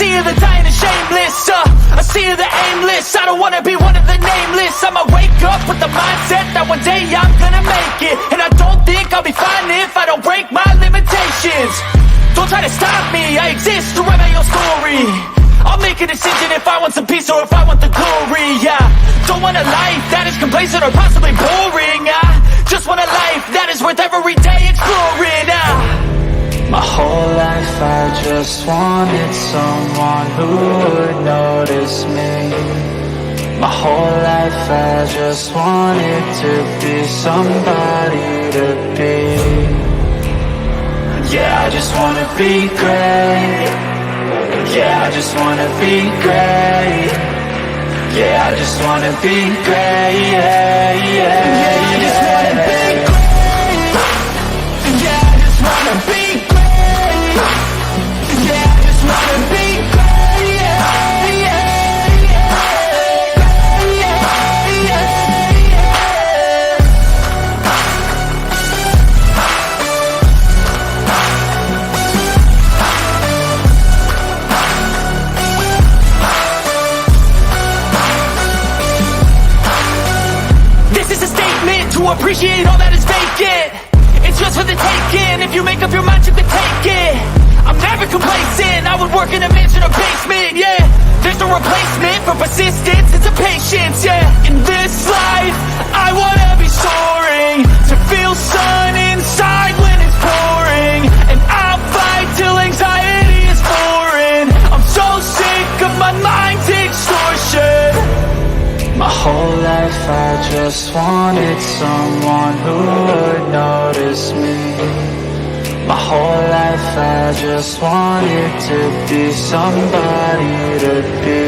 sea of the dying and shameless, a sea of the aimless. I don't wanna be one of the nameless. I'ma wake up with the mindset that one day I'm gonna make it. And I don't think I'll be fine if I don't break my limitations. Don't try to stop me, I exist to write my own story. I'll make a decision if I want some peace or if I want the glory, yeah. Don't want a life that is complacent or possibly boring, just want a life that is worth every day exploring, My whole life I just wanted someone who would notice me. My whole life I just wanted to be somebody to be. Yeah, I just wanna be great. Yeah, I just wanna be great. Yeah, I just wanna be great. Yeah, yeah, yeah, I just wanna be great. Yeah, I just wanna be great. Yeah, I just wanna be great. Yeah, yeah, yeah, yeah, yeah. This is a statement to appreciate all that is vacant. It's just for the taking. If you make up your mind, you can take it. I'm never complacent. I would work in a mansion or basement, yeah. There's no replacement for persistence, it's a patience, yeah. In this life, I wanna be soaring, to feel sun inside when it's pouring. And I'll fight till anxiety is foreign. I'm so sick of my mind's extortion. My whole life I just wanted someone who would notice me. My whole life I just wanted to be somebody to be.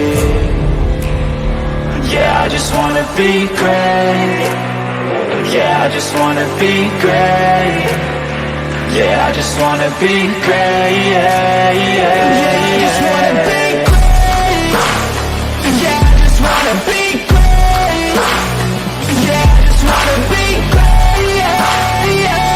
Yeah, I just wanna be great. Yeah, I just wanna be great. Yeah, I just wanna be great. Yeah, yeah, yeah, I just wanna be great. Yeah, I just wanna be great. Yeah, I just wanna be great. Yeah, yeah.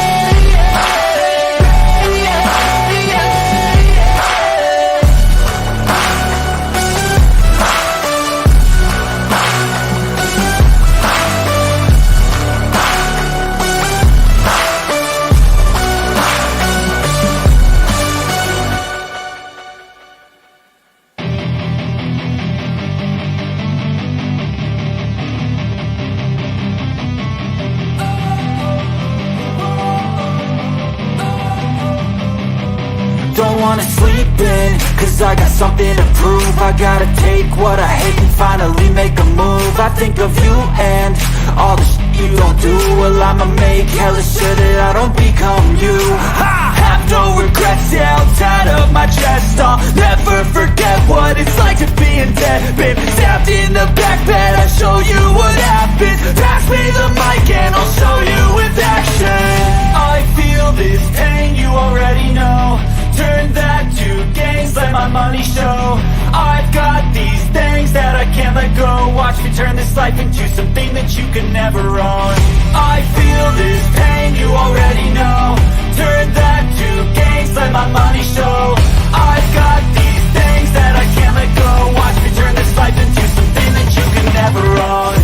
Don't wanna sleep in, cause I got something to prove. I gotta take what I hate and finally make a move. I think of you and all the shit you don't do. Well, I'ma make hella sure that I don't become you. I have no regrets, yeah, I'll tie up my chest. I'll never forget what it's like to be in debt. Been stabbed in the back bed, I'll show you what happens. Pass me the mic and I'll show you with action. I feel this pain, you already know. Turn that to gains, let my money show. I've got these things that I can't let go. Watch me turn this life into something that you can never own. I feel this pain, you already know. Turn that to gains, let my money show. I've got these things that I can't let go. Watch me turn this life into something that you can never own.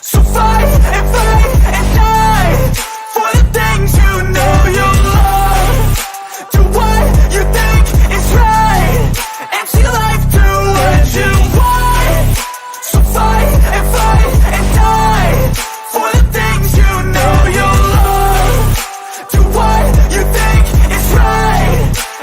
So fight and die for the things you know you love. Do what you think is right, and see life do what you want. So fight and die for the things you know you love. Do what you think is right,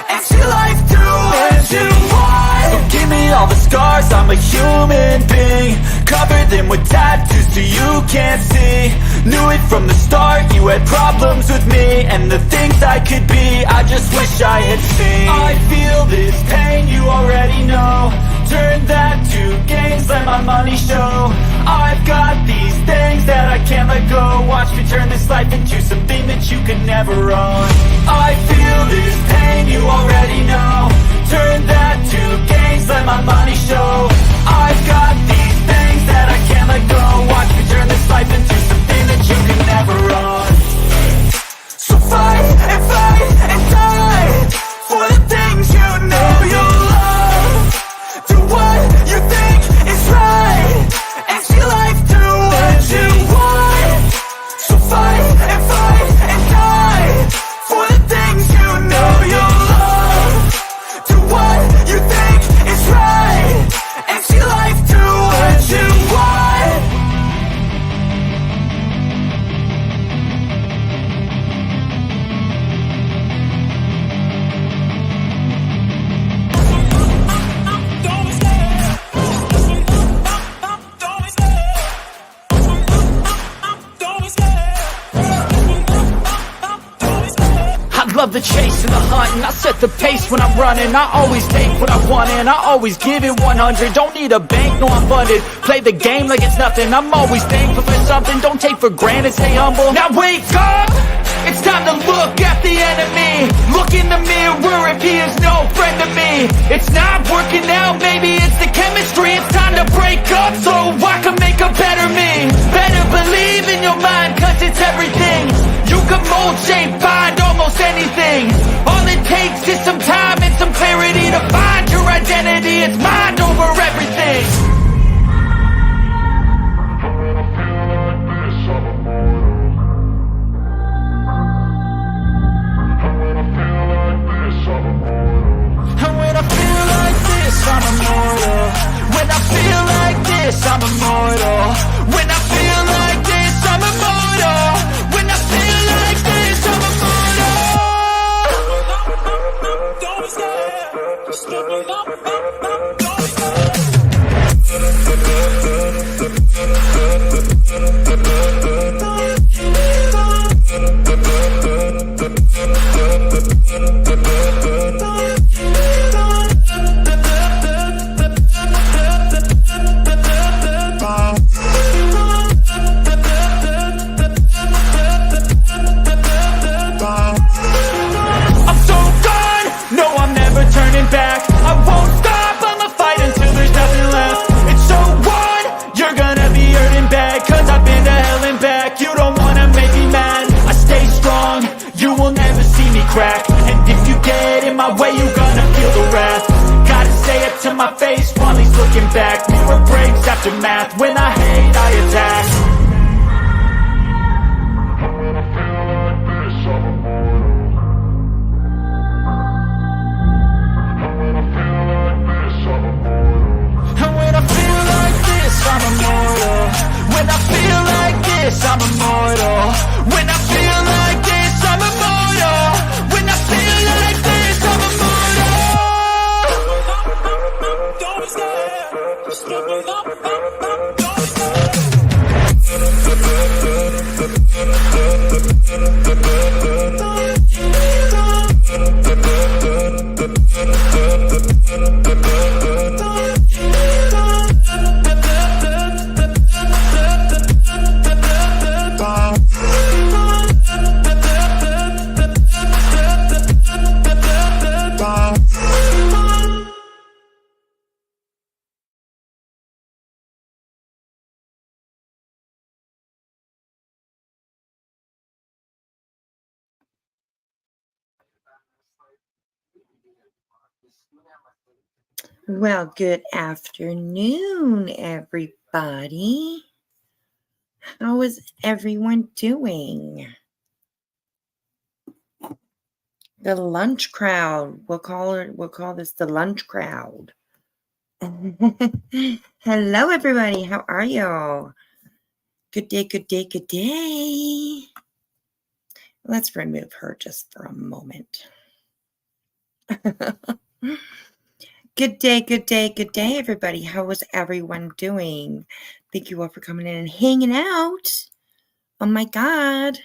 and see life do what you want. So give me all the scars, I'm a human being. Cover them with tattoos so you can't see. Knew it from the start, you had problems with me and the things I could be, I just wish I had seen. I feel this pain, you already know. Turn that to gains, let my money show. I've got these things that I can't let go. Watch me turn this life into something that you can never own. I feel this pain, you already know. Turn that to gains, let my money show. I've got these things that I can't let go. Watch me turn this life into something that you can never own. So fight and die for the things you know you love. love the chase and the hunt, and I set the pace when I'm running. I always take what I want and I always give it 100. Don't need a bank, no I'm funded. Play the game like it's nothing. I'm always thankful for something. Don't take for granted, stay humble. Now wake up! It's time to look at the enemy. Look in the mirror if he is no friend to me. It's not working out, maybe it's the chemistry. It's time to break up so I can make a better me. Better believe in your mind, cause it's everything. You can mold, shape, find almost anything. All it takes is some time and some clarity to find your identity. It's mind over everything. I'm immortal. When I feel like this, I'm immortal. When I feel like this, I'm immortal. When I feel like this, I'm immortal. Don't stop. Just give it up. Don't back. I won't stop, I'ma fight until there's nothing left. It's so on, you're gonna be hurting bad, cause I've been to hell and back. You don't wanna make me mad, I stay strong, you will never see me crack. And if you get in my way, you gonna feel the wrath. Gotta say it to my face while he's looking back. Mirror breaks after math, when I hate I attack. I'm immortal. When I feel like this, I'm immortal. When I feel like this, I'm immortal. When I feel like this, I'm immortal. Don't stop. Just give it up. Don't Well, good afternoon, everybody. How is everyone doing? The lunch crowd. We'll call this the lunch crowd. Hello, everybody. How are you? Good day, good day, good day. Let's remove her just for a moment. Good day, good day, good day, everybody. How is everyone doing? Thank you all for coming in and hanging out. Oh my God.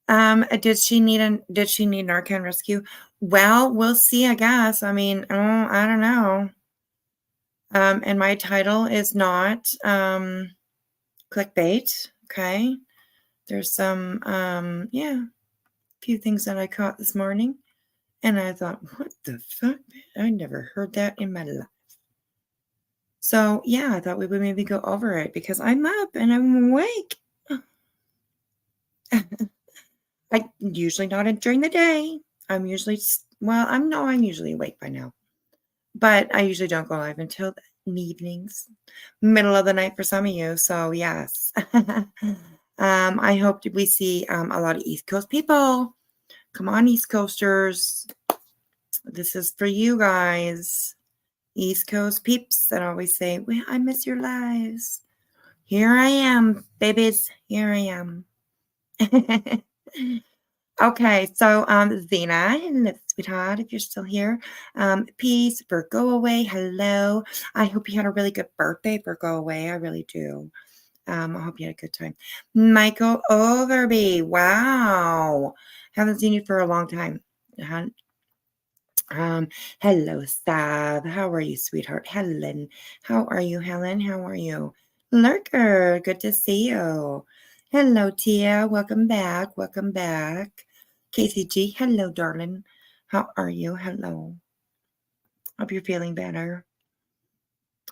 Did she need Narcan rescue? Well, we'll see, I guess. I mean, I don't know. And my title is not clickbait. Okay. There's some few things that I caught this morning. And I thought, what the fuck? I never heard that in my life. So, yeah, I thought we would maybe go over it because I'm up and I'm awake. I usually not during the day. I'm usually awake by now. But I usually don't go live until the evenings, middle of the night for some of you. So, yes. I hope we see a lot of East Coast people. Come on, East Coasters. This is for you guys. East Coast peeps that always say, well, I miss your lives. Here I am, babies. Here I am. Okay, so Zena, sweetheart, if you're still here. Peace, Virgo away. Hello. I hope you had a really good birthday, Virgo away. I really do. I hope you had a good time. Michael Overby. Wow. Haven't seen you for a long time. Hello, Sav. How are you, sweetheart? Helen. How are you, Helen? How are you? Lurker. Good to see you. Hello, Tia. Welcome back. Welcome back. KCG. Hello, darling. How are you? Hello. Hope you're feeling better.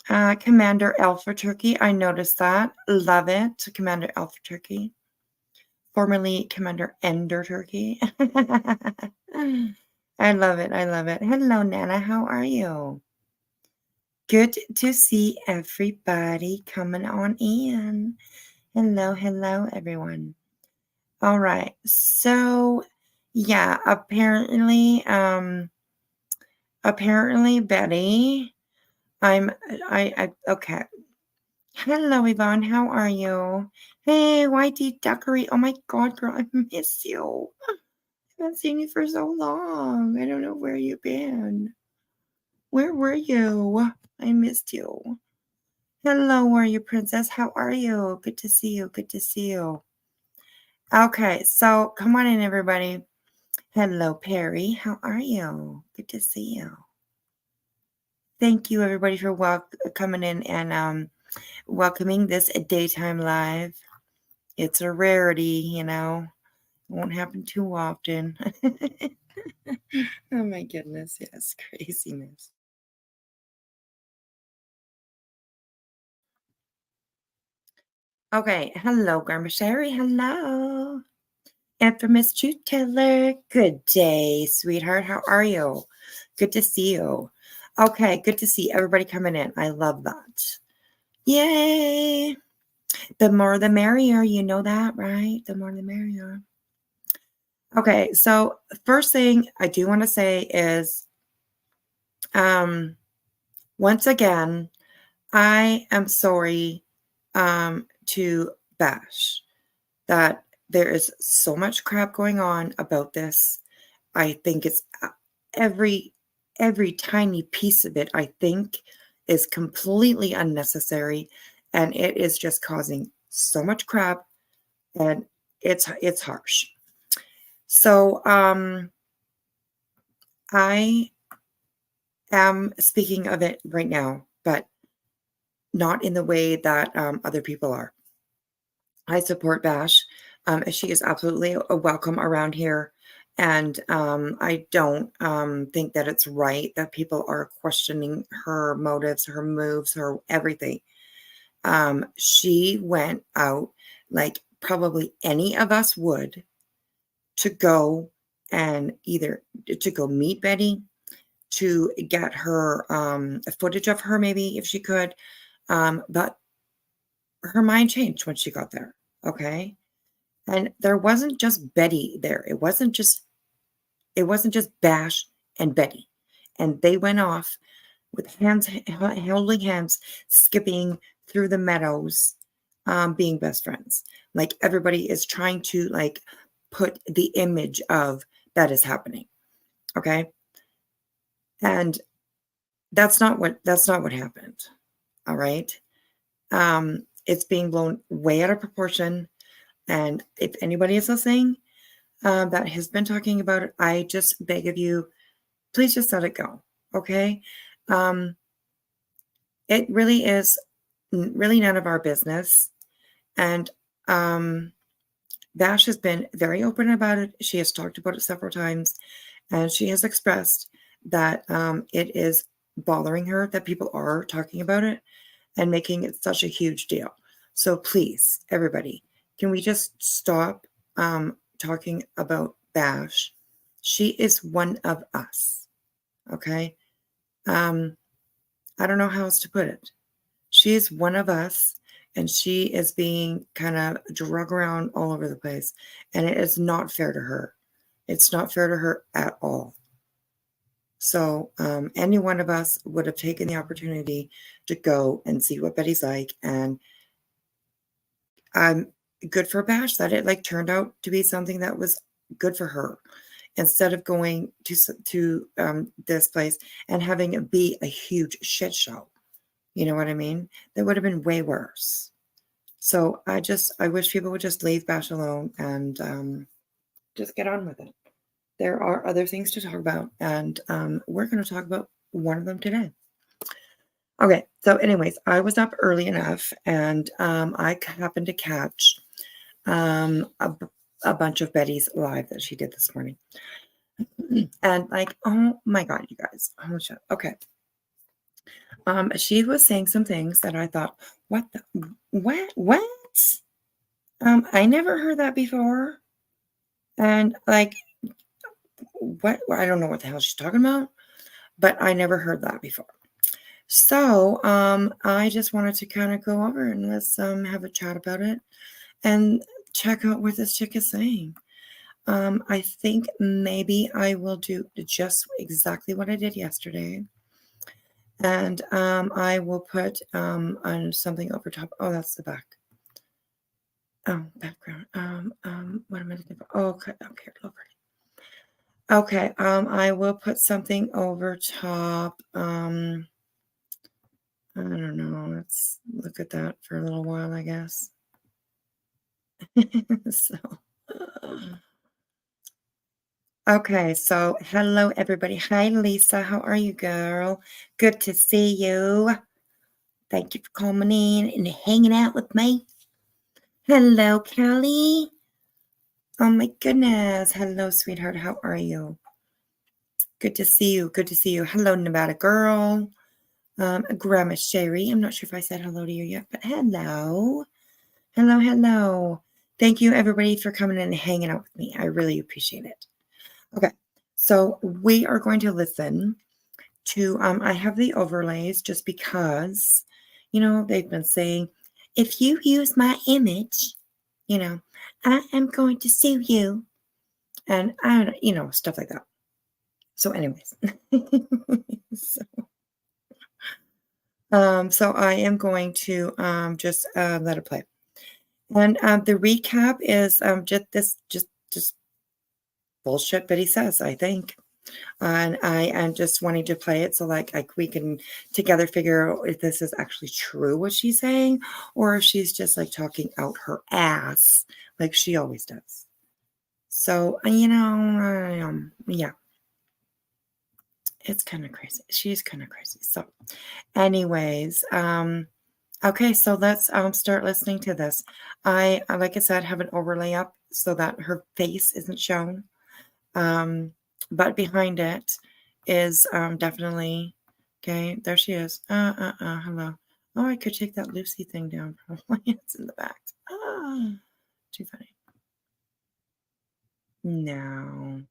Commander Alpha Turkey. I noticed that. Love it. Commander Alpha Turkey. Formerly Commander Ender Turkey. I love it. I love it. Hello, Nana. How are you? Good to see everybody coming on in. Hello, hello, everyone. All right. So, yeah, apparently, Betty, okay. Hello, Yvonne. How are you? Hey, YT Duckery. Oh my God, girl, I miss you. I haven't seen you for so long. I don't know where you've been. Where were you? I missed you. Hello, Warrior Princess. How are you? Good to see you. Good to see you. Okay, so come on in, everybody. Hello, Perry. How are you? Good to see you. Thank you, everybody, for coming in and welcoming this daytime live. It's a rarity, you know. It won't happen too often. Oh my goodness, yes, craziness. Okay, hello, Grandma Sherry. Hello. Infamous Truth Teller. Good day, sweetheart. How are you? Good to see you. Okay, good to see everybody coming in. I love that. Yay. The more the merrier. You know that, right? The more the merrier. Okay, so first thing I do want to say is once again, I am sorry to Bash that there is so much crap going on about this. I think it's every tiny piece of it, I think, is completely unnecessary, and it is just causing so much crap, and it's harsh. So I am speaking of it right now, but not in the way that other people are. I support Bash. She is absolutely a welcome around here. And I don't think that it's right that people are questioning her motives, her moves, her everything. She went out like probably any of us would to go and either to go meet Betty, to get her footage of her maybe if she could. But her mind changed when she got there. Okay. And there wasn't just Betty there. It wasn't just Bash and Betty. And they went off with hands holding hands, skipping through the meadows, being best friends. Like everybody is trying to like put the image of that is happening. Okay. And that's not what happened. All right. It's being blown way out of proportion. And if anybody is listening that has been talking about it, I just beg of you, please just let it go. Okay. It really is really none of our business. And Bash has been very open about it. She has talked about it several times, and she has expressed that it is bothering her that people are talking about it and making it such a huge deal. So please, everybody, can we just stop talking about Bash? She is one of us. Okay. I don't know how else to put it. She is one of us, and she is being kind of drug around all over the place. And it is not fair to her. It's not fair to her at all. So any one of us would have taken the opportunity to go and see what Betty's like. And I'm good for Bash that it like turned out to be something that was good for her, instead of going to this place and having it be a huge shit show. You know what I mean? That would have been way worse. So I wish people would just leave Bash alone and just get on with it. There are other things to talk about, and we're going to talk about one of them today. Okay, so anyways, I was up early enough, and I happened to catch a bunch of Betty's live that she did this morning. And like, oh my God, you guys. Oh, shit. Okay. She was saying some things that I thought, what? I never heard that before. And like, what? I don't know what the hell she's talking about, but I never heard that before. So I just wanted to kind of go over and let's have a chat about it and check out what this chick is saying. I think maybe I will do just exactly what I did yesterday. And I will put on something over top. Oh, that's the back. Oh, background. What am I looking for? Oh, okay, okay, okay. I will put something over top. I don't know. Let's look at that for a little while, I guess. So, okay. So, hello, everybody. Hi, Lisa. How are you, girl? Good to see you. Thank you for coming in and hanging out with me. Hello, Kelly. Oh, my goodness. Hello, sweetheart. How are you? Good to see you. Good to see you. Hello, Nevada girl. Grandma Sherry. I'm not sure if I said hello to you yet, but hello. Hello, hello. Thank you, everybody, for coming in and hanging out with me. I really appreciate it. Okay, so we are going to listen to, I have the overlays just because, they've been saying, if you use my image, I am going to sue you. And I don't, stuff like that. So anyways, so I am going to just let it play. And the recap is just bullshit Betty says, I think. And I am just wanting to play it so like we can together figure out if this is actually true what she's saying, or if she's just like talking out her ass like she always does. So, yeah. It's kind of crazy. She's kind of crazy. So anyways, okay, so let's start listening to this. I like I said, have an overlay up so that her face isn't shown. But behind it is definitely okay. There she is. Hello. Oh, I could take that Lucy thing down. Probably it's in the back. Too funny. No.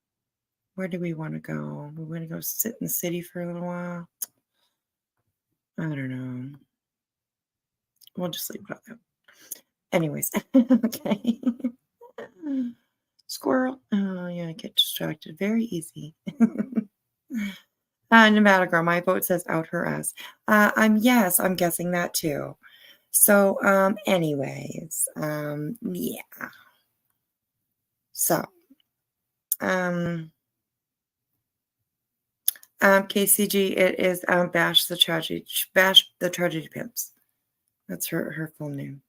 Where do we want to go? We want to go sit in the city for a little while. I don't know. We'll just leave it out there. Anyways, okay. Squirrel. Oh, yeah, I get distracted very easy. Nevada girl, my vote says out her ass. Yes, I'm guessing that too. So, anyways, yeah. So, KCG, it is Bash the Tragedy Pimps. That's her full name.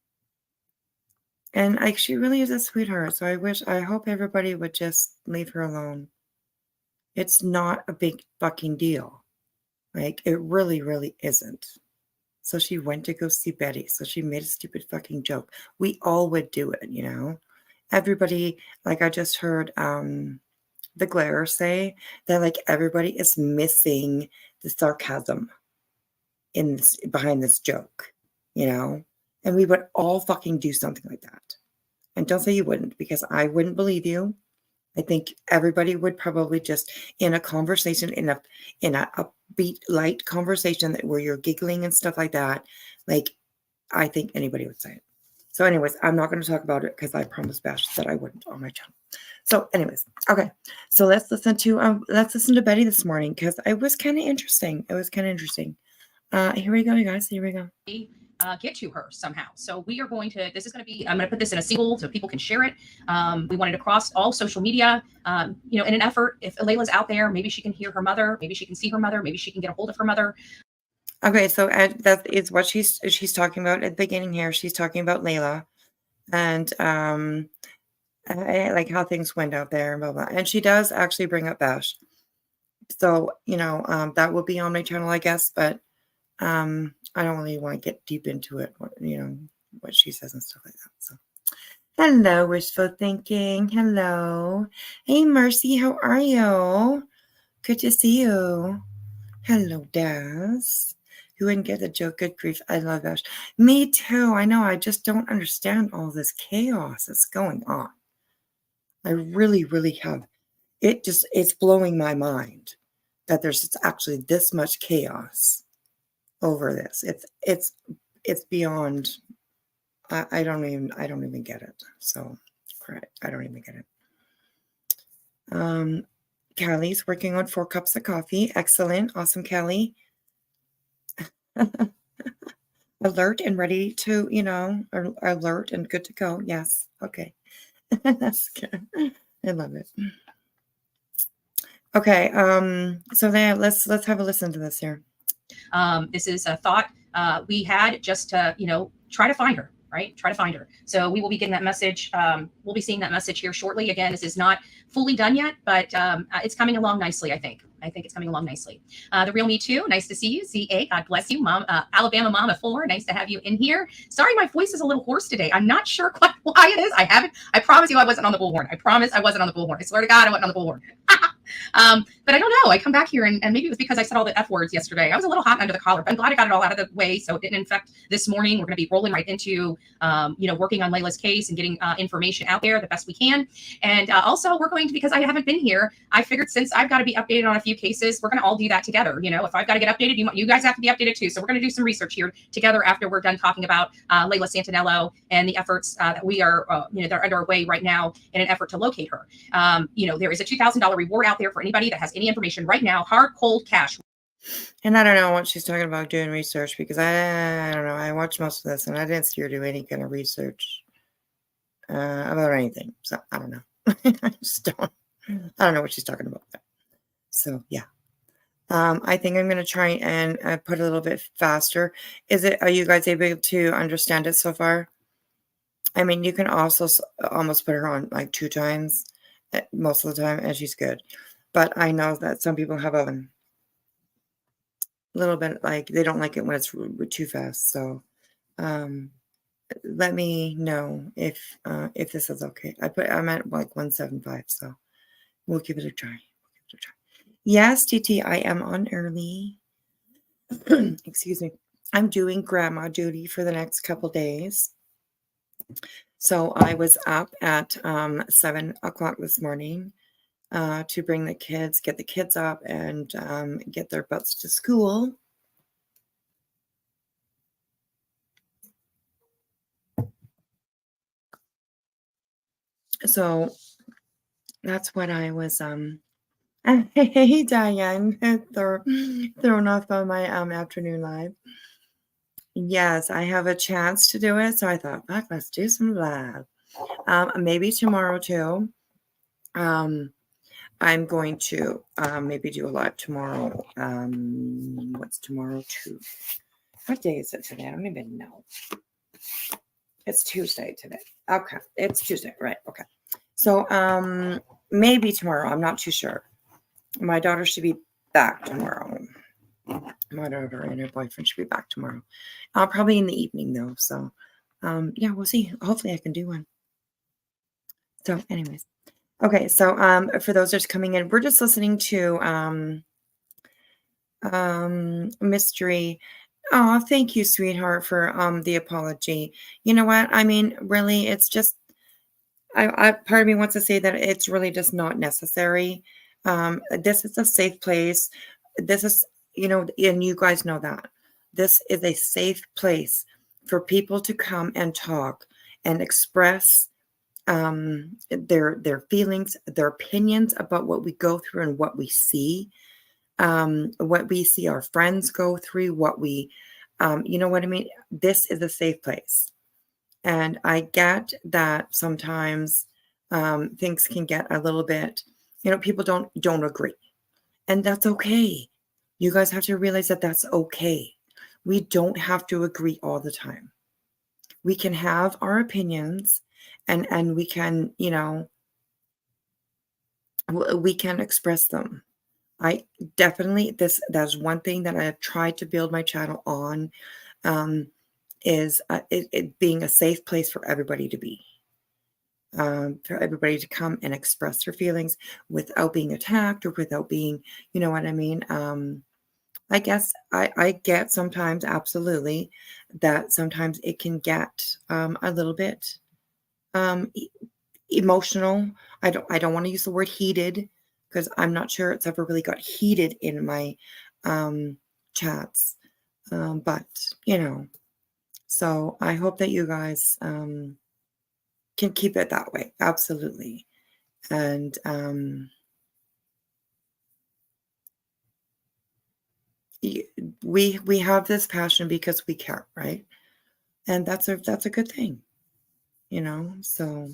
And she really is a sweetheart. So I hope everybody would just leave her alone. It's not a big fucking deal. Like, it really, really isn't. So she went to go see Betty. So she made a stupid fucking joke. We all would do it, Everybody, like I just heard the Glare say that like everybody is missing the sarcasm behind this joke, And we would all fucking do something like that. And don't say you wouldn't, because I wouldn't believe you. I think everybody would probably just in a conversation, in a upbeat, light conversation where you're giggling and stuff like that. Like, I think anybody would say it. So, anyways, I'm not going to talk about it because I promised Bash that I wouldn't on my channel. So, anyways, okay. So let's listen to Betty this morning because it was kind of interesting. It was kind of interesting. Here we go, you guys. Here we go. Get to her somehow. So we are going to, I'm going to put this in a single so people can share it. We wanted to cross all social media, in an effort. If Layla's out there, maybe she can hear her mother. Maybe she can see her mother. Maybe she can get a hold of her mother. Okay, so that is what she's talking about at the beginning here. She's talking about Layla. and I like how things went out there and blah blah. And she does actually bring up Bash. So, that will be on my channel, I guess, but I don't really want to get deep into it, what she says and stuff like that. So, hello, wishful thinking. Hello. Hey, Mercy, how are you? Good to see you. Hello, Daz. Who wouldn't get the joke? Good grief. I love Bash. Me too. I know. I just don't understand all this chaos that's going on. I really, really have. It's blowing my mind that there's actually this much chaos over this. It's beyond. I don't even get it. So, correct. I don't even get it. Callie's working on 4 cups of coffee. Excellent. Awesome, Callie. Alert and ready to, alert and good to go. Yes. Okay. That's good. I love it. Okay. So then let's have a listen to this here. This is a thought we had just to, try to find her, right? Try to find her. So we will be getting that message. We'll be seeing that message here shortly. Again, this is not fully done yet, but it's coming along nicely, I think. I think it's coming along nicely. The Real Me Too, nice to see you. ZA, God bless you. Mom, Alabama Mama 4, nice to have you in here. Sorry, my voice is a little hoarse today. I'm not sure quite why it is. I promise you I wasn't on the bullhorn. I promise I wasn't on the bullhorn. I swear to God, I wasn't on the bullhorn. But I don't know. I come back here and maybe it was because I said all the F words yesterday. I was a little hot under the collar, but I'm glad I got it all out of the way so it didn't infect this morning. We're going to be rolling right into, working on Layla's case and getting information out there the best we can. And also we're going to, because I haven't been here, I figured since I've got to be updated on a few cases, we're going to all do that together. If I've got to get updated, you guys have to be updated too. So we're going to do some research here together after we're done talking about Layla Santinello and the efforts that we are, that are underway right now in an effort to locate her. There is a $2,000 reward out there for anybody that has any information right now, hard, cold cash. And I don't know what she's talking about doing research because I don't know. I watched most of this and I didn't see her do any kind of research about anything. So I don't know. I don't know what she's talking about there. So yeah. I think I'm going to try and put a little bit faster. Are you guys able to understand it so far? I mean, you can also almost put her on like 2 times most of the time and she's good. But I know that some people have a little bit like they don't like it when it's too fast. So let me know if this is okay. I'm at like 175, so we'll give it a try. Yes, TT, I am on early. Excuse me. I'm doing grandma duty for the next couple days. So I was up at 7 o'clock this morning to bring get the kids up and get their butts to school. So that's what I was hey Diane, thrown off on my afternoon live. Yes, I have a chance to do it, so I thought, fuck, let's do some live. Maybe tomorrow too. I'm going to maybe do a live tomorrow. What's tomorrow too? What day is it today? I don't even know. It's Tuesday today. Okay, it's Tuesday, right? Okay. So maybe tomorrow. I'm not too sure. My daughter should be back tomorrow. My daughter and her boyfriend should be back tomorrow. Probably in the evening though. So yeah, we'll see. Hopefully I can do one. So anyways. Okay, so for those just coming in, we're just listening to Mystery. Oh, thank you, sweetheart, for the apology. You know what? I mean, really, it's just I part of me wants to say that it's really just not necessary. This is a safe place. This is, and you guys know that. This is a safe place for people to come and talk and express their feelings, their opinions about what we go through and what we see our friends go through, what we, you know what I mean? This is a safe place. And I get that sometimes things can get a little bit, people don't agree. And that's okay. You guys have to realize that that's okay. We don't have to agree all the time. we can have our opinions, and we can, you know, we can express them. I definitely, that's one thing that I've tried to build my channel on, is it being a safe place for everybody to be, for everybody to come and express their feelings without being attacked or without being, you know what I mean? I guess I get sometimes, absolutely, that sometimes it can get a little bit emotional. I don't want to use the word heated, because I'm not sure it's ever really got heated in my chats. But you know, so I hope that you guys can keep it that way. Absolutely. And we have this passion because we care, right? And that's a good thing, you know. So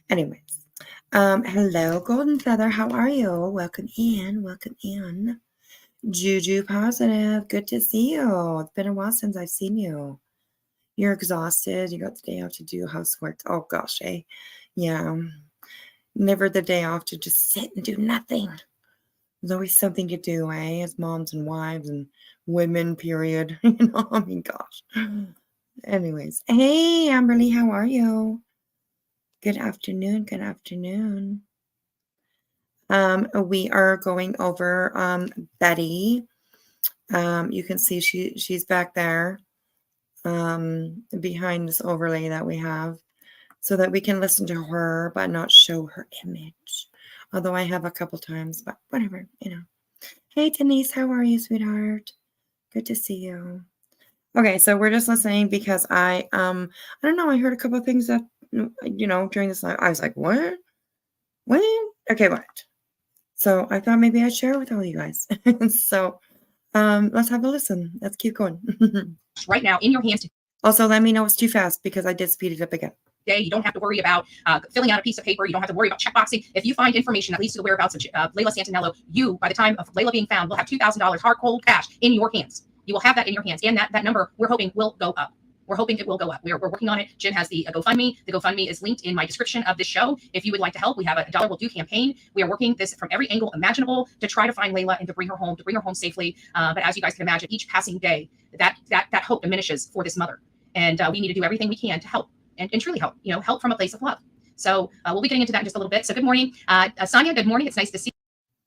anyways, hello, Golden Feather, how are you? Welcome in, welcome in. Juju Positive, good to see you. It's been a while since I've seen you. You're exhausted, you got the day off to do housework. Oh gosh, eh? Yeah, never the day off to just sit and do nothing. There's always something to do, eh? As moms and wives and women, period. You know, I mean, gosh. Anyways, hey, Amberly, how are you? Good afternoon, good afternoon. We are going over Betty. You can see she's back there behind this overlay that we have, so that we can listen to her but not show her image. Although I have a couple times, but whatever, you know. Hey, Denise, how are you, sweetheart? Good to see you. Okay, so we're just listening because I don't know, I heard a couple of things that, you know, during this live. I was like, what? Okay, what? So I thought maybe I'd share with all you guys. So let's have a listen. Let's keep going. Right now in your hands Also, let me know it's too fast because I did speed it up again. today. You don't have to worry about filling out a piece of paper. You don't have to worry about checkboxing. If you find information that leads to the whereabouts of Layla Santinello, you, by the time of Layla being found, will have $2,000 hard cold cash in your hands. You will have that in your hands. And that number, we're hoping, will go up. We're hoping it will go up. We're working on it. Jen has the GoFundMe. The GoFundMe is linked in my description of this show. If you would like to help, we have a $1 Will Do campaign. We are working this from every angle imaginable to try to find Layla and to bring her home safely. But as you guys can imagine, each passing day, that hope diminishes for this mother. And we need to do everything we can to help and truly help, you know, help from a place of love. So we'll be getting into that in just a little bit. So good morning, Sonia. Good morning. It's nice to see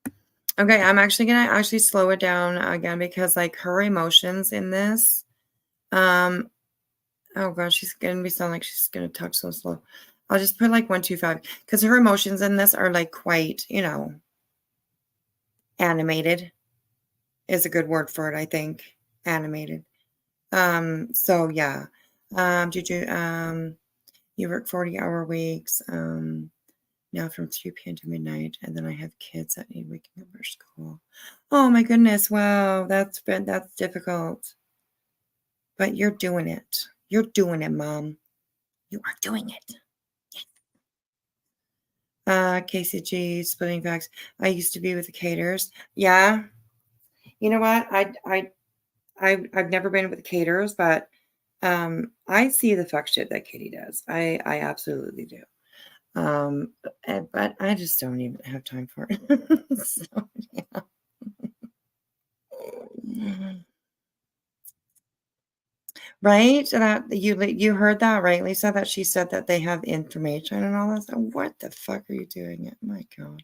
you. Okay, I'm actually going to slow it down again because like her emotions in this, oh gosh, she's going to be sound like she's going to talk so slow. I'll just put like 125 because her emotions in this are like quite, you know, animated is a good word for it, I think. Animated. So yeah. You work 40-hour weeks, now from 3 p.m. to midnight, and then I have kids that need waking up for school. Oh my goodness, wow, that's difficult. But you're doing it. You're doing it, Mom. You are doing it. KCG, splitting facts. I used to be with the caterers. Yeah. You know what? I've never been with the caterers, but I see the fuck shit that Katie does. I absolutely do. But I just don't even have time for it. So, yeah. Right? That you heard that, right, Lisa? That she said that they have information and all that stuff. What the fuck are you doing? It? My God.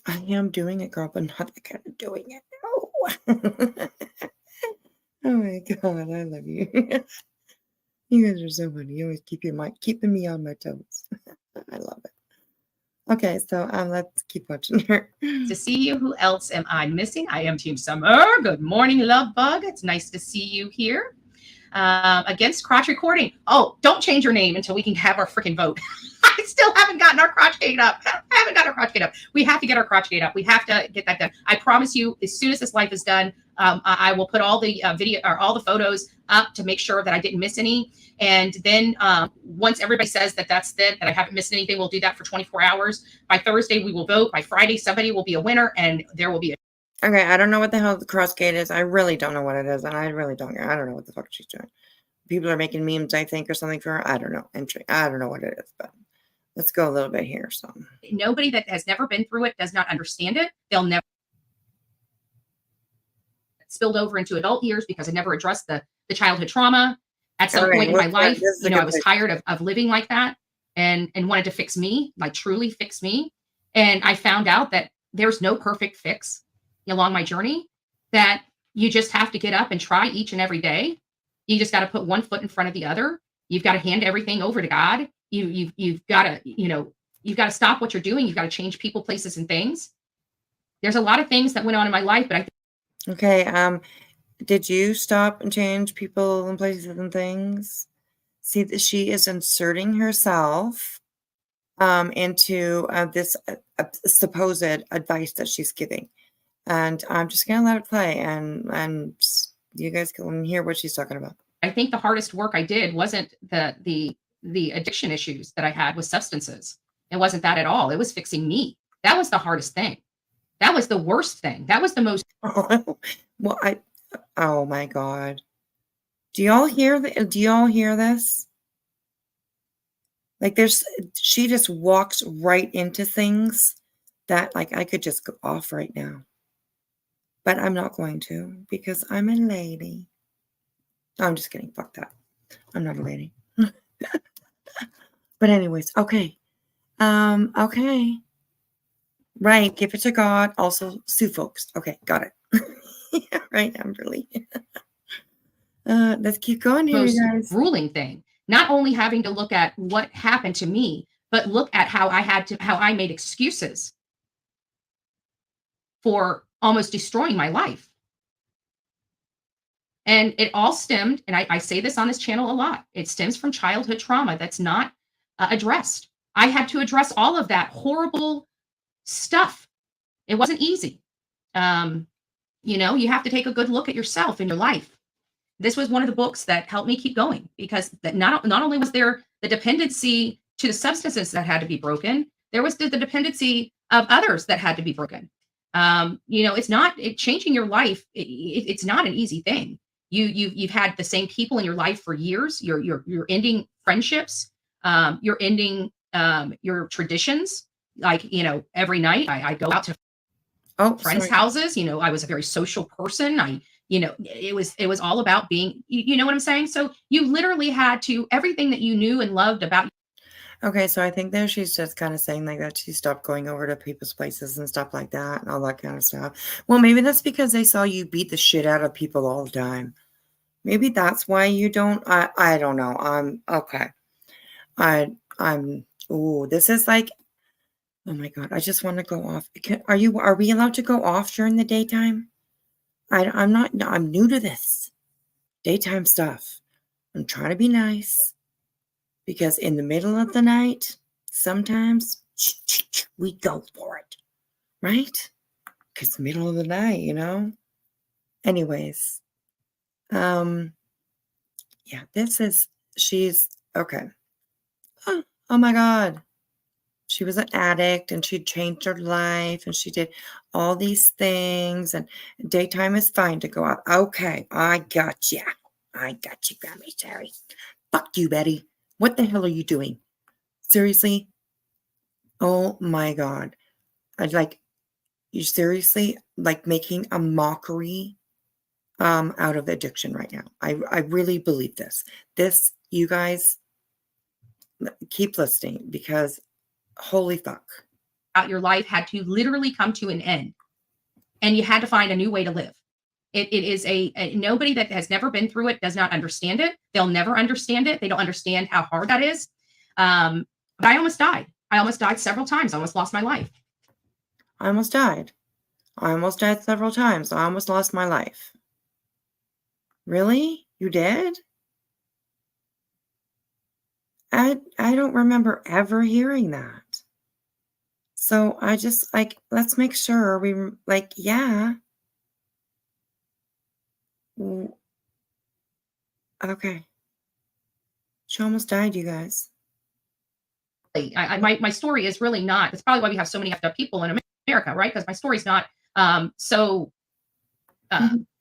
I am doing it, girl, but not the kind of doing it. No. Oh my God, I love you. You guys are so funny. You always keeping me on my toes. I love it. Okay, so let's keep watching her. To see you. Who else am I missing? I am Team Summer. Good morning, love bug. It's nice to see you here. Against crotch recording. Oh, don't change your name until we can have our freaking vote. I still haven't gotten our crotch gate up. We have to get our crotch gate up. We have to get that done. I promise you, as soon as this live is done, I will put all the video or all the photos up to make sure that I didn't miss any. And then once everybody says that that's it, that I haven't missed anything, we'll do that for 24 hours. By Thursday, we will vote. By Friday, somebody will be a winner, and there will be a Okay, I don't know what the hell the cross gate is. I really don't know what it is, and I really don't care. I don't know what the fuck she's doing. People are making memes, I think, or something for her. I don't know. I don't know what it is, but let's go a little bit here. So Nobody that has never been through it does not understand it. They'll never spilled over into adult years because I never addressed the childhood trauma. At some point in my life, I was tired of living like that and wanted to fix me, like truly fix me. And I found out that there's no perfect fix along my journey, that you just have to get up and try each and every day. You just got to put one foot in front of the other. You've got to hand everything over to God. You've got to, you've got to stop what you're doing. You've got to change people, places, and things. There's a lot of things that went on in my life, but I okay, did you stop and change people and places and things? See that she is inserting herself into this supposed advice that she's giving, and I'm just gonna let it play, and you guys can hear what she's talking about. I think the hardest work I did wasn't the addiction issues that I had with substances. It wasn't that at all. It was fixing me. That was the hardest thing. That was the worst thing. That was the most. Well, oh my God. Do y'all hear this? Like she just walks right into things that like I could just go off right now. But I'm not going to because I'm a lady. No, I'm just kidding. Fuck that. I'm not a lady. But anyways, okay. Okay. Right, give it to God. Also sue folks. Okay, got it. Yeah, right, Amberly. Let's keep going here, you guys. Ruling thing. Not only having to look at what happened to me, but look at how I made excuses for almost destroying my life. And it all stemmed, and I say this on this channel a lot, it stems from childhood trauma that's not addressed. I had to address all of that horrible stuff. It wasn't easy. You have to take a good look at yourself in your life. This was one of the books that helped me keep going, because that not only was there the dependency to the substances that had to be broken, there was the dependency of others that had to be broken. It's not changing your life. It's not an easy thing. You've had the same people in your life for years. You're ending friendships. You're ending your traditions. Like, every night I go out to friends' houses. I was a very social person. It was all about being, you know what I'm saying? So you literally had to, everything that you knew and loved about. Okay, so I think there she's just kind of saying like that she stopped going over to people's places and stuff like that and all that kind of stuff. Well, maybe that's because they saw you beat the shit out of people all the time. Maybe that's why you don't. I don't know. Okay. This is like, oh my God, I just want to go off. Are we allowed to go off during the daytime? I'm not, I'm new to this daytime stuff. I'm trying to be nice because in the middle of the night, sometimes we go for it, right? Because the middle of the night, Anyways, yeah, she's okay. Oh my God. She was an addict and she changed her life and she did all these things, and daytime is fine to go out. Okay, I got you. Grammy Terry. Fuck you, Betty. What the hell are you doing? Seriously? Oh my God. You seriously like making a mockery out of addiction right now. I really believe this. You guys keep listening because holy fuck. Your life had to literally come to an end, and you had to find a new way to live. It is nobody that has never been through it does not understand it. They'll never understand it. They don't understand how hard that is. But I almost died. I almost died several times. I almost lost my life. I almost died. I almost died several times. I almost lost my life. Really? You did? I don't remember ever hearing that. So I just let's make sure yeah. Okay. She almost died, you guys. My story is really not. That's probably why we have so many effed up people in America, right? Because my story's not so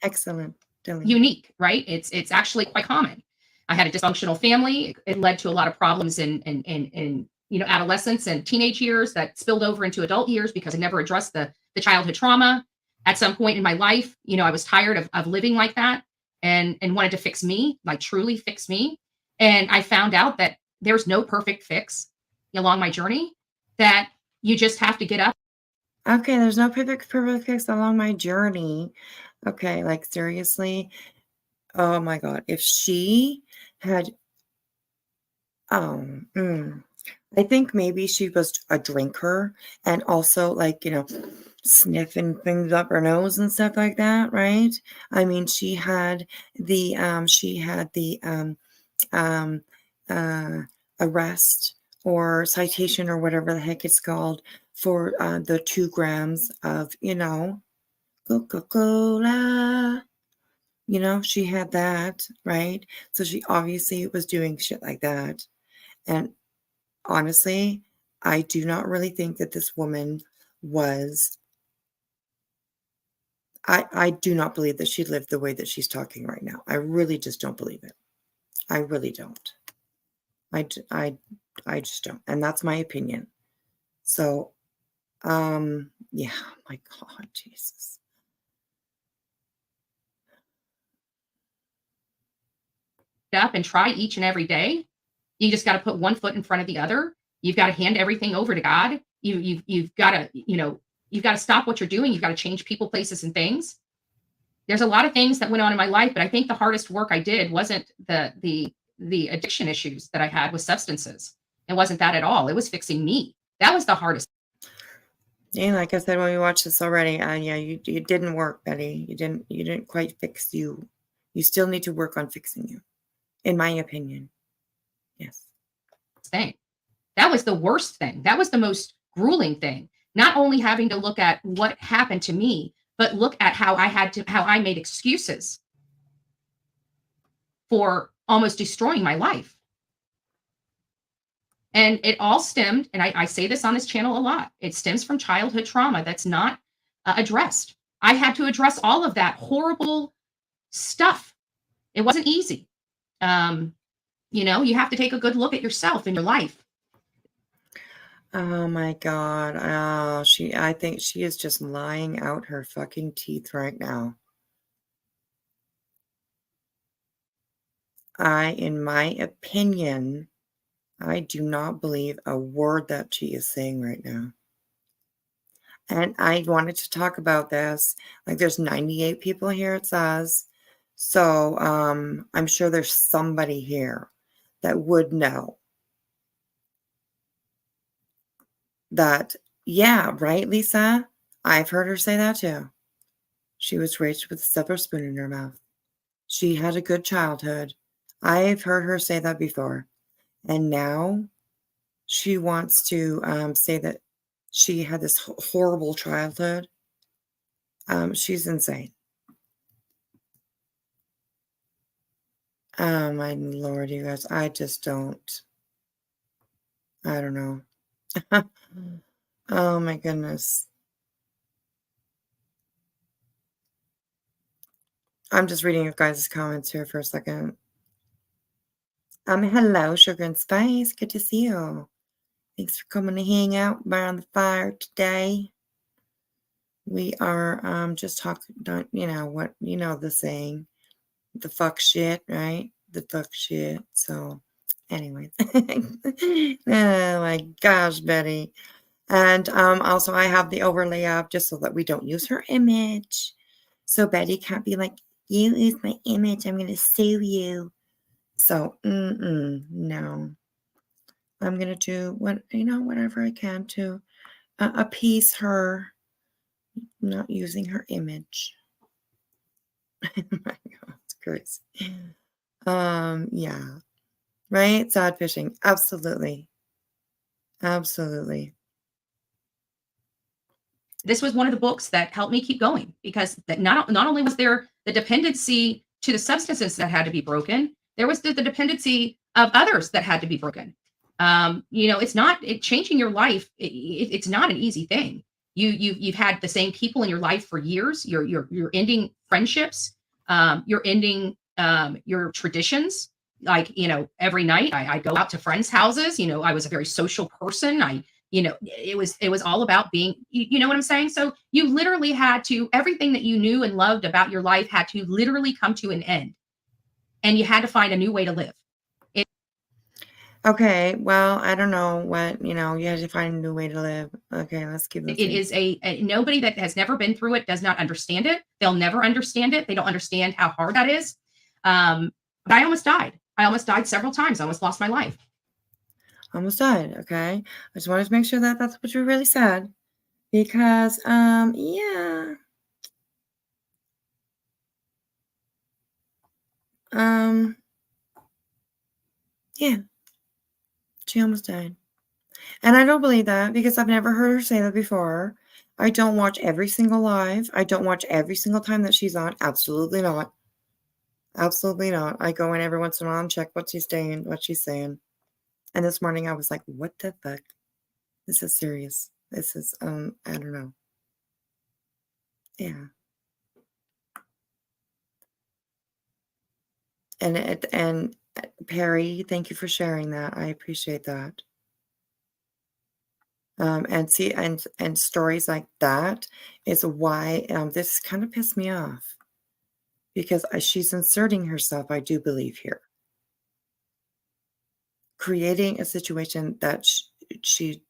Excellent. Dylan. unique, right? It's actually quite common. I had a dysfunctional family. It led to a lot of problems in adolescence and teenage years that spilled over into adult years because I never addressed the childhood trauma. At some point in my life, I was tired of living like that and wanted to fix me, like truly fix me. And I found out that there's no perfect fix along my journey, that you just have to get up. Okay, there's no perfect fix along my journey. Okay, like seriously. Oh my God. If she had, I think maybe she was a drinker and also like, sniffing things up her nose and stuff like that, right? I mean, she had the arrest or citation or whatever the heck it's called for the 2 grams of, Coca-Cola. She had that, right? So she obviously was doing shit like that. And honestly, I do not really think that this woman was, I do not believe that she lived the way that she's talking right now. I really just don't believe it. I really don't. I just don't. And that's my opinion. So, yeah, my God, Jesus. Up and try each and every day. You just got to put one foot in front of the other. You've got to hand everything over to God. You've got to, you've got to stop what you're doing. You've got to change people, places, and things. There's a lot of things that went on in my life, but I think the hardest work I did wasn't the addiction issues that I had with substances. It wasn't that at all. It was fixing me. That was the hardest. Yeah, like I said when we watched this already, yeah, you didn't work, Betty. You didn't quite fix you. You still need to work on fixing you, in my opinion. Yes. Thing. That was the worst thing. That was the most grueling thing. Not only having to look at what happened to me, but look at how I made excuses for almost destroying my life. And it all stemmed, and I say this on this channel a lot, it stems from childhood trauma that's not addressed. I had to address all of that horrible stuff. It wasn't easy. You have to take a good look at yourself in your life. Oh my God. I think she is just lying out her fucking teeth right now. In my opinion, I do not believe a word that she is saying right now. And I wanted to talk about this. Like there's 98 people here, it says. So I'm sure there's somebody here that would know that, yeah, right, Lisa? I've heard her say that too. She was raised with a silver spoon in her mouth. She had a good childhood. I've heard her say that before. And now she wants to say that she had this horrible childhood. She's insane. Oh, my Lord, you guys. I just don't. I don't know. Oh, my goodness. I'm just reading your guys' comments here for a second. Hello, Sugar and Spice. Good to see you. Thanks for coming to hang out around the fire today. We are just talking, the saying, the fuck shit, right? The fuck shit. So, anyway. Oh my gosh, Betty. And also, I have the overlay up just so that we don't use her image. So Betty can't be like, you use my image, I'm going to sue you. So, no. I'm going to do whatever I can to appease her, not using her image. Oh my God, it's crazy. Yeah. Right? Sad fishing. Absolutely. Absolutely. This was one of the books that helped me keep going, because that not only was there the dependency to the substances that had to be broken, there was the dependency of others that had to be broken. It's not changing your life. It's not an easy thing. You've had the same people in your life for years. You're ending friendships. You're ending your traditions. Like, every night I go out to friends' houses. I was a very social person. It was all about being, you know what I'm saying? So you literally had to, everything that you knew and loved about your life had to literally come to an end. And you had to find a new way to live. Okay, well, I don't know what, you have to find a new way to live. Okay, let's keep It listening. is nobody that has never been through it does not understand it. They'll never understand it. They don't understand how hard that is. But I almost died. I almost died several times. I almost lost my life. Almost died, okay? I just wanted to make sure that that's what you really said. Because, yeah. Yeah, she almost died. And I don't believe that because I've never heard her say that before. I don't watch every single live. I don't watch every single time that she's on. Absolutely not. Absolutely not. I go in every once in a while and check what she's saying. And this morning I was like, what the fuck? This is serious. This is, I don't know. Yeah. And Perry, thank you for sharing that. I appreciate that. And see, and stories like that is why this kind of pissed me off because she's inserting herself, I do believe here, creating a situation that she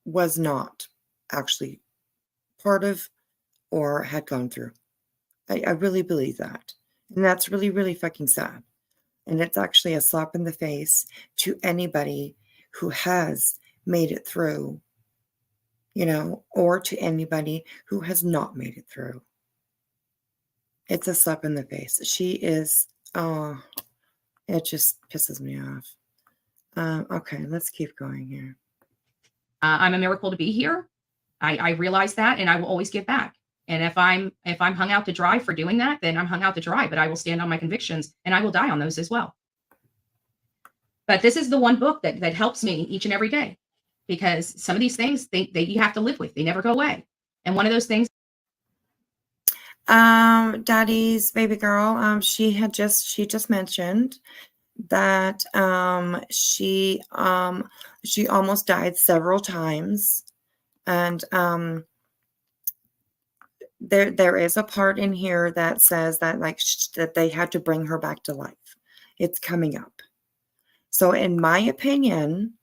was not actually part of or had gone through. I really believe that. And that's really, really fucking sad. And it's actually a slap in the face to anybody who has made it through, or to anybody who has not made it through. It's a slap in the face. She is, it just pisses me off. Okay, let's keep going here. I'm a miracle to be here. I realize that, and I will always give back. And if I'm hung out to dry for doing that, then I'm hung out to dry, but I will stand on my convictions and I will die on those as well. But this is the one book that helps me each and every day, because some of these things they you have to live with. They never go away. And one of those things. Daddy's baby girl, she just mentioned that she almost died several times. And there is a part in here that says that that they had to bring her back to life. It's coming up. So in my opinion,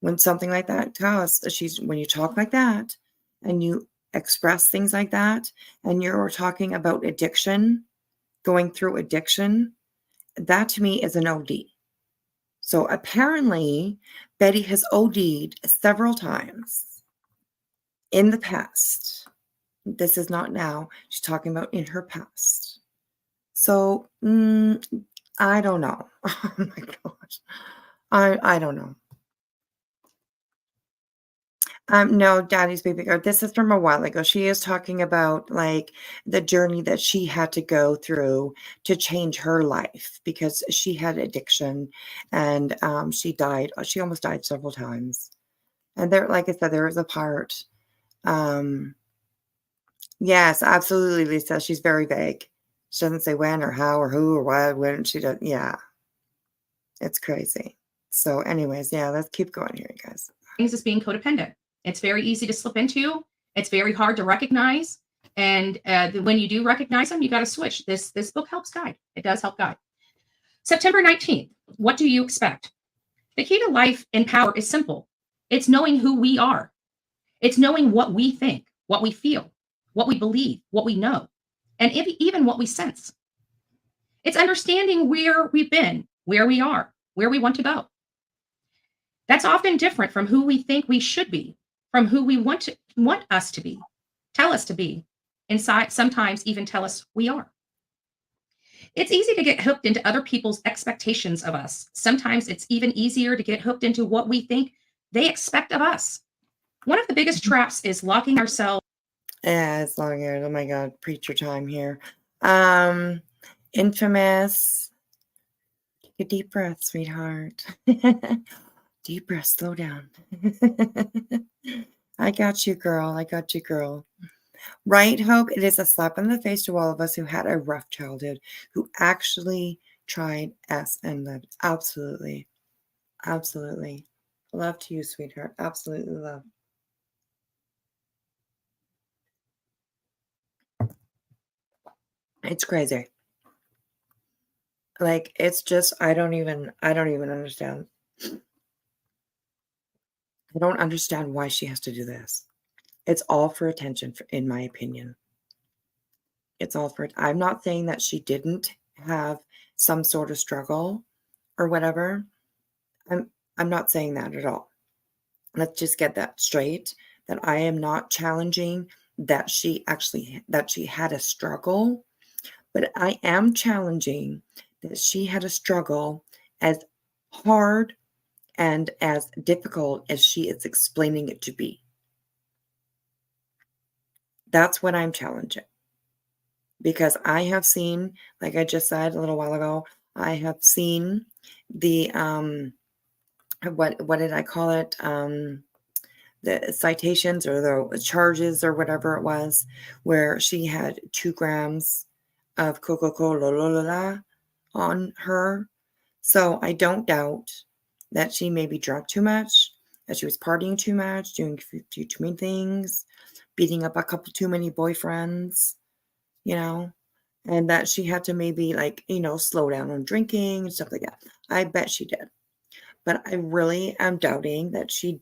when something like that goes, when you talk like that and you express things like that, and you're talking about addiction, going through addiction, that to me is an OD. So apparently Betty has OD'd several times in the past. This is not now. She's talking about in her past. So I don't know. Oh my gosh. I don't know. No, Daddy's baby girl. This is from a while ago. She is talking about the journey that she had to go through to change her life because she had addiction and she died. She almost died several times. And there, like I said, there is a part. Yes, absolutely, Lisa. She's very vague. She doesn't say when or how or who or why, when she does. Yeah. It's crazy. So anyways, yeah, let's keep going here, you guys. Things is being codependent. It's very easy to slip into. It's very hard to recognize. And when you do recognize them, you got to switch. This book helps guide. It does help guide. September 19th. What do you expect? The key to life and power is simple. It's knowing who we are. It's knowing what we think, what we feel, what we believe, what we know, and even what we sense. It's understanding where we've been, where we are, where we want to go. That's often different from who we think we should be, from who we want us to be, tell us to be, and sometimes even tell us we are. It's easy to get hooked into other people's expectations of us. Sometimes it's even easier to get hooked into what we think they expect of us. One of the biggest traps is locking ourselves. Yeah, it's long here. Oh my God, preacher time here. Infamous. Take a deep breath, sweetheart. Deep breath, slow down. I got you, girl. I got you, girl. Right, Hope? It is a slap in the face to all of us who had a rough childhood, who actually tried S and lived. Absolutely. Absolutely. Love to you, sweetheart. Absolutely love. It's crazy. Like, it's just, I don't even understand. I don't understand why she has to do this. It's all for attention, in my opinion. It's all for it. I'm not saying that she didn't have some sort of struggle or whatever. I'm not saying that at all. Let's just get that straight, that I am not challenging that she had a struggle, but I am challenging that she had a struggle as hard and as difficult as she is explaining it to be. That's what I'm challenging. Because I have seen, like I just said a little while ago, I have seen the what did I call it? The citations or the charges or whatever it was, where she had 2 grams of Coca-Cola on her. So I don't doubt that she maybe drank too much, that she was partying too much, doing a few too many things, beating up a couple too many boyfriends, and that she had to maybe slow down on drinking and stuff like that. I bet she did. But I really am doubting that she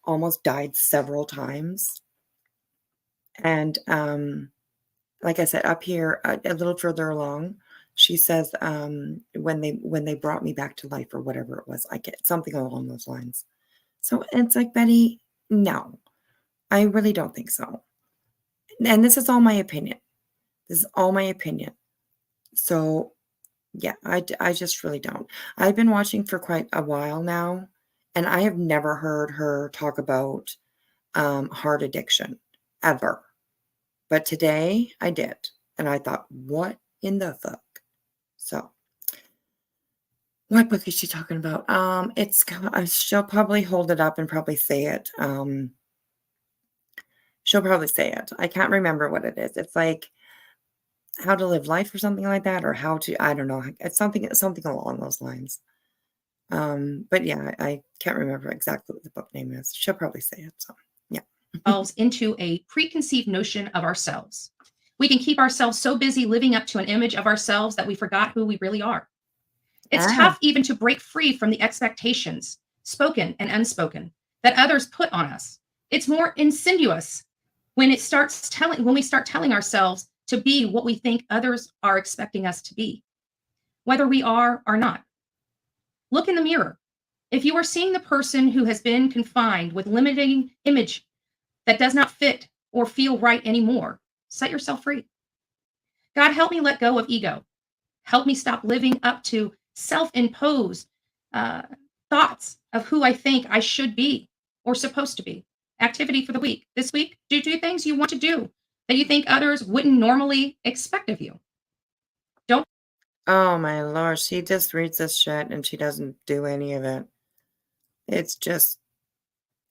almost died several times. And like I said, up here, a little further along, she says when they brought me back to life or whatever it was, I get something along those lines. So it's like, Betty, no, I really don't think so. And this is all my opinion. This is all my opinion. So yeah, I just really don't. I've been watching for quite a while now, and I have never heard her talk about heart addiction ever. But today I did, and I thought, what in the fuck? So, what book is she talking about? She'll probably hold it up and probably say it. She'll probably say it. I can't remember what it is. It's like How to Live Life or something like that, or I don't know. It's something along those lines. But yeah, I can't remember exactly what the book name is. She'll probably say it. So yeah. Ourselves into a preconceived notion of ourselves. We can keep ourselves so busy living up to an image of ourselves that we forgot who we really are. It's tough even to break free from the expectations, spoken and unspoken, that others put on us. It's more insidious when we start telling ourselves to be what we think others are expecting us to be, whether we are or not. Look in the mirror. If you are seeing the person who has been confined with limiting image that does not fit or feel right anymore, set yourself free. God, help me let go of ego. Help me stop living up to self-imposed thoughts of who I think I should be or supposed to be. Activity for the week. This week, do things you want to do that you think others wouldn't normally expect of you. Don't. Oh my Lord, she just reads this shit and she doesn't do any of it. It's just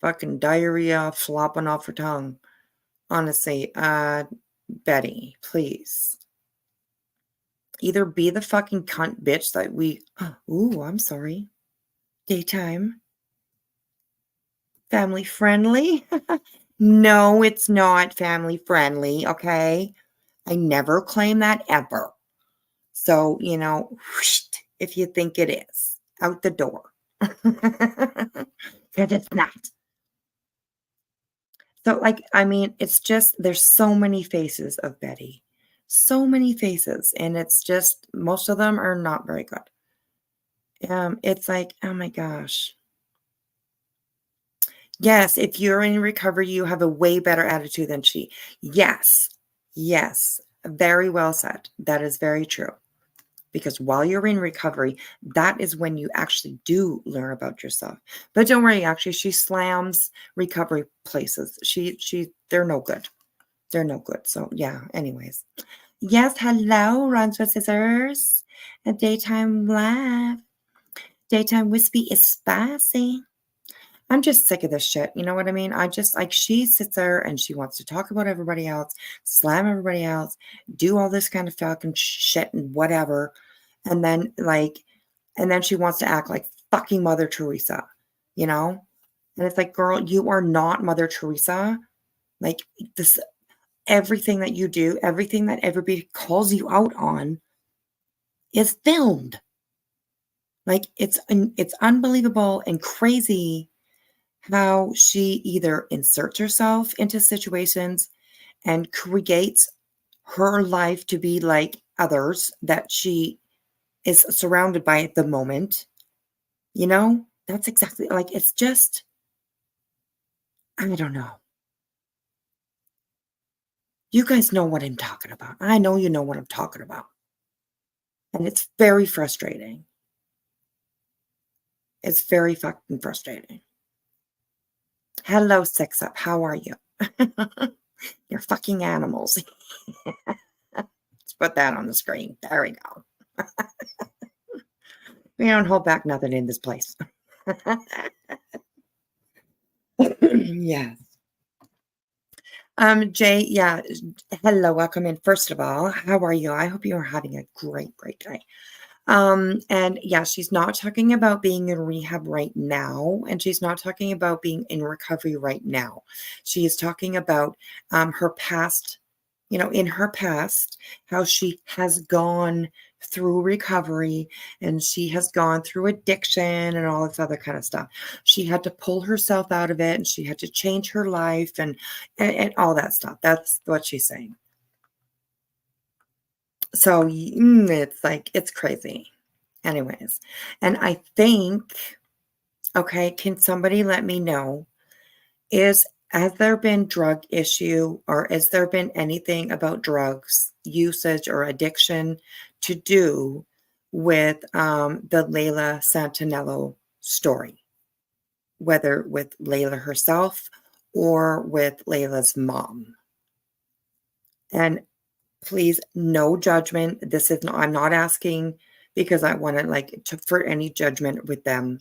fucking diarrhea flopping off her tongue. Honestly, Betty, please. Either be the fucking cunt bitch that I'm sorry. Daytime. Family friendly? No, it's not family friendly, okay? I never claim that ever. So, if you think it is, out the door. Because it's not. So, it's just, there's so many faces of Betty. So many faces. And it's just, most of them are not very good. It's like, oh my gosh. Yes, if you're in recovery, you have a way better attitude than she. Yes. Very well said. That is very true. Because while you're in recovery, that is when you actually do learn about yourself. But don't worry, actually, she slams recovery places. They're no good. They're no good. So yeah, anyways. Yes, hello, Runs with Scissors. A daytime laugh. Daytime wispy is spicy. I'm just sick of this shit. You know what I mean? I just like she sits there and she wants to talk about everybody else, slam everybody else, do all this kind of fucking shit and whatever. And then she wants to act like fucking Mother Teresa, you know? And it's like, girl, you are not Mother Teresa. Like this, everything that you do, everything that everybody calls you out on is filmed. Like it's unbelievable and crazy how she either inserts herself into situations and creates her life to be like others that she is surrounded by at the moment. You know, that's exactly like it's just, I don't know. You guys know what I'm talking about. I know you know what I'm talking about. And it's very frustrating. It's very fucking frustrating. Hello, Six Up. How are you? You're fucking animals. Let's put that on the screen. There we go. We don't hold back nothing in this place. Yes. Jay, yeah. Hello, welcome in. First of all, how are you? I hope you are having a great, great day. And yeah, she's not talking about being in rehab right now, and she's not talking about being in recovery right now. She is talking about her past, you know, in her past, how she has gone through recovery and she has gone through addiction and all this other kind of stuff. She had to pull herself out of it and she had to change her life and all that stuff. That's what she's saying. So it's like, it's crazy. Anyways, and I think, okay, can somebody let me know, has there been drug issue or has there been anything about drugs usage or addiction to do with the Layla Santanello story, whether with Layla herself or with Layla's mom? And please, no judgment. This is not, I'm not asking because I want for any judgment with them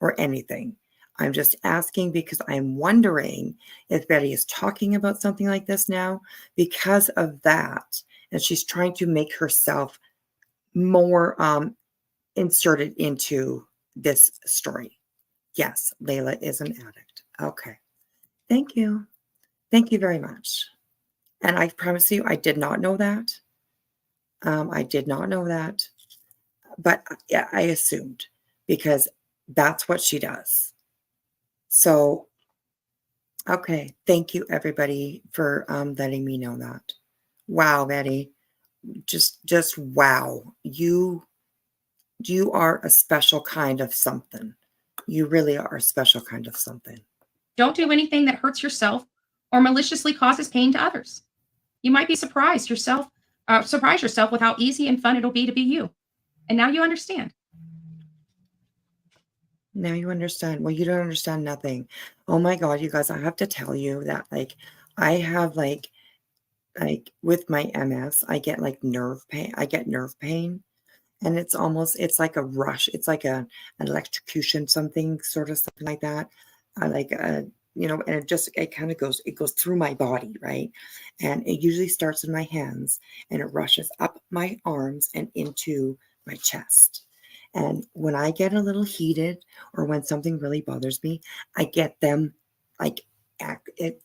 or anything. I'm just asking because I'm wondering if Betty is talking about something like this now because of that. And she's trying to make herself more inserted into this story. Yes, Layla is an addict. Okay. Thank you. Thank you very much. And I promise you, I did not know that. I did not know that. But yeah, I assumed because that's what she does. So, okay. Thank you, everybody, for letting me know that. Wow, Betty. Just wow. You are a special kind of something. You really are a special kind of something. Don't do anything that hurts yourself or maliciously causes pain to others. You might be surprise yourself with how easy and fun it'll be to be you. And now you understand. Now you understand. Well, you don't understand nothing. Oh my God, you guys, I have to tell you that I have with my MS, I get nerve pain. I get nerve pain. And it's like a rush. It's like an electrocution, something like that. And it goes through my body, right? And it usually starts in my hands and it rushes up my arms and into my chest. And when I get a little heated or when something really bothers me, I get them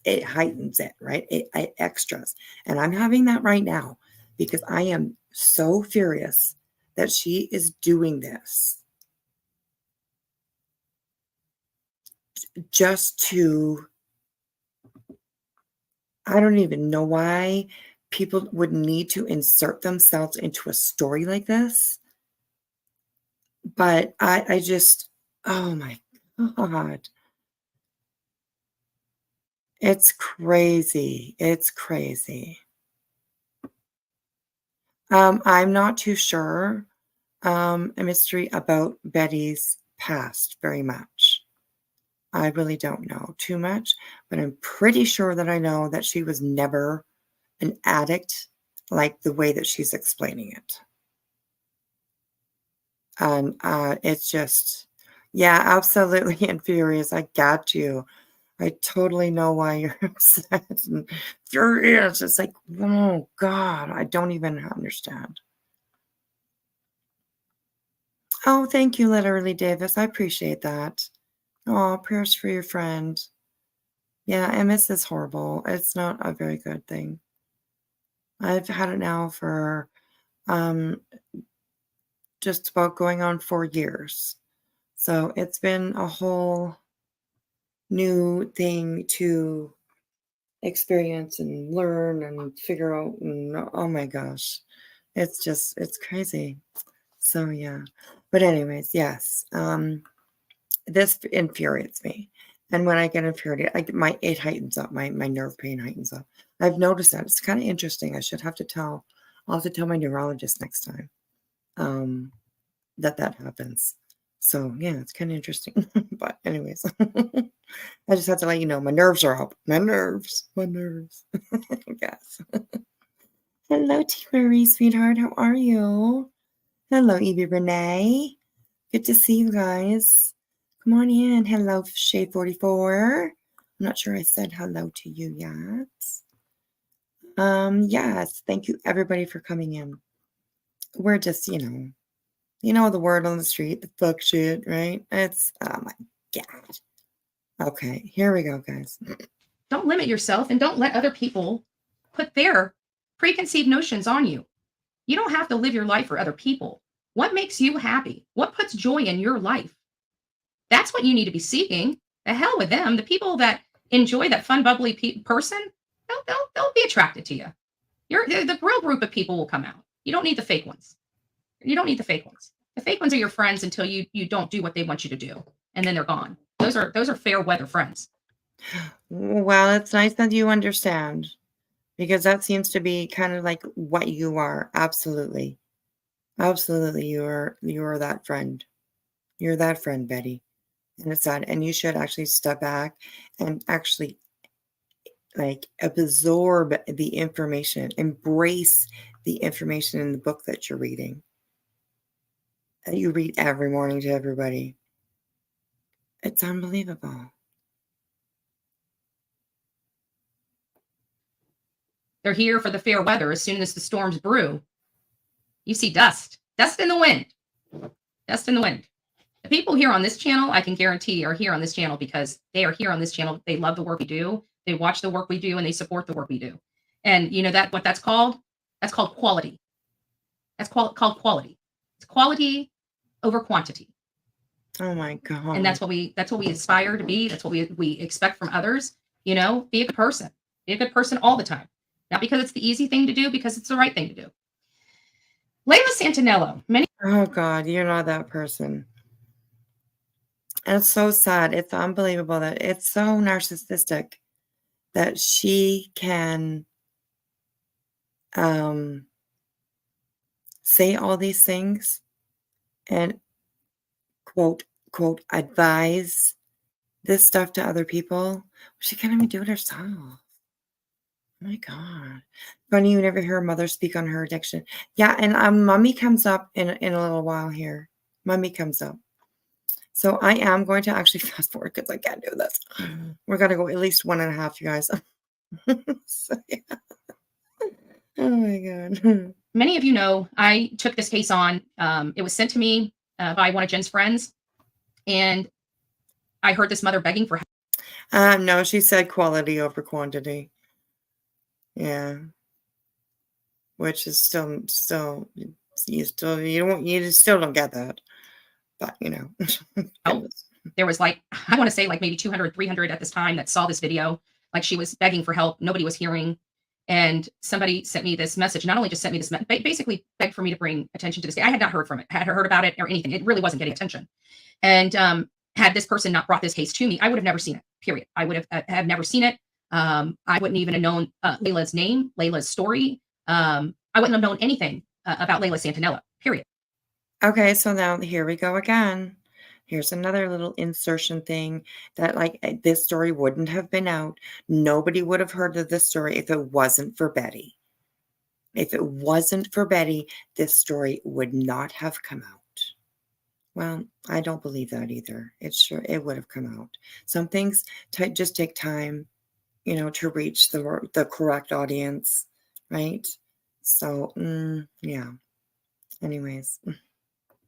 it heightens it, right? It extras. And I'm having that right now because I am so furious that she is doing this just to, I don't even know why people would need to insert themselves into a story like this. But I just, oh my God. It's crazy. It's crazy. I'm not too sure, a mystery about Betty's past very much. I really don't know too much, but I'm pretty sure that I know that she was never an addict like the way that she's explaining it. And it's just, Yeah, absolutely infuriates. I got you. I totally know why you're upset and furious. It's like, oh God, I don't even understand. Oh, thank you, literally, Davis. I appreciate that. Oh, prayers for your friend. Yeah, MS is horrible. It's not a very good thing. I've had it now for um just about going on 4 years. So it's been a whole new thing to experience and learn and figure out. And oh my gosh, it's crazy. So yeah. But anyways, yes. This infuriates me. And when I get infuriated, it heightens up. My nerve pain heightens up. I've noticed that. It's kind of interesting. I'll have to tell my neurologist next time that happens. So yeah, it's kind of interesting. But anyways, I just have to let you know my nerves are up. My nerves. Yes. Hello, T. Marie, sweetheart. How are you? Hello, Evie Renee. Good to see you guys. Come on in. Hello, Shade 44. I'm not sure I said hello to you yet. Yes, thank you everybody for coming in. We're just, the word on the street, the fuck shit, right? Oh my God. Okay, here we go, guys. Don't limit yourself and don't let other people put their preconceived notions on you. You don't have to live your life for other people. What makes you happy? What puts joy in your life? That's what you need to be seeking. The hell with them. The people that enjoy that fun, bubbly person, they'll be attracted to you. The real group of people will come out. You don't need the fake ones. You don't need the fake ones. The fake ones are your friends until you don't do what they want you to do, and then they're gone. Those are fair weather friends. Well, it's nice that you understand, because that seems to be kind of like what you are. Absolutely. Absolutely. You are that friend. You're that friend, Betty. And it's sad. And you should actually step back and actually like absorb the information, embrace the information in the book that you're reading. That you read every morning to everybody. It's unbelievable. They're here for the fair weather. As soon as the storms brew, you see dust in the wind, dust in the wind. The people here on this channel, I can guarantee, are here on this channel because they are here on this channel. They love the work we do. They watch the work we do, and they support the work we do. And you know what that's called? That's called quality. That's called quality. It's quality over quantity. Oh my God. And that's what we aspire to be. That's what we expect from others. Be a good person. Be a good person all the time. Not because it's the easy thing to do, because it's the right thing to do. Layla Santinello. Oh God, you're not that person. And it's so sad. It's unbelievable that it's so narcissistic that she can say all these things and quote advise this stuff to other people. She can't even do it herself. Oh my God. Funny you never hear a mother speak on her addiction. Yeah, and Mummy comes up in a little while here. Mummy comes up. So I am going to actually fast forward because I can't do this. We're going to go at least 1.5, you guys. So, yeah. Oh my God. Many of you know I took this case on. It was sent to me by one of Jen's friends, and I heard this mother begging for help. No, she said quality over quantity. Yeah, which is still you still don't get that, but Oh, there was I want to say maybe 200, 300 at this time that saw this video. She was begging for help. Nobody was hearing. And somebody sent me this message. Not only just sent me this, basically begged for me to bring attention to this. I had not heard from it, had heard about it or anything. It really wasn't getting attention. And had this person not brought this case to me, I would have never seen it, period. I would have never seen it. I wouldn't even have known Layla's name, Layla's story. I wouldn't have known anything about Layla Santinello, period. Okay, so now here we go again. Here's another little insertion thing that this story wouldn't have been out. Nobody would have heard of this story if it wasn't for Betty. If it wasn't for Betty, this story would not have come out. Well, I don't believe that either. It would have come out. Some things just take time, to reach the correct audience, right? So, yeah. Anyways,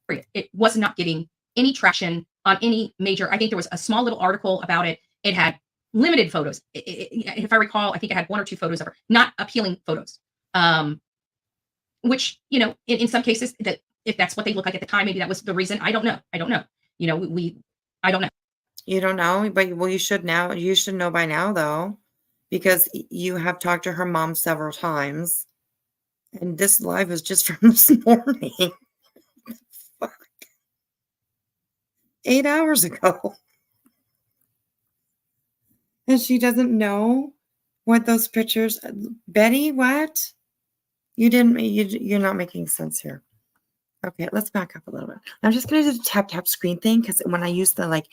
period. It was not getting any traction on any major. I think there was a small little article about it. It had limited photos. If I recall, I think it had one or two photos of her, not appealing photos. Which, in some cases, that if that's what they look like at the time, maybe that was the reason. I don't know. I don't know. I don't know. you don't know, but well, you should now. You should know by now, though, because you have talked to her mom several times, and this live was just from this morning. Fuck. 8 hours ago. And she doesn't know what those pictures. Betty, what? You're not making sense here. Okay, let's back up a little bit. I'm just gonna do the tap screen thing because when I use the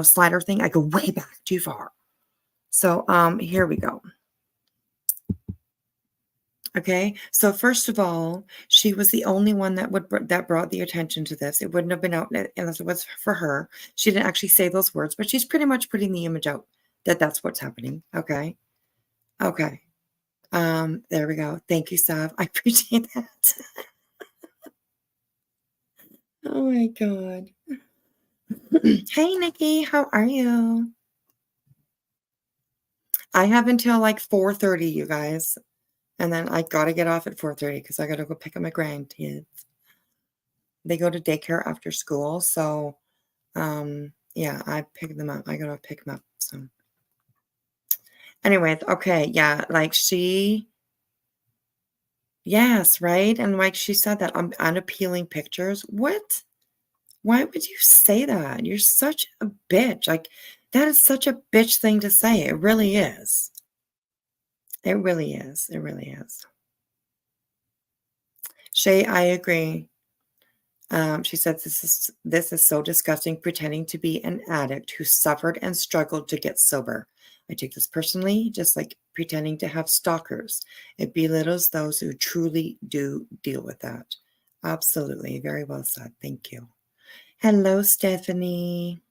slider thing, I go way back too far. So here we go. Okay, so first of all, she was the only one that brought the attention to this. It wouldn't have been out unless it was for her. She didn't actually say those words, but she's pretty much putting the image out that that's what's happening. Okay. There we go. Thank you, Sav. I appreciate that. Oh my God. Hey, Nikki, how are you? I have until like 4:30, you guys. And then I got to get off at 4:30 because I got to go pick up my grandkids. They go to daycare after school. So, yeah, I pick them up. I got to pick them up. So, anyways, okay. Yeah, yes, right? And like she said that I'm unappealing pictures. What? Why would you say that? You're such a bitch. Like, that is such a bitch thing to say. It really is. It really is. It really is. Shay, I agree. She said, this is so disgusting, pretending to be an addict who suffered and struggled to get sober. I take this personally, just like pretending to have stalkers. It belittles those who truly do deal with that. Absolutely. Very well said. Thank you. Hello, Stephanie.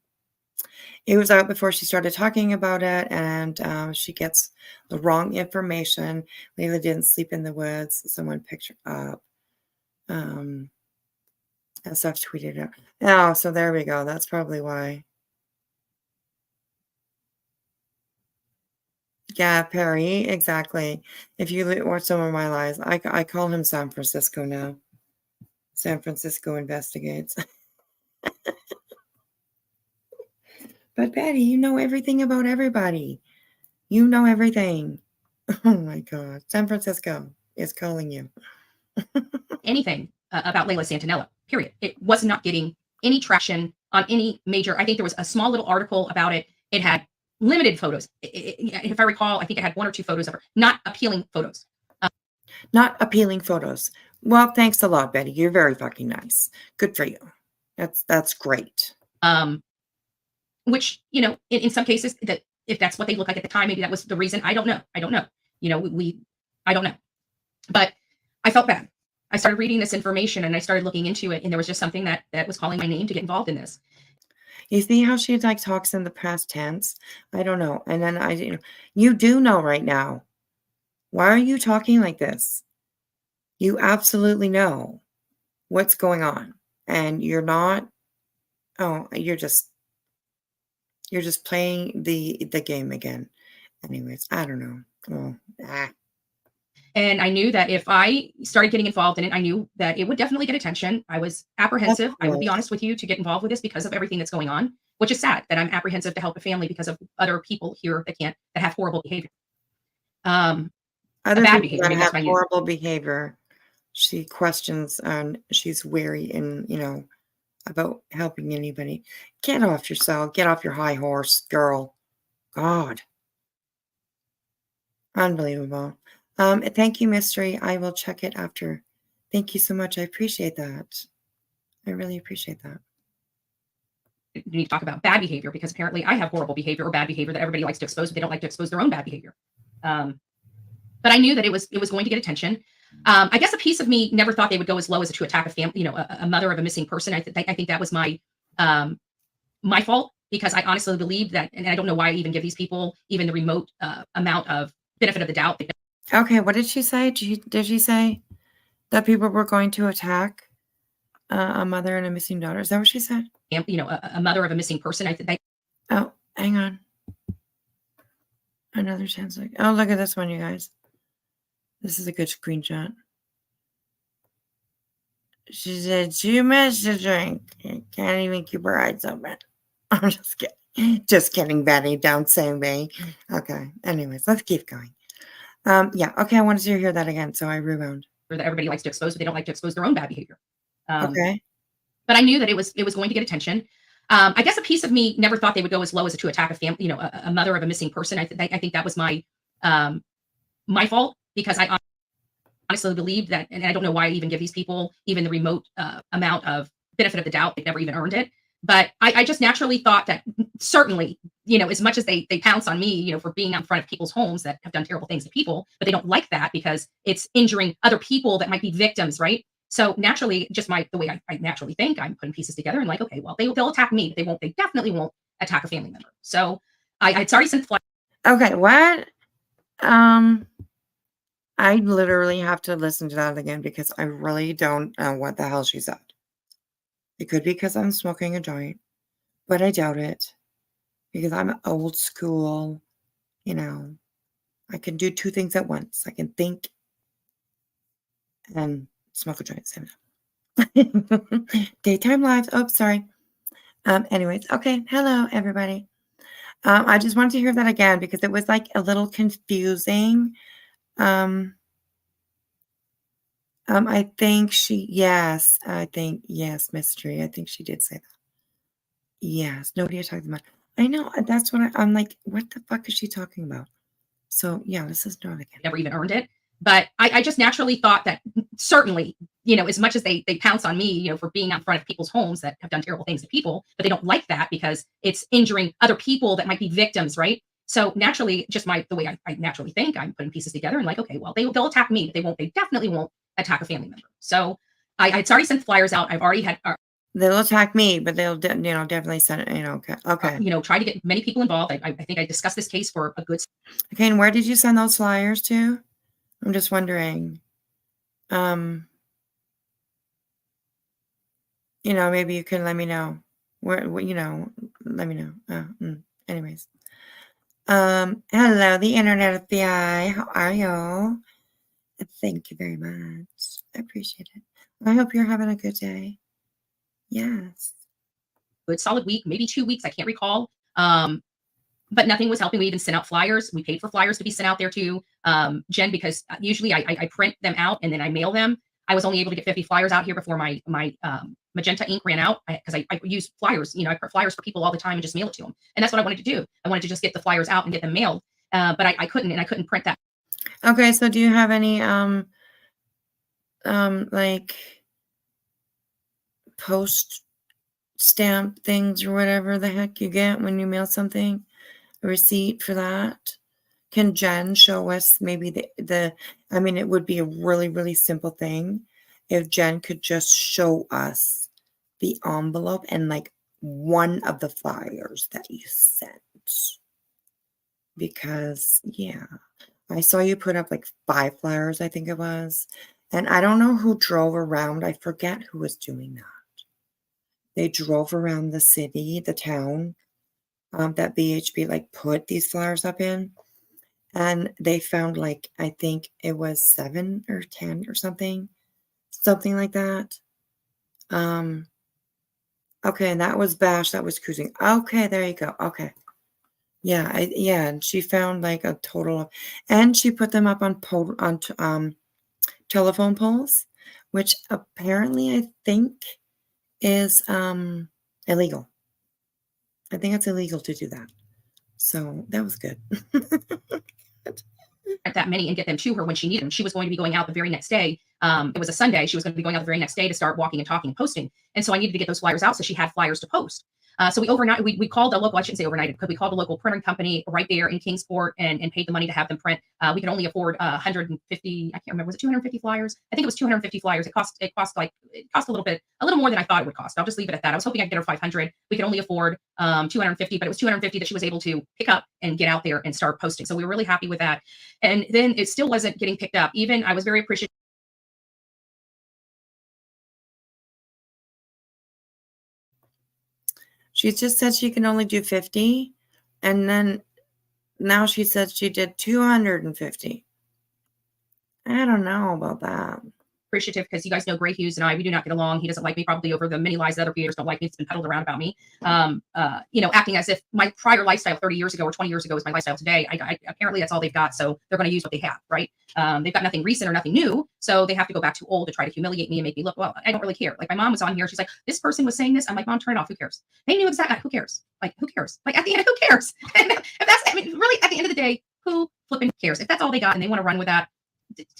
It was out before she started talking about it, and she gets the wrong information. Layla didn't sleep in the woods. Someone picked her up. And stuff tweeted out. Oh, so there we go. That's probably why. Yeah, Perry, exactly. If you watch some of my lives, I call him San Francisco now. San Francisco investigates. But Betty, you know everything about everybody. You know everything. Oh my God. San Francisco is calling you. Anything about Layla Santinella, period. It was not getting any traction on any major. I think there was a small little article about it. It had limited photos. If I recall, I think it had one or two photos of her, not appealing photos. Not appealing photos. Well, thanks a lot, Betty. You're very fucking nice. Good for you. That's great. Which, in some cases, that if that's what they look like at the time, maybe that was the reason. I don't know. I don't know. I don't know. But I felt bad. I started reading this information and I started looking into it, and there was just something that was calling my name to get involved in this. You see how she talks in the past tense? I don't know. And then you do know right now. Why are you talking like this? You absolutely know what's going on, and you're not. Oh, you're just playing the game again. Anyways, I don't know. Oh, And I knew that if I started getting involved in it, I knew that it would definitely get attention. I was apprehensive. I would be honest with you, to get involved with this because of everything that's going on, which is sad that I'm apprehensive to help a family because of other people here that have horrible behavior. Other bad people behavior. that have horrible behavior, she questions and she's wary in, about helping anybody. Get off yourself. Get off your high horse, girl. God. Unbelievable. Thank you, Mystery. I will check it after. Thank you so much. I appreciate that. I really appreciate that. You need to talk about bad behavior because apparently I have horrible behavior or bad behavior that everybody likes to expose, but they don't like to expose their own bad behavior. But I knew that it was going to get attention. I guess a piece of me never thought they would go as low as to attack a family, a mother of a missing person. I think that was my fault because I honestly believed that, and I don't know why I even give these people even the remote amount of benefit of the doubt. Okay, what did she say? Did she say that people were going to attack a mother and a missing daughter? Is that what she said? A mother of a missing person. Oh, hang on. Another 10 seconds. Oh, look at this one, you guys. This is a good screenshot. She said, too much to drink. You can't even keep her eyes open. I'm just kidding. Just kidding, Betty. Don't say me. Okay. Anyways, let's keep going. Yeah. Okay. I wanted to hear that again. So I rewound. That everybody likes to expose, but they don't like to expose their own bad behavior. Okay. But I knew that it was going to get attention. I guess a piece of me never thought they would go as low as to attack a family, a mother of a missing person. I think that was my fault because I honestly believed that, and I don't know why I even give these people even the remote amount of benefit of the doubt. They've never even earned it. But I just naturally thought that certainly, as much as they pounce on me, for being out in front of people's homes that have done terrible things to people, but they don't like that because it's injuring other people that might be victims, right? So naturally, just the way I naturally think, I'm putting pieces together and like, okay, well, they'll attack me, but they definitely won't attack a family member. So I'd already sent flyers. Okay, what? I literally have to listen to that again because I really don't know what the hell she said. It could be because I'm smoking a joint, but I doubt it because I'm old school. I can do two things at once. I can think and smoke a joint at the same time. Daytime lives. Oh, sorry. Anyways, okay. Hello, everybody. I just wanted to hear that again because it was like a little confusing. I think yes, mystery. I think she did say that. Yes, nobody attacked the mother. I know. That's what I'm like. What the fuck is she talking about? So yeah, let's just know it again. Never even earned it. But I just naturally thought that certainly, as much as they pounce on me, for being out in front of people's homes that have done terrible things to people, but they don't like that because it's injuring other people that might be victims, right? So naturally, just the way I naturally think, I'm putting pieces together and like, okay, well, they'll attack me, but they definitely won't attack a family member. So I'd already sent flyers out. I've already had. They'll attack me, but they'll definitely send it. Okay. Try to get many people involved. I think I discussed this case for a good. Okay, and where did you send those flyers to? I'm just wondering. Maybe you can let me know. Where let me know. Anyways. Hello, the Internet FBI. How are y'all? Thank you very much. I appreciate it. I hope you're having a good day. Yes. Good solid week, maybe 2 weeks. I can't recall. But nothing was helping. We even sent out flyers. We paid for flyers to be sent out there too. Jen, because usually I print them out and then I mail them. I was only able to get 50 flyers out here before my magenta ink ran out because I use flyers. I print flyers for people all the time and just mail it to them. And that's what I wanted to do. I wanted to just get the flyers out and get them mailed. But I couldn't, and I couldn't print that. Okay, so do you have any like post stamp things or whatever the heck you get when you mail something? A receipt for that? Can Jen show us maybe it would be a really, really simple thing if Jen could just show us the envelope and like one of the flyers that you sent. Because, yeah, I saw you put up like 5 flyers, I think it was. And I don't know who drove around. I forget who was doing that. They drove around the city, the town, that BHB like put these flyers up in. And they found like, I think it was 7 or 10 or something like that. Okay, and that was Bash, that was cruising. Okay, there you go. Okay. Yeah, and she found like a total of, and she put them up on telephone poles, which apparently I think is illegal. I think it's illegal to do that. So that was good. That many and get them to her when she needed them. She was going to be going out the very next day. It was a Sunday. She was going to be going out the very next day to start walking and talking and posting. And so I needed to get those flyers out so she had flyers to post. So we called a local, I shouldn't say overnight, because we called a local printing company right there in Kingsport and paid the money to have them print. We could only afford 150, I can't remember, was it 250 flyers? I think it was 250 flyers. It cost a little more than I thought it would cost. I'll just leave it at that. I was hoping I'd get her 500. We could only afford 250, but it was 250 that she was able to pick up and get out there and start posting. So we were really happy with that. And then it still wasn't getting picked up. Even I was very appreciative. She just said she can only do 50. And then now she said she did 250. I don't know about that. Appreciative because you guys know Gray Hughes and I, we do not get along. He doesn't like me probably over the many lies that other creators don't like me. It's been peddled around about me. Acting as if my prior lifestyle 30 years ago or 20 years ago is my lifestyle today. Apparently that's all they've got. So they're going to use what they have, right? They've got nothing recent or nothing new. So they have to go back to old to try to humiliate me and make me look, well, I don't really care. Like my mom was on here. She's like, this person was saying this. I'm like, Mom, turn it off. Who cares? They knew exactly. Who cares? Like, who cares? Like at the end, who cares? And really at the end of the day, who flipping cares? If that's all they got and they want to run with that,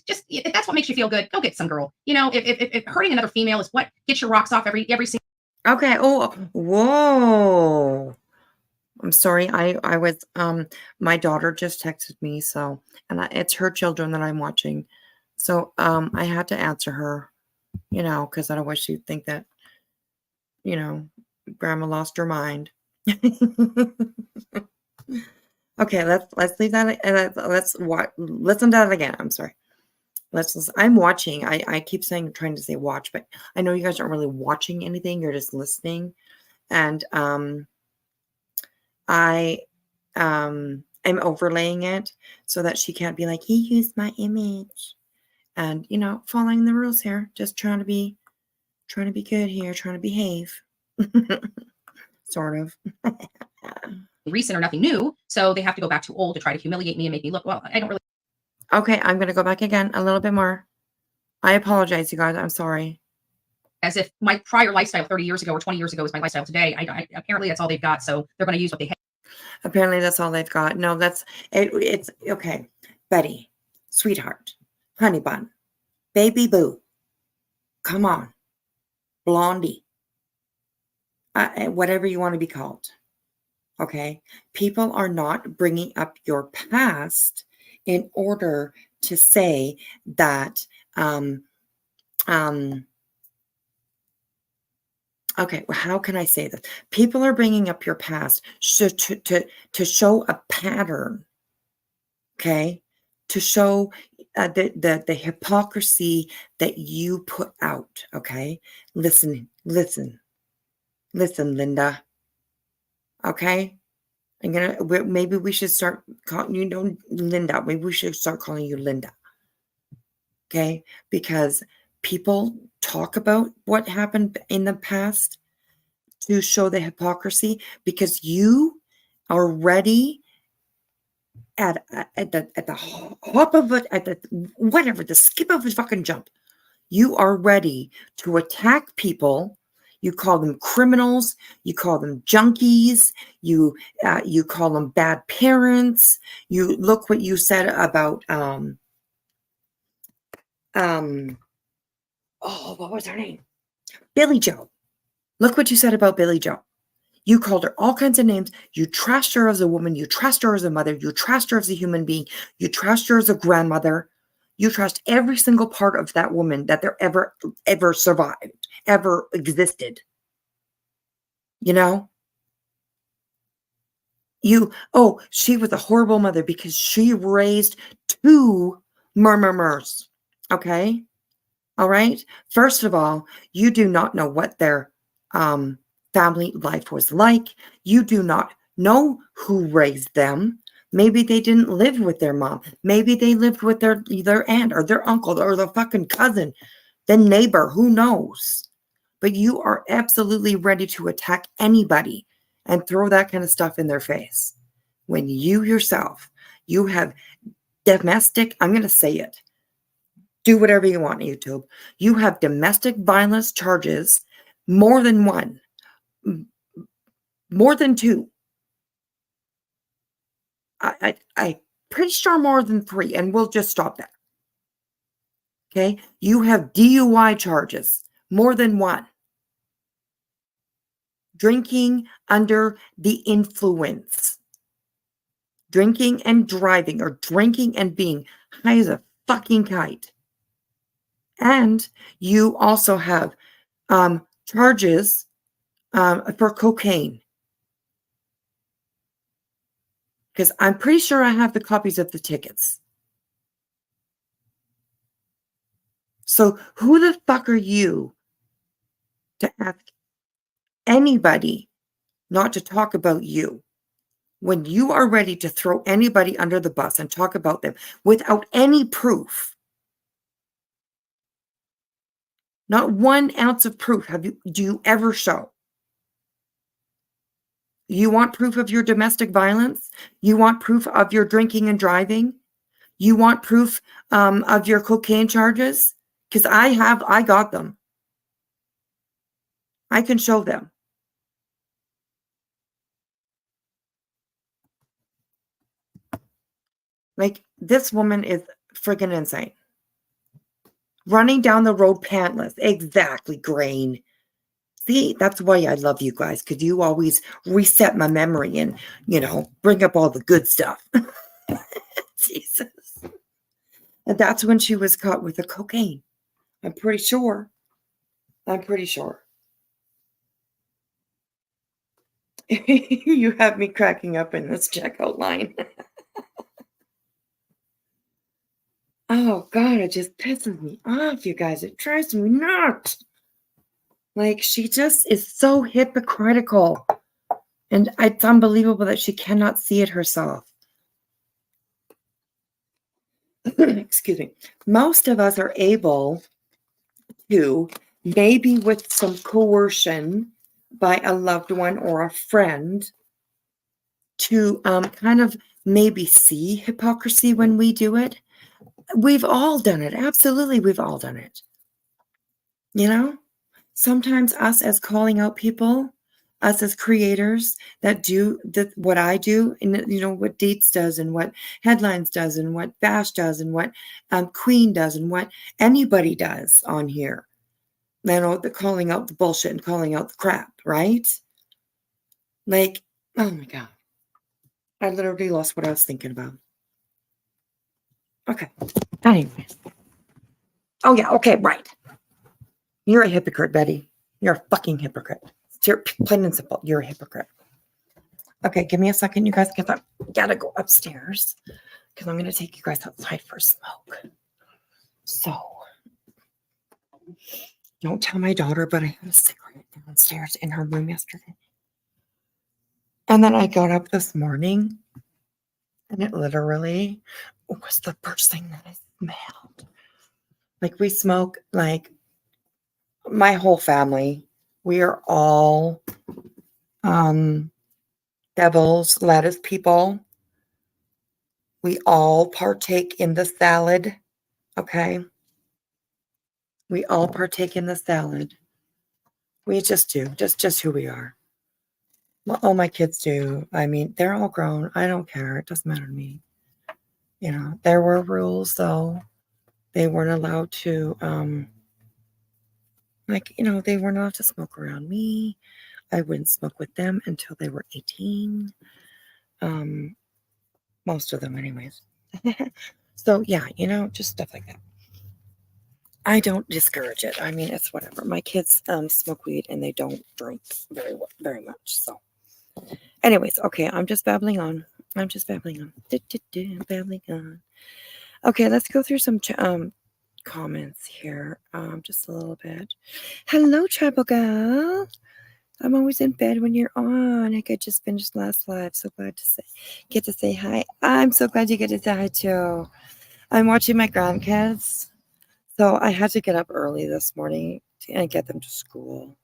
just if that's what makes you feel good, go get some girl. If hurting another female is what gets your rocks off every single. Okay. Oh, whoa. I'm sorry. I was my daughter just texted me, so it's her children that I'm watching. So I had to answer her, because otherwise she'd think that, grandma lost her mind. Okay, let's leave that and let's listen to that again. I'm sorry. Let's listen. I'm watching. I keep trying to say watch, but I know you guys aren't really watching anything. You're just listening. And I am overlaying it so that she can't be like, he used my image. And following the rules here, just trying to be good here, trying to behave. Sort of. Recent or nothing new. So they have to go back to old to try to humiliate me and make me look, well, I don't really. Okay, I'm going to go back again a little bit more. I apologize, you guys. I'm sorry. As if my prior lifestyle 30 years ago or 20 years ago is my lifestyle today. Apparently that's all they've got. So they're going to use what they have. Apparently that's all they've got. No, it's okay. Betty, sweetheart, honey bun, baby boo, come on, blondie, whatever you want to be called. Okay. People are not bringing up your past in order to say that, okay, well, how can I say this? People are bringing up your past to show a pattern, okay? To show the hypocrisy that you put out, okay? Listen, Linda, okay? Maybe we should start calling you, Linda. Maybe we should start calling you Linda. Okay? Because people talk about what happened in the past to show the hypocrisy because you are ready at the hop of it, at the skip of a fucking jump. You are ready to attack people. You call them criminals. You call them junkies. You call them bad parents. You look what you said about what was her name? Billy Joe. Look what you said about Billy Joe. You called her all kinds of names. You trashed her as a woman. You trashed her as a mother. You trashed her as a human being. You trashed her as a grandmother. You trashed every single part of that woman that there ever survived, ever existed. She was a horrible mother because she raised two murmurs. Okay. All right. First of all, you do not know what their family life was like. You do not know who raised them. Maybe they didn't live with their mom. Maybe they lived with their aunt or their uncle or the fucking cousin, the neighbor, who knows? But you are absolutely ready to attack anybody and throw that kind of stuff in their face. When you yourself, you have domestic, I'm going to say it. Do whatever you want, YouTube. You have domestic violence charges, more than one, more than two. I'm pretty sure more than three, and we'll just stop there. Okay? You have DUI charges, more than one. drinking under the influence, drinking and driving, or drinking and being high as a fucking kite. And you also have charges for cocaine. Because I'm pretty sure I have the copies of the tickets. So who the fuck are you to ask anybody not to talk about you when you are ready to throw anybody under the bus and talk about them without any proof? Not 1 ounce of proof do you ever show. You want proof of your domestic violence? You want proof of your drinking and driving? You want proof of your cocaine charges? Because I got them. I can show them. Like, this woman is friggin' insane. Running down the road pantless. Exactly, Grain. See, that's why I love you guys, because you always reset my memory and, bring up all the good stuff. Jesus. And that's when she was caught with the cocaine. I'm pretty sure. You have me cracking up in this checkout line. Oh, God, it just pisses me off, you guys. It drives me nuts. Like, she just is so hypocritical. And it's unbelievable that she cannot see it herself. Excuse me. Most of us are able to, maybe with some coercion by a loved one or a friend, to kind of maybe see hypocrisy when we do it. We've all done it. Absolutely, we've all done it. Sometimes us as calling out people, us as creators that do what I do, and what Dates does, and what Headlines does, and what Bash does, and what Queen does, and what anybody does on here. The calling out the bullshit and calling out the crap, right? Like, oh my God. I literally lost what I was thinking about. Okay. Anyway. Oh, yeah. Okay. Right. You're a hypocrite, Betty. You're a fucking hypocrite. It's plain and simple. You're a hypocrite. Okay. Give me a second, you guys, because I gotta go upstairs because I'm going to take you guys outside for a smoke. So, don't tell my daughter, but I had a cigarette downstairs in her room yesterday. And then I got up this morning, and it literally was the first thing that I smelled. Like, we smoke, like, my whole family, we are all devil's lettuce people. We all partake in the salad, okay? We all partake in the salad. We just do, just who we are. Well, all my kids do. I mean, they're all grown. I don't care. It doesn't matter to me. There were rules, though. They weren't allowed to, they weren't allowed to smoke around me. I wouldn't smoke with them until they were 18. Most of them, anyways. So, yeah, just stuff like that. I don't discourage it. I mean, it's whatever. My kids smoke weed and they don't drink very much. So, anyways, okay, I'm just babbling on. Babbling on. Okay, let's go through some comments here. Just a little bit. Hello, Tribal Gal. I'm always in bed when you're on. I just finished last live. So glad to get to say hi. I'm so glad you get to say hi too. I'm watching my grandkids. So I had to get up early this morning and get them to school.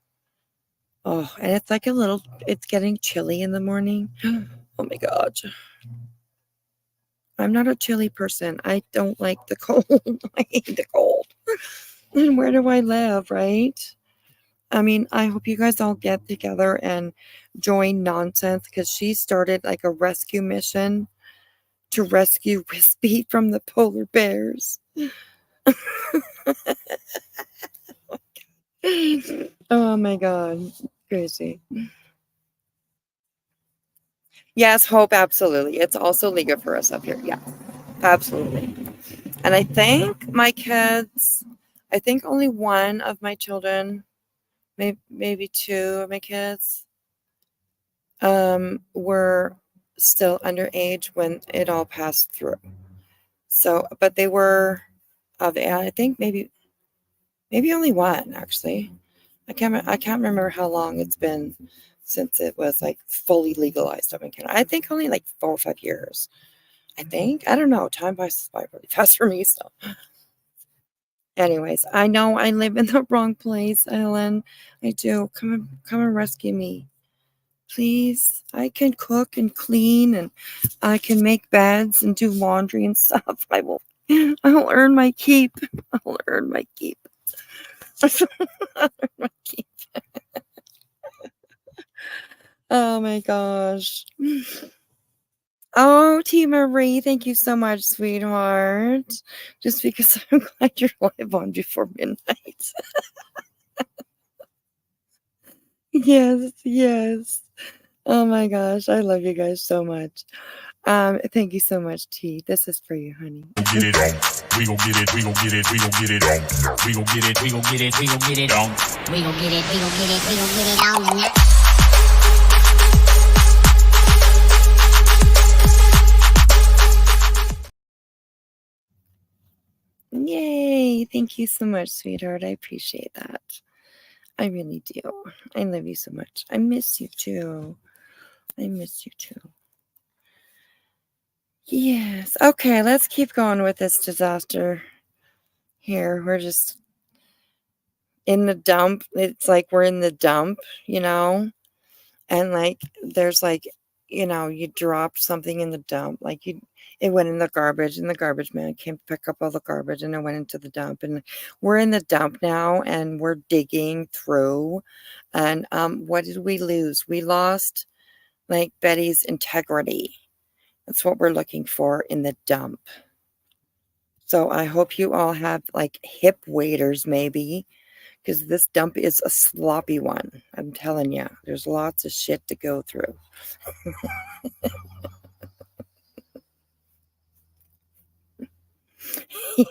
Oh, and it's like it's getting chilly in the morning. Oh my God. I'm not a chilly person. I don't like the cold. I hate the cold. And where do I live, right? I mean, I hope you guys all get together and join Nonsense, because she started like a rescue mission to rescue Wispy from the polar bears. Oh my God. Crazy. Yes, Hope, absolutely. It's also legal for us up here. Yeah, absolutely. And I think my kids, I think only one of my children, maybe two of my kids, were still underage when it all passed through. So, but they were of, I think maybe only one actually. I can't remember how long it's been since it was like fully legalized up in Canada. I think only like 4 or 5 years. I think. I don't know. Time passes by really fast for me. So, anyways, I know I live in the wrong place, Ellen. I do. Come and rescue me, please. I can cook and clean, and I can make beds and do laundry and stuff. I'll earn my keep. I'll earn my keep. I'll earn my keep. Oh my gosh. Oh, T. Marie, thank you so much, sweetheart. Just because I'm glad you're live on before midnight. Yes, yes. Oh my gosh, I love you guys so much. Thank you so much, T. This is for you, honey. Get it on. We gon' get it, we gon' get it, we gon' get it on. We gon' get it, we gon' get it, we gon' get it on. We gon' get it, we gon' get it, we gon' get it on. Yay! Thank you so much, sweetheart. I appreciate that. I really do. I love you so much. I miss you too. I miss you too. Yes. Okay, let's keep going with this disaster here. We're just in the dump. It's like we're in the dump, and like there's like, you dropped something in the dump, like it went in the garbage, and the garbage man came to pick up all the garbage, and it went into the dump, and we're in the dump now, and we're digging through, and what did we lose? We lost like Betty's integrity. That's what we're looking for in the dump. So I hope you all have like hip waders maybe, because this dump is a sloppy one. I'm telling you, there's lots of shit to go through.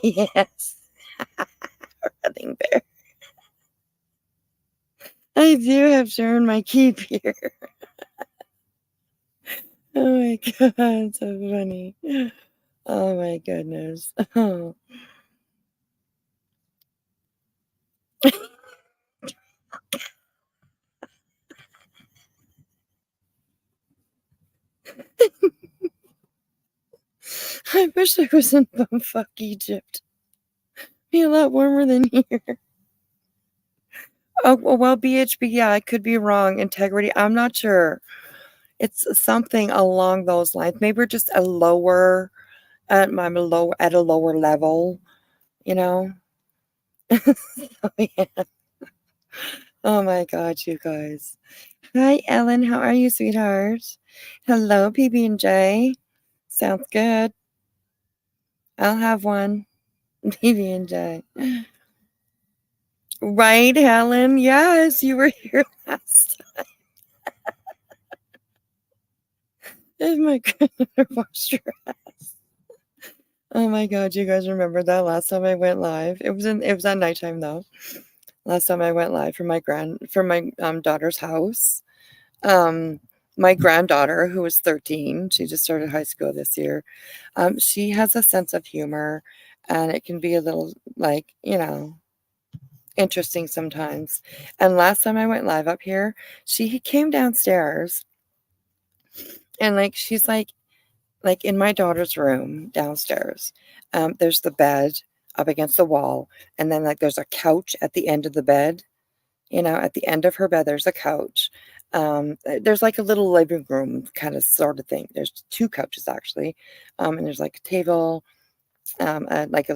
Yes. Running bear. I do have to earn my keep here. Oh my god, so funny. Oh my goodness. Oh. I wish I was in bumfuck Egypt. Be a lot warmer than here. Oh, well, BHB, yeah, I could be wrong. Integrity, I'm not sure. It's something along those lines. Maybe we're just I'm at a lower level, you know? Oh, yeah. Oh my God, you guys. Hi, Ellen. How are you, sweetheart? Hello, PB&J. Sounds good. I'll have one. PB&J. Right, Helen? Yes, you were here last time. Oh my God, washed your ass. Oh my God, you guys remember that last time I went live? It was at nighttime though. Last time I went live for my daughter's house. My granddaughter, who was 13, she just started high school this year. She has a sense of humor, and it can be a little like, interesting sometimes. And last time I went live up here, she came downstairs, and like she's like in my daughter's room downstairs. There's the bed up against the wall, and then like there's a couch at the end of the bed. At the end of her bed, there's a couch. There's like a little living room kind of sort of thing. There's two couches actually, and there's like a table, like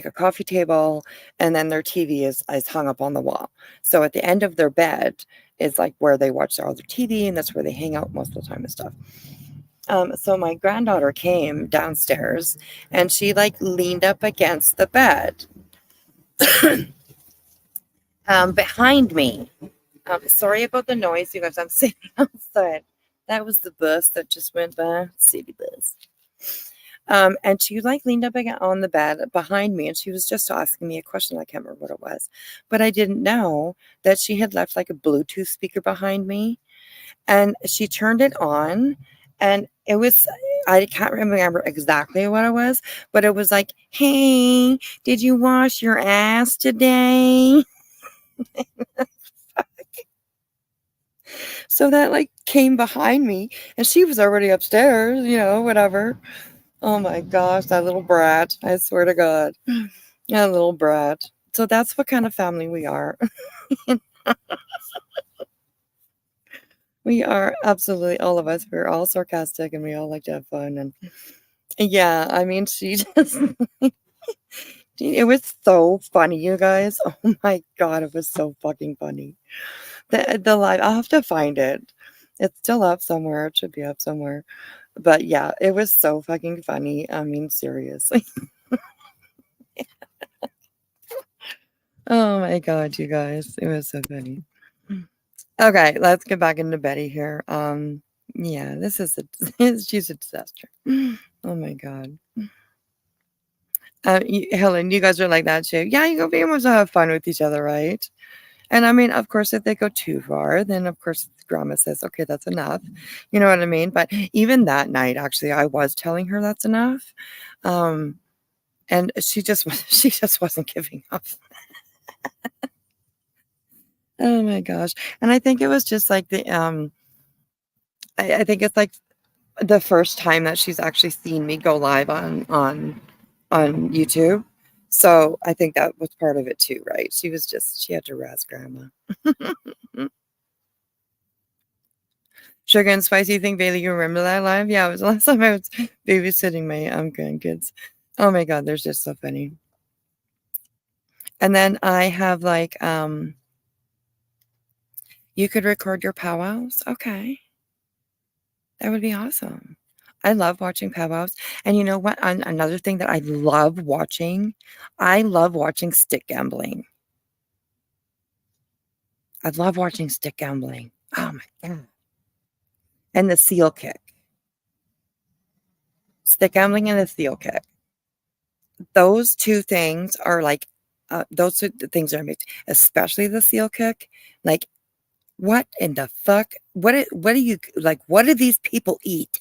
a coffee table, and then their TV is hung up on the wall. So at the end of their bed is like where they watch all their TV, and that's where they hang out most of the time and stuff. So my granddaughter came downstairs, and she like leaned up against the bed behind me. Sorry about the noise, you guys. I'm sitting outside. That was the bus that just went by. City bus. And she like leaned up on the bed behind me, and she was just asking me a question. I can't remember what it was, but I didn't know that she had left like a Bluetooth speaker behind me, and she turned it on, and it was, I can't remember exactly what it was, but it was like, "Hey, did you wash your ass today?" So that like came behind me, and she was already upstairs, whatever. Oh my gosh, that little brat. I swear to God. Yeah, little brat. So that's what kind of family we are. We are absolutely, all of us, we're all sarcastic and we all like to have fun. And yeah, I mean, she just, it was so funny, you guys. Oh my God, it was so fucking funny. The live, I'll have to find it. It's still up somewhere. It should be up somewhere. But yeah, it was so fucking funny. I mean, seriously. Oh my God, you guys. It was so funny. Okay, let's get back into Betty here. Yeah, this is she's a disaster. Oh my God. Helen, you guys are like that too. Yeah, you be able to have fun with each other, right? And I mean, of course, if they go too far, then of course grandma says, okay, that's enough. You know what I mean? But even that night, actually, I was telling her that's enough. And she just wasn't giving up. Oh my gosh. And I think it was just like I think it's like the first time that she's actually seen me go live on YouTube. So I think that was part of it too, right? She had to razz grandma. Sugar and spicy, you think, Bailey, you remember that live? Yeah, it was the last time I was babysitting my grandkids. Oh my God, they're just so funny. And then I have like, you could record your powwows. Okay. That would be awesome. I love watching powwows. And you know what? Another thing that I love watching stick gambling. I love watching stick gambling. Oh my God. And the seal kick. Stick gambling and the seal kick. Those two things are like, those two things are amazing, especially the seal kick. Like, what in the fuck? What do you, like, what do these people eat?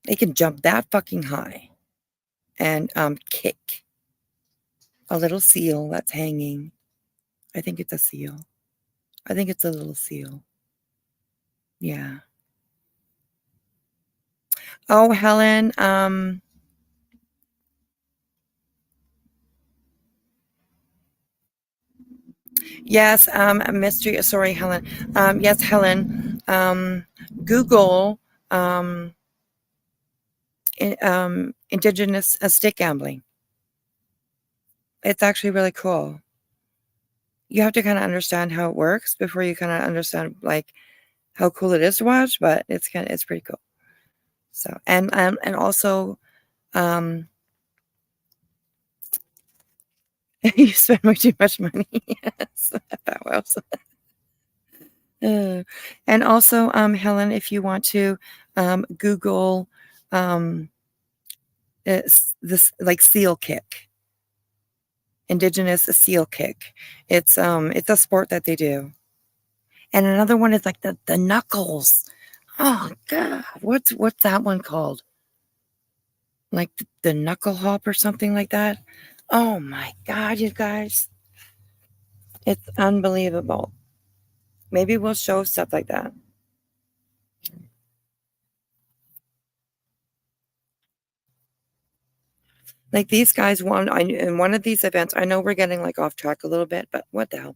They can jump that fucking high and kick a little seal that's hanging. I think it's a seal. I think it's a little seal. Yeah. Oh, Helen, yes, mystery, sorry, Helen. Yes, Helen, Google, indigenous stick gambling. It's actually really cool. You have to kind of understand how it works before you kind of understand like how cool it is to watch, but it's pretty cool. So, and also, you spend way too much money. Yes, that was. And also, Helen, if you want to Google this like seal kick, indigenous seal kick. It's a sport that they do. And another one is like the knuckles. Oh God, what's that one called? Like the knuckle hop or something like that. Oh my God, you guys. It's unbelievable. Maybe we'll show stuff like that. Like these guys in one of these events, I know we're getting like off track a little bit, but what the hell?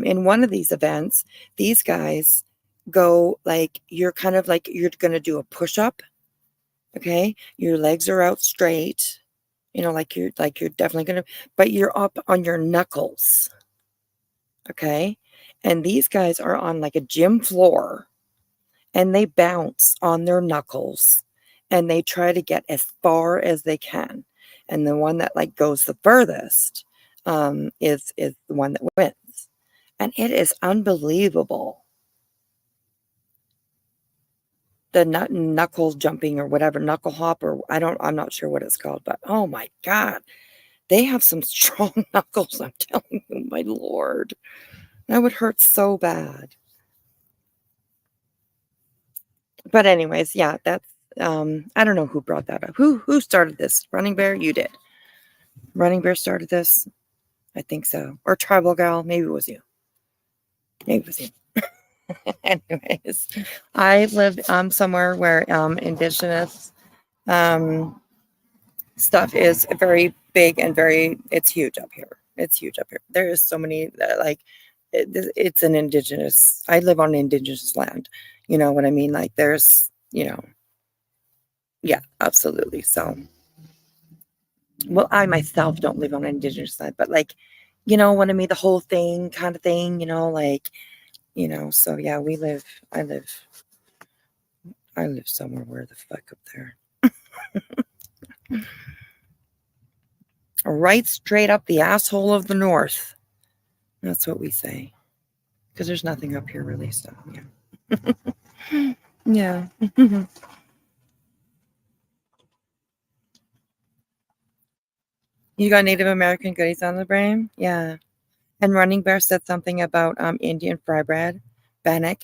In one of these events, these guys go like, you're kind of like, you're going to do a push up. Okay. Your legs are out straight, like you're definitely going to, but you're up on your knuckles. Okay. And these guys are on like a gym floor and they bounce on their knuckles and they try to get as far as they can. And the one that like goes the furthest is the one that wins. And it is unbelievable. the knuckle jumping or whatever, knuckle hop, or I'm not sure what it's called, but oh my God, they have some strong knuckles. I'm telling you, my Lord, that would hurt so bad. But anyways, yeah, that's, I don't know who brought that up. Who started this? Running Bear? You did. Running Bear started this? I think so. Or Tribal Gal? Maybe it was you. Maybe it was you. Anyways, I live somewhere where indigenous stuff is very big and it's huge up here. It's huge up here. There is so many that it's an indigenous, I live on indigenous land. You know what I mean? Like there's, yeah, absolutely. So, well, I myself don't live on indigenous land, but like, you know what I mean? The whole thing kind of thing, so yeah, I live somewhere where the fuck up there. Right straight up the asshole of the north. That's what we say. Because there's nothing up here really, so yeah. Yeah. You got Native American goodies on the brain? Yeah. And Running Bear said something about Indian fry bread. Bannock.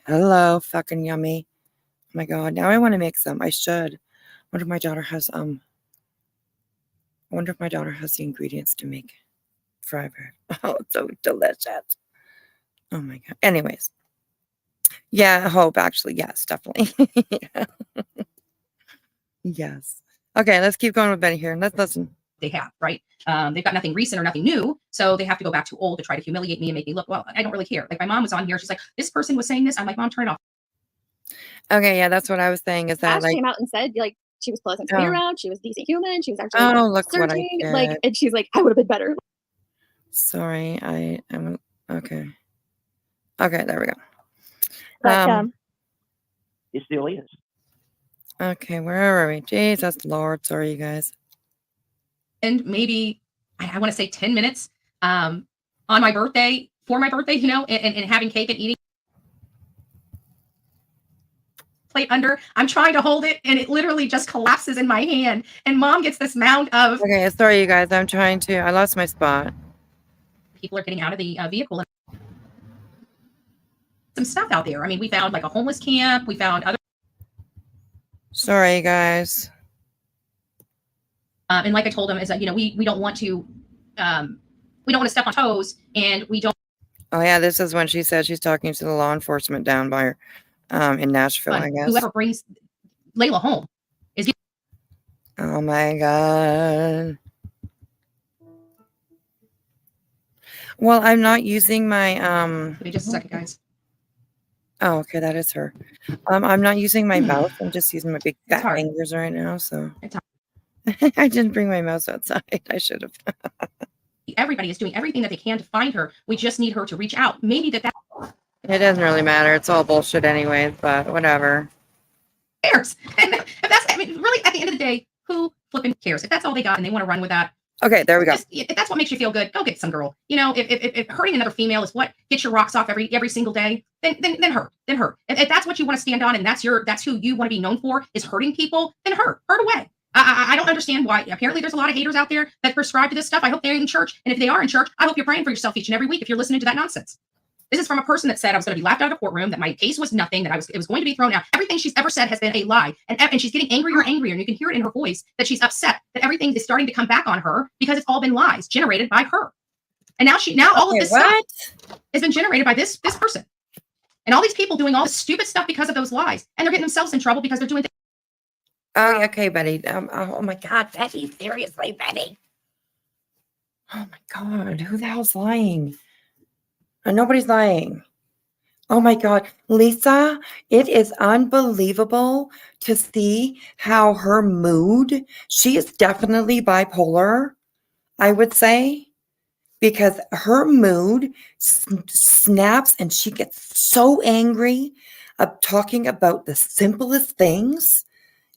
Hello, fucking yummy. Oh my God. Now I want to make some. I should. I wonder if my daughter has the ingredients to make fry bread. Oh, it's so delicious. Oh my God. Anyways. Yeah, I hope actually. Yes, definitely. Yeah. Yes. Okay, let's keep going with Betty here. Let's listen. They have, right? They've got nothing recent or nothing new. So they have to go back to old to try to humiliate me and make me look, well, I don't really care. Like my mom was on here. She's like, this person was saying this. I'm like, Mom, turn it off. Okay, yeah, that's what I was saying. Is that Ash like came out and said like she was pleasant to be around, she was a decent human, she was actually look what I searching, did. like, and she's like, I would have been better. Sorry, I am okay. Okay, there we go. But It still is. Okay, where are we? Jesus Lord, sorry you guys. And maybe I want to say 10 minutes on my birthday, for my birthday, and having cake and eating plate under. I'm trying to hold it and it literally just collapses in my hand. And Mom gets this mound of. Okay, sorry you guys. I lost my spot. People are getting out of the vehicle. Some stuff out there. I mean, we found like a homeless camp. We found other. Sorry, guys. And like I told them is that, we don't want to step on toes, and we don't. Oh yeah, this is when she said she's talking to the law enforcement down by her in Nashville, I guess. Whoever brings Layla home is. Oh my God. Well, I'm not using my Give me just a second, guys. Oh, okay, that is her. I'm not using my mouse. I'm just using my big fat fingers right now. So I didn't bring my mouse outside. I should have. Everybody is doing everything that they can to find her. We just need her to reach out. Maybe that. It doesn't really matter. It's all bullshit anyways, but whatever. Cares. And if that's, really, at the end of the day, who flipping cares? If that's all they got and they want to run with that. Okay, there we go. If that's what makes you feel good, go get some girl. If hurting another female is what gets your rocks off every single day, then hurt. If that's what you want to stand on and that's who you want to be known for is hurting people, then hurt away. I don't understand why. Apparently, there's a lot of haters out there that prescribe to this stuff. I hope they're in church, and if they are in church, I hope you're praying for yourself each and every week if you're listening to that nonsense. This is from a person that said I was going to be laughed out of the courtroom, that my case was nothing, that it was going to be thrown out. Everything she's ever said has been a lie. And she's getting angrier and angrier. And you can hear it in her voice that she's upset that everything is starting to come back on her because it's all been lies generated by her. And now all of this stuff has been generated by this person. And all these people doing all this stupid stuff because of those lies. And they're getting themselves in trouble because they're doing things. Oh, okay, Betty. Oh my God, Betty. Seriously, Betty. Oh my God. Who the hell's lying? Nobody's lying. Oh my God. Lisa, it is unbelievable to see how her mood, she is definitely bipolar, I would say, because her mood snaps and she gets so angry of talking about the simplest things.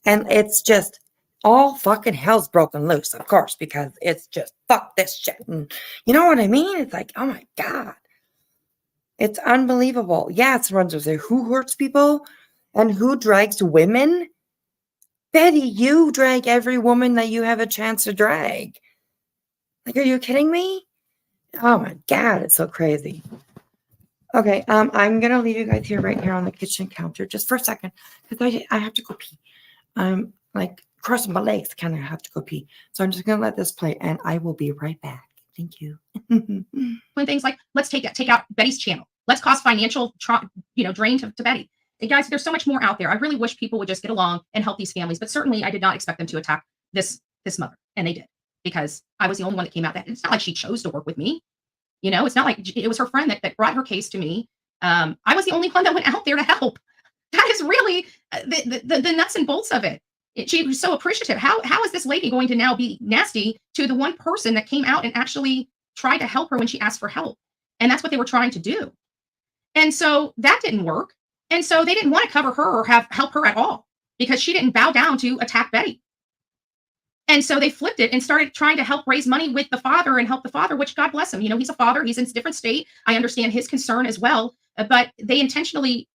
And it's just all fucking hell's broken loose, of course, because it's just fuck this shit. And you know what I mean? It's like, oh my God. It's unbelievable. Yeah, it runs with it. Who hurts people? And who drags women? Betty, you drag every woman that you have a chance to drag. Like, are you kidding me? Oh my God, it's so crazy. Okay, I'm gonna leave you guys here right here on the kitchen counter just for a second because I have to go pee. I'm like crossing my legs, kind of have to go pee. So I'm just gonna let this play, and I will be right back. Thank you. When things like, let's take out Betty's channel. Let's cause financial, drain to Betty. And guys, there's so much more out there. I really wish people would just get along and help these families. But certainly, I did not expect them to attack this mother, and they did, because I was the only one that came out. That it's not like she chose to work with me. It's not like it was her friend that brought her case to me. I was the only one that went out there to help. That is really the nuts and bolts of it. She was so appreciative. How is this lady going to now be nasty to the one person that came out and actually tried to help her when she asked for help? And that's what they were trying to do. And so that didn't work. And so they didn't want to cover her or help her at all because she didn't bow down to attack Betty. And so they flipped it and started trying to help raise money with the father and help the father, which God bless him. He's a father. He's in a different state. I understand his concern as well. But they intentionally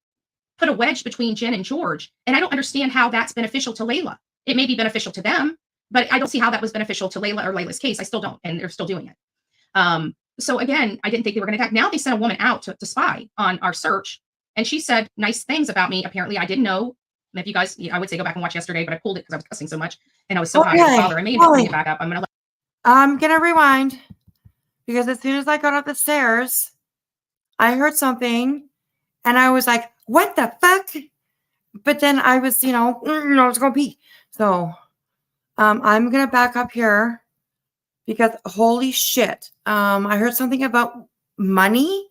put a wedge between Jen and George. And I don't understand how that's beneficial to Layla. It may be beneficial to them, but I don't see how that was beneficial to Layla or Layla's case. I still don't. And they're still doing it. So again, I didn't think they were going to attack. Now they sent a woman out to spy on our search. And she said nice things about me. Apparently, I didn't know. And if you guys, I would say go back and watch yesterday, but I pulled it because I was cussing so much. And I was so high as a father. I may even bring it back up. I'm going to rewind because as soon as I got up the stairs, I heard something and I was like, what the fuck? But then I was, I was going to pee. So I'm going to back up here because holy shit. I heard something about money.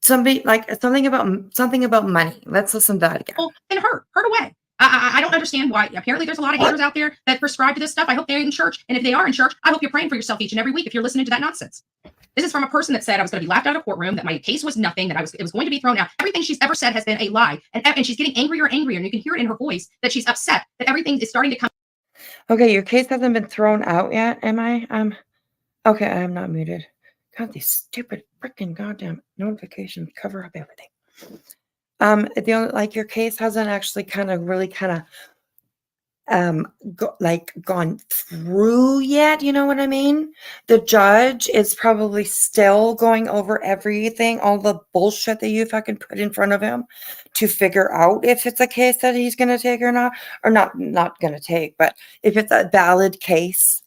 Something about money. Let's listen to that again. Well, then hurt away. I don't understand why. Apparently, there's a lot of haters out there that prescribe to this stuff. I hope they're in church. And if they are in church, I hope you're praying for yourself each and every week if you're listening to that nonsense. This is from a person that said I was going to be laughed out of a courtroom, that my case was nothing, that it was going to be thrown out. Everything she's ever said has been a lie. And she's getting angrier and angrier. And you can hear it in her voice that she's upset, that everything is starting to come. Okay, your case hasn't been thrown out yet, am I? Okay, I'm not muted. God, these stupid freaking goddamn notifications cover up everything. Your case hasn't actually gone through yet. You know what I mean? The judge is probably still going over everything, all the bullshit that you fucking put in front of him to figure out if it's a case that he's going to take or not going to take, but if it's a valid case,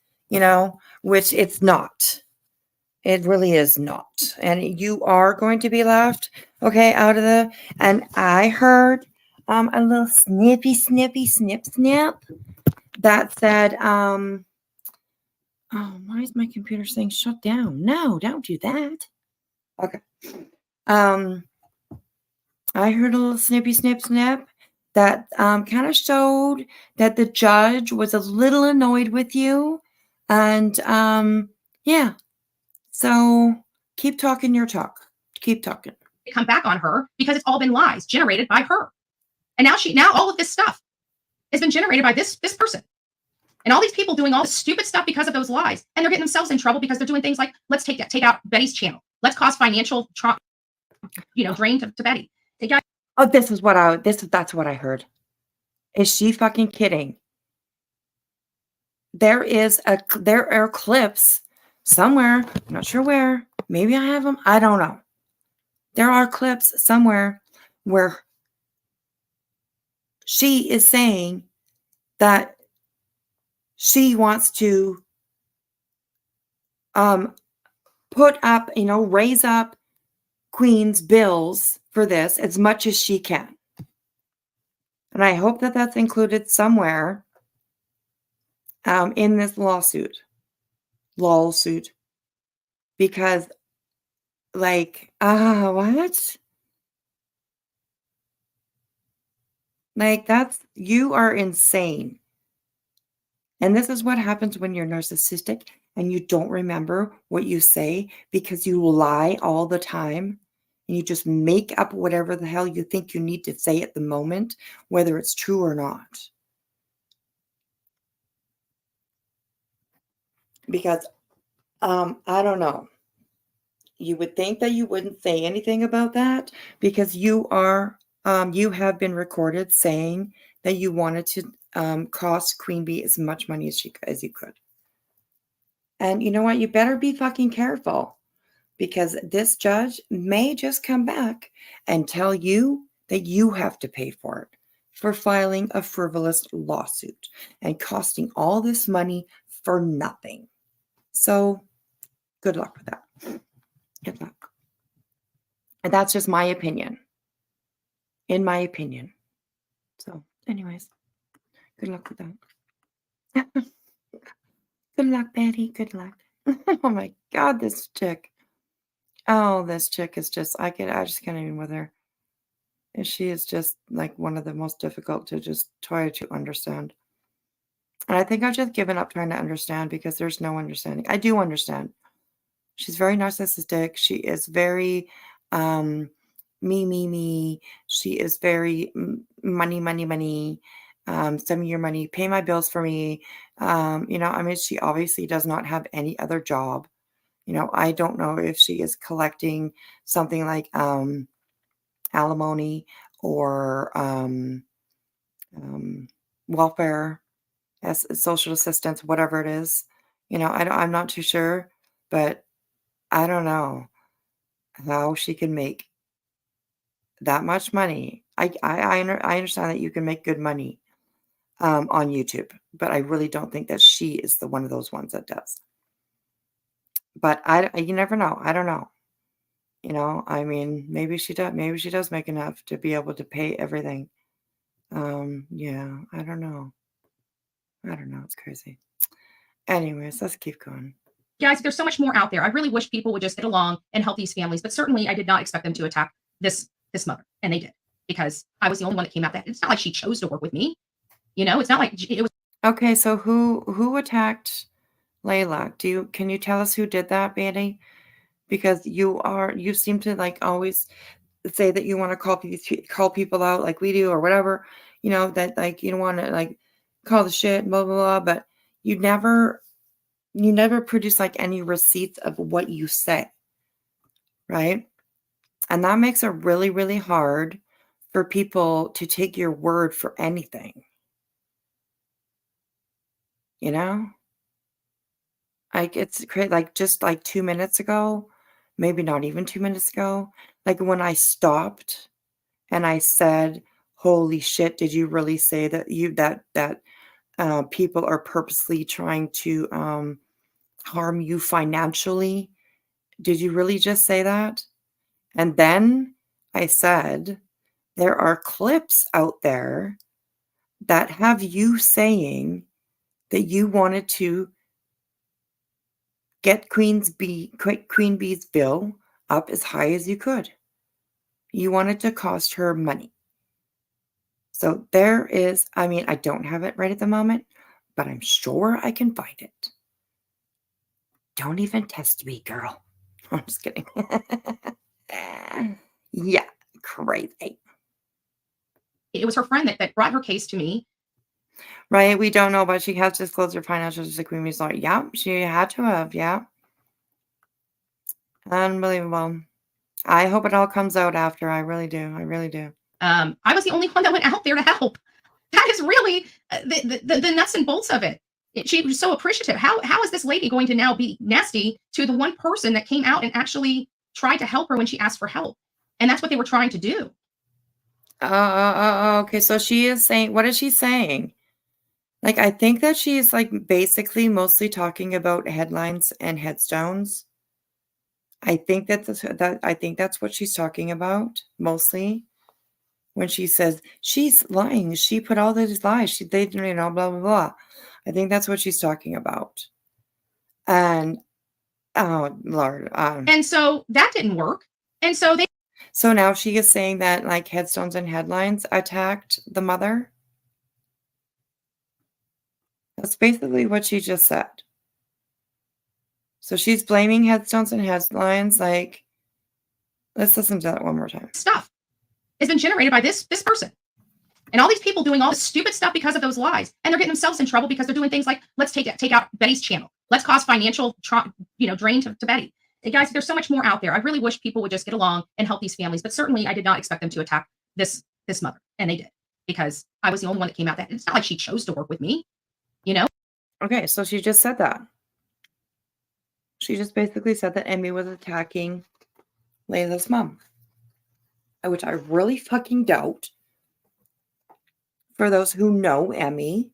which it's not. It really is not. And you are going to be left, okay, and I heard a little snippy, snip that said, oh, why is my computer saying shut down? No, don't do that. Okay. I heard a little snippy, snip that kind of showed that the judge was a little annoyed with you. And yeah. So keep talking your talk. Keep talking. Come back on her because it's all been lies generated by her. And now all of this stuff has been generated by this person. And all these people doing all this stupid stuff because of those lies. And they're getting themselves in trouble because they're doing things like, let's take out Betty's channel. Let's cause financial drain to Betty. Oh, that's what I heard. Is she fucking kidding? There are clips somewhere, I'm not sure where, maybe I have them, I don't know. There are clips somewhere where she is saying that she wants to put up, raise up Queen's bills for this as much as she can. And I hope that that's included somewhere in this lawsuit. Because what? You are insane. And this is what happens when you're narcissistic and you don't remember what you say because you lie all the time and you just make up whatever the hell you think you need to say at the moment, whether it's true or not. Because I don't know. You would think that you wouldn't say anything about that because you are You have been recorded saying that you wanted to cost Queen Bee as much money as you could. And you know what? You better be fucking careful, because this judge may just come back and tell you that you have to pay for it for filing a frivolous lawsuit and costing all this money for nothing. So good luck with that. Good luck. And that's just my opinion. In my opinion. So anyways, good luck with that. Good luck, Betty. Good luck. Oh my God, this chick. Oh, this chick is just, I just can't even with her. And she is just like one of the most difficult to just try to understand. And I think I've just given up trying to understand, because there's no understanding. I do understand. She's very narcissistic. She is very me. She is very money. Send me your money, pay my bills for me. I mean, she obviously does not have any other job. I don't know if she is collecting something like alimony or welfare, as social assistance, whatever it is. I'm not too sure, but I don't know how she can make that much money. I understand that you can make good money on YouTube, but I really don't think that she is the one of those ones that does. But you never know. I don't know. I mean, maybe she does. Maybe she does make enough to be able to pay everything. Yeah, I don't know. It's crazy. Anyways, let's keep going. Guys, there's so much more out there. I really wish people would just get along and help these families, but certainly I did not expect them to attack this mother, and they did, because I was the only one that came out. That it's not like she chose to work with me. It's not like it was. Okay, so who attacked Layla? Can you tell us who did that, Betty? Because you seem to like always say that you want to call people out like we do or whatever, that like you don't want to like call the shit, blah blah blah, but you never produce like any receipts of what you say, right? And that makes it really, really hard for people to take your word for anything. Like it's crazy. Like just like 2 minutes ago, maybe not even 2 minutes ago, like when I stopped and I said, "Holy shit! Did you really say that people are purposely trying to harm you financially? Did you really just say that?" And then I said, "There are clips out there that have you saying that you wanted to get Queen Bee's bill up as high as you could. You wanted to cost her money." So there is, I mean, I don't have it right at the moment, but I'm sure I can find it. Don't even test me, girl. I'm just kidding. Yeah, crazy. It was her friend that brought her case to me. Right, we don't know, but she has disclosed her financials to Queen Bee's lawyer. Yeah, she had to have, yeah. Unbelievable. I hope it all comes out after. I really do. I really do. I was the only one that went out there to help. That is really the nuts and bolts of it. She was so appreciative. How is this lady going to now be nasty to the one person that came out and actually tried to help her when she asked for help? And that's what they were trying to do. Okay. So she is saying, what is she saying? Like, I think that she's like basically mostly talking about headlines and headstones. I think that's what she's talking about mostly when she says she's lying. She put all these lies. They blah blah blah. I think that's what she's talking about. And oh Lord. And so that didn't work. And so So now she is saying that like headstones and headlines attacked the mother. That's basically what she just said. So she's blaming headstones and headlines. Like, let's listen to that one more time. Stuff has been generated by this person. And all these people doing all this stupid stuff because of those lies. And they're getting themselves in trouble because they're doing things like, let's take out Betty's channel. Let's cause financial drain to Betty. Hey guys, there's so much more out there. I really wish people would just get along and help these families. But certainly I did not expect them to attack this this mother. And they did, because I was the only one that came out. That it's not like she chose to work with me, you know? Okay, so she just said that. She just basically said that Emmy was attacking Layla's mom, which I really fucking doubt. For those who know Emmy,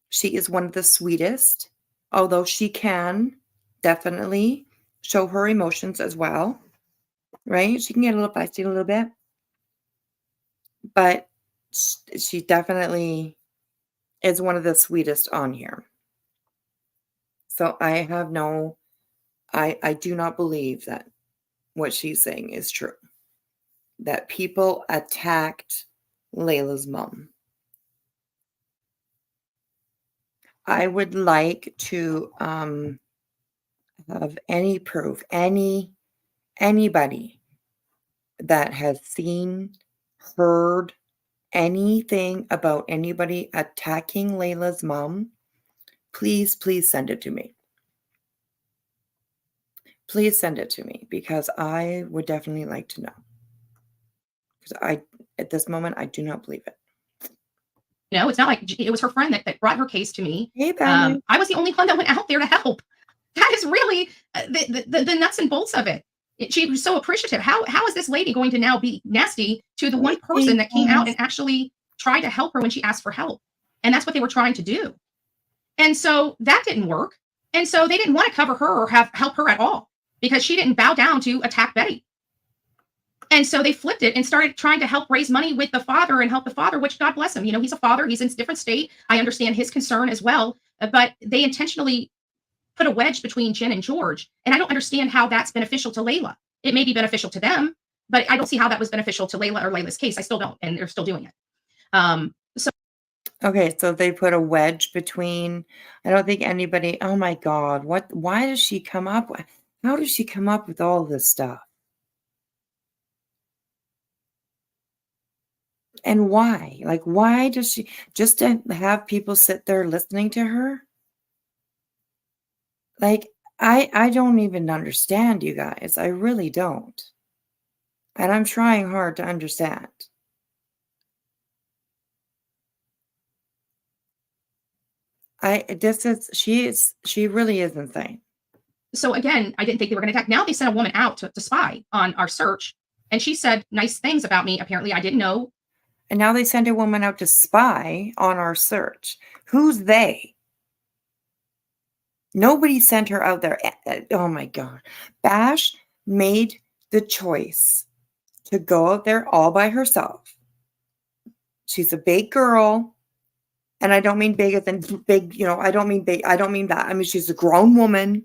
she is one of the sweetest, although she can definitely show her emotions as well, right? She can get a little feisty a little bit, but she definitely is one of the sweetest on here. So I do not believe that what she's saying is true, that people attacked Layla's mom. I would like to have any proof, anybody that has seen, heard anything about anybody attacking Layla's mom, please send it to me. Please send it to me, because I would definitely like to know. Because at this moment, I do not believe it. You know, it's not like it was her friend that brought her case to me. Hey, Batman. I was the only one that went out there to help. That is really the nuts and bolts of it. She was so appreciative. How is this lady going to now be nasty to the one person that came out and actually tried to help her when she asked for help? And that's what they were trying to do. And so that didn't work. And so they didn't want to cover her or help her at all, because she didn't bow down to attack Betty. And so they flipped it and started trying to help raise money with the father and help the father, which God bless him. You know, he's a father. He's in a different state. I understand his concern as well. But they intentionally put a wedge between Jen and George. And I don't understand how that's beneficial to Layla. It may be beneficial to them, but I don't see how that was beneficial to Layla or Layla's case. I still don't. And they're still doing it. Okay, so they put a wedge between, I don't think anybody, oh my God, why does she come up with, how does she come up with all this stuff? And why? Like, why does she, just to have people sit there listening to her? Like, I don't even understand, you guys. I really don't. And I'm trying hard to understand. She really is insane. So again, I didn't think they were going to attack. Now they sent a woman out to spy on our search, and she said nice things about me. Apparently I didn't know. And now they send a woman out to spy on our search. Who's they? Nobody sent her out there. Oh my God. Bash made the choice to go out there all by herself. She's a big girl. And I don't mean bigger than big, you know, I don't mean big. I don't mean that. I mean, she's a grown woman.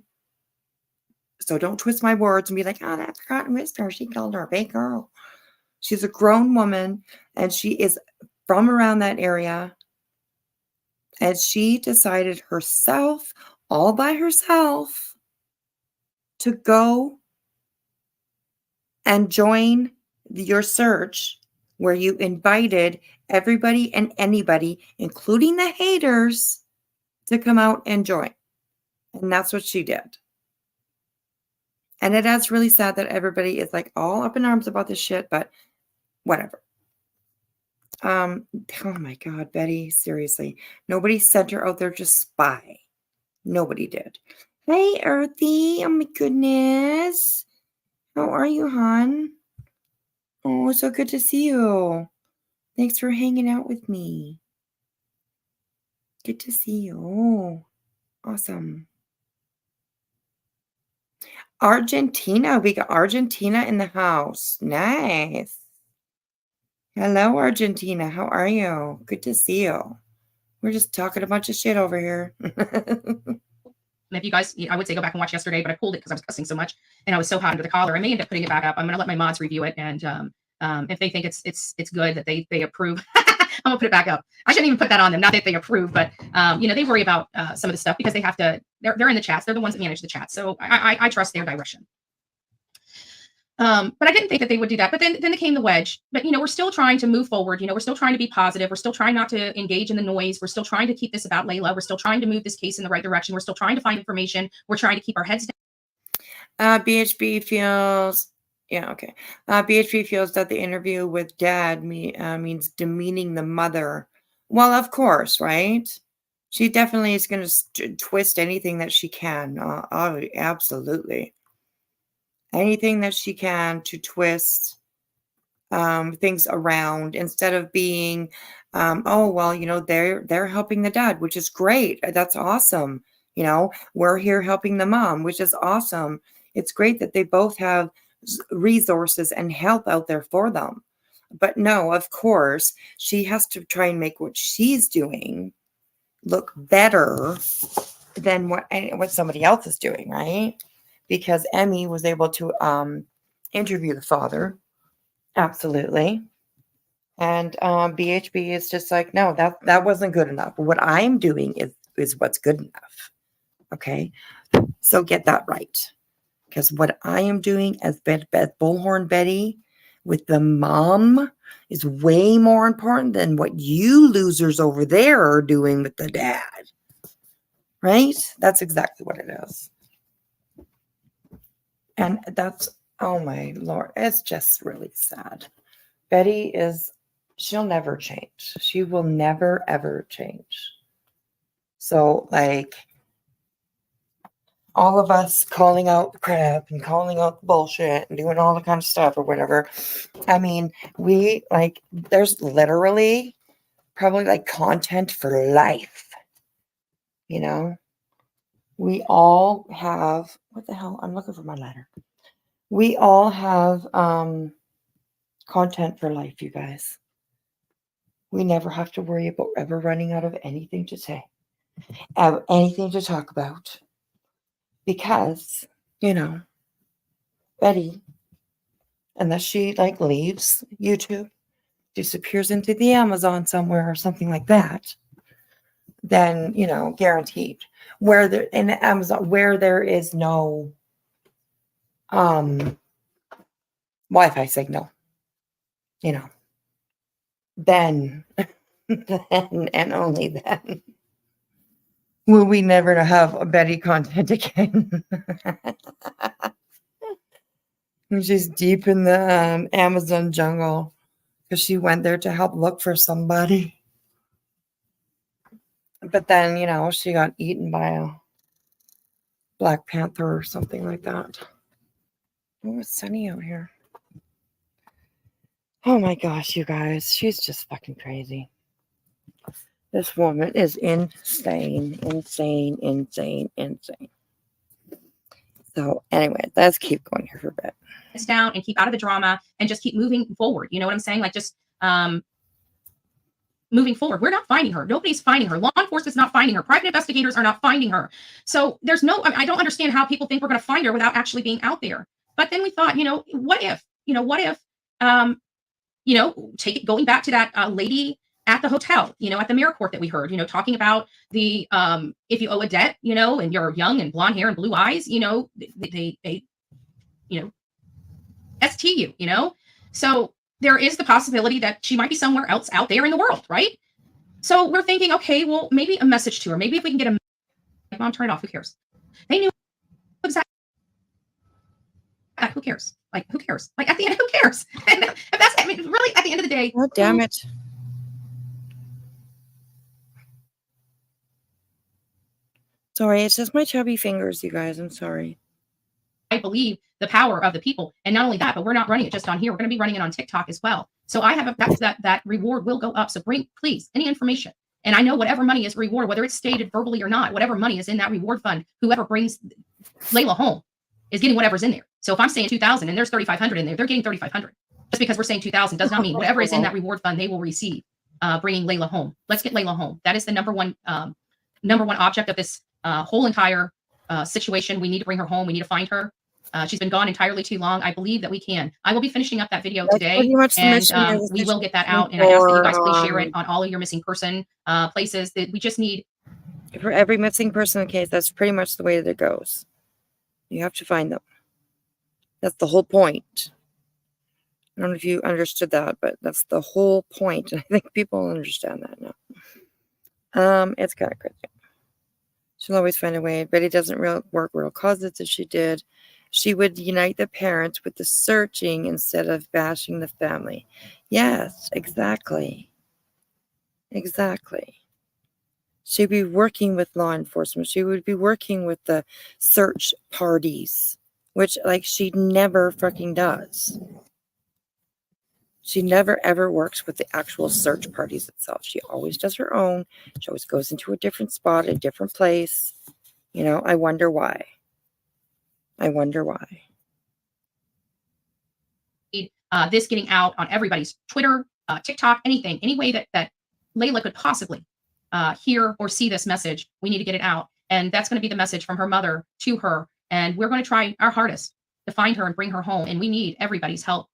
So don't twist my words and be like, oh, that forgotten whisper. She called her a big girl. She's a grown woman, and she is from around that area. And she decided herself, all by herself, to go and join your search, where you invited everybody and anybody, including the haters, to come out and join. And that's what she did. And it's really sad that everybody is like all up in arms about this shit, but whatever. Oh my God, Betty, seriously. Nobody sent her out there to spy. Nobody did. Hey, Earthy. Oh my goodness. How are you, hon? Oh, so good to see you. Thanks for hanging out with me. Good to see you. Oh, awesome. Argentina. We got Argentina in the house. Nice. Hello, Argentina. How are you? Good to see you. We're just talking a bunch of shit over here. And if you guys, I would say go back and watch yesterday, but I pulled it because I was cussing so much and I was so hot under the collar. I may end up putting it back up. I'm going to let my mods review it, and if they think it's good, that they approve, I'm gonna put it back up. I shouldn't even put that on them. Not that they approve, but you know, they worry about some of the stuff because they have to. They're in the chats. They're the ones that manage the chat, so I trust their direction. But I didn't think that they would do that. But then came the wedge. But, you know, we're still trying to move forward. You know, we're still trying to be positive. We're still trying not to engage in the noise. We're still trying to keep this about Layla. We're still trying to move this case in the right direction. We're still trying to find information. We're trying to keep our heads down. BHB feels Yeah, okay. BHP feels that the interview with dad means demeaning the mother. Well, of course, right? She definitely is going to twist anything that she can. Absolutely. Anything that she can to twist things around instead of being, oh, well, they're helping the dad, which is great. That's awesome. We're here helping the mom, which is awesome. It's great that they both have resources and help out there for them. But no, of course, she has to try and make what she's doing look better than what somebody else is doing, right? Because Emmy was able to interview the father. Absolutely. And BHB is just like, no, that wasn't good enough. What I'm doing is what's good enough. Okay. So get that right. Because what I am doing as Beth Bullhorn Betty with the mom is way more important than what you losers over there are doing with the dad. Right? That's exactly what it is. And that's, oh my Lord, it's just really sad. Betty she'll never change. She will never, ever change. So, like, all of us calling out the crap and calling out the bullshit and doing all the kind of stuff or whatever. I mean, there's literally probably like content for life. We all have, what the hell? I'm looking for my letter. We all have content for life, you guys. We never have to worry about ever running out of anything to say, anything to talk about. Because, Betty, unless she leaves YouTube, disappears into the Amazon somewhere or something like that, then, guaranteed. In Amazon, where there is no Wi-Fi signal, then and only then will we never have a Betty content again. She's deep in the Amazon jungle because she went there to help look for somebody. But then, she got eaten by a Black Panther or something like that. Oh, it's sunny out here. Oh my gosh, you guys. She's just fucking crazy. This woman is insane. So anyway, let's keep going here for a bit. Down and keep out of the drama and just keep moving forward. You know what I'm saying? Just moving forward. We're not finding her. Nobody's finding her. Law enforcement's not finding her. Private investigators are not finding her. So I don't understand how people think we're going to find her without actually being out there. But then we thought, what if, going back to that lady at the hotel, at the mirror court that we heard, talking about the, if you owe a debt, and you're young and blonde hair and blue eyes, they ST you, So there is the possibility that she might be somewhere else out there in the world, right? So we're thinking, okay, well, maybe a message to her. Maybe if we can get Mom, turn it off. Who cares? They knew exactly. Who cares? Who cares? At the end, who cares? And really, at the end of the day. Oh, damn it. Sorry, it's just my chubby fingers, you guys. I'm sorry. I believe the power of the people. And not only that, but we're not running it just on here. We're going to be running it on TikTok as well. So I have that reward will go up. So bring, please, any information. And I know whatever money is reward, whether it's stated verbally or not, whatever money is in that reward fund, whoever brings Layla home is getting whatever's in there. So if I'm saying 2,000 and there's 3,500 in there, they're getting 3,500. Just because we're saying 2,000 does not mean whatever is in that reward fund, they will receive bringing Layla home. Let's get Layla home. That is the number one object of this whole entire situation. We need to bring her home. We need to find her. She's been gone entirely too long. I believe that we can. I will be finishing up that video today, and we will get that out. And I ask that you guys please share it on all of your missing person places. That we just need for every missing person case. That's pretty much the way that it goes. You have to find them. That's the whole point. I don't know if you understood that, but that's the whole point. I think people understand that now. It's kind of crazy. She'll always find a way. Betty doesn't work real causes as she did. She would unite the parents with the searching instead of bashing the family. Yes, exactly. Exactly. She'd be working with law enforcement. She would be working with the search parties, which, like, she never fucking does. She never ever works with the actual search parties itself. She always does her own. She always goes into a different spot, a different place. You know, I wonder why. I wonder why. This getting out on everybody's Twitter, TikTok, anything, any way that Layla could possibly hear or see this message. We need to get it out. And that's going to be the message from her mother to her. And we're going to try our hardest to find her and bring her home. And we need everybody's help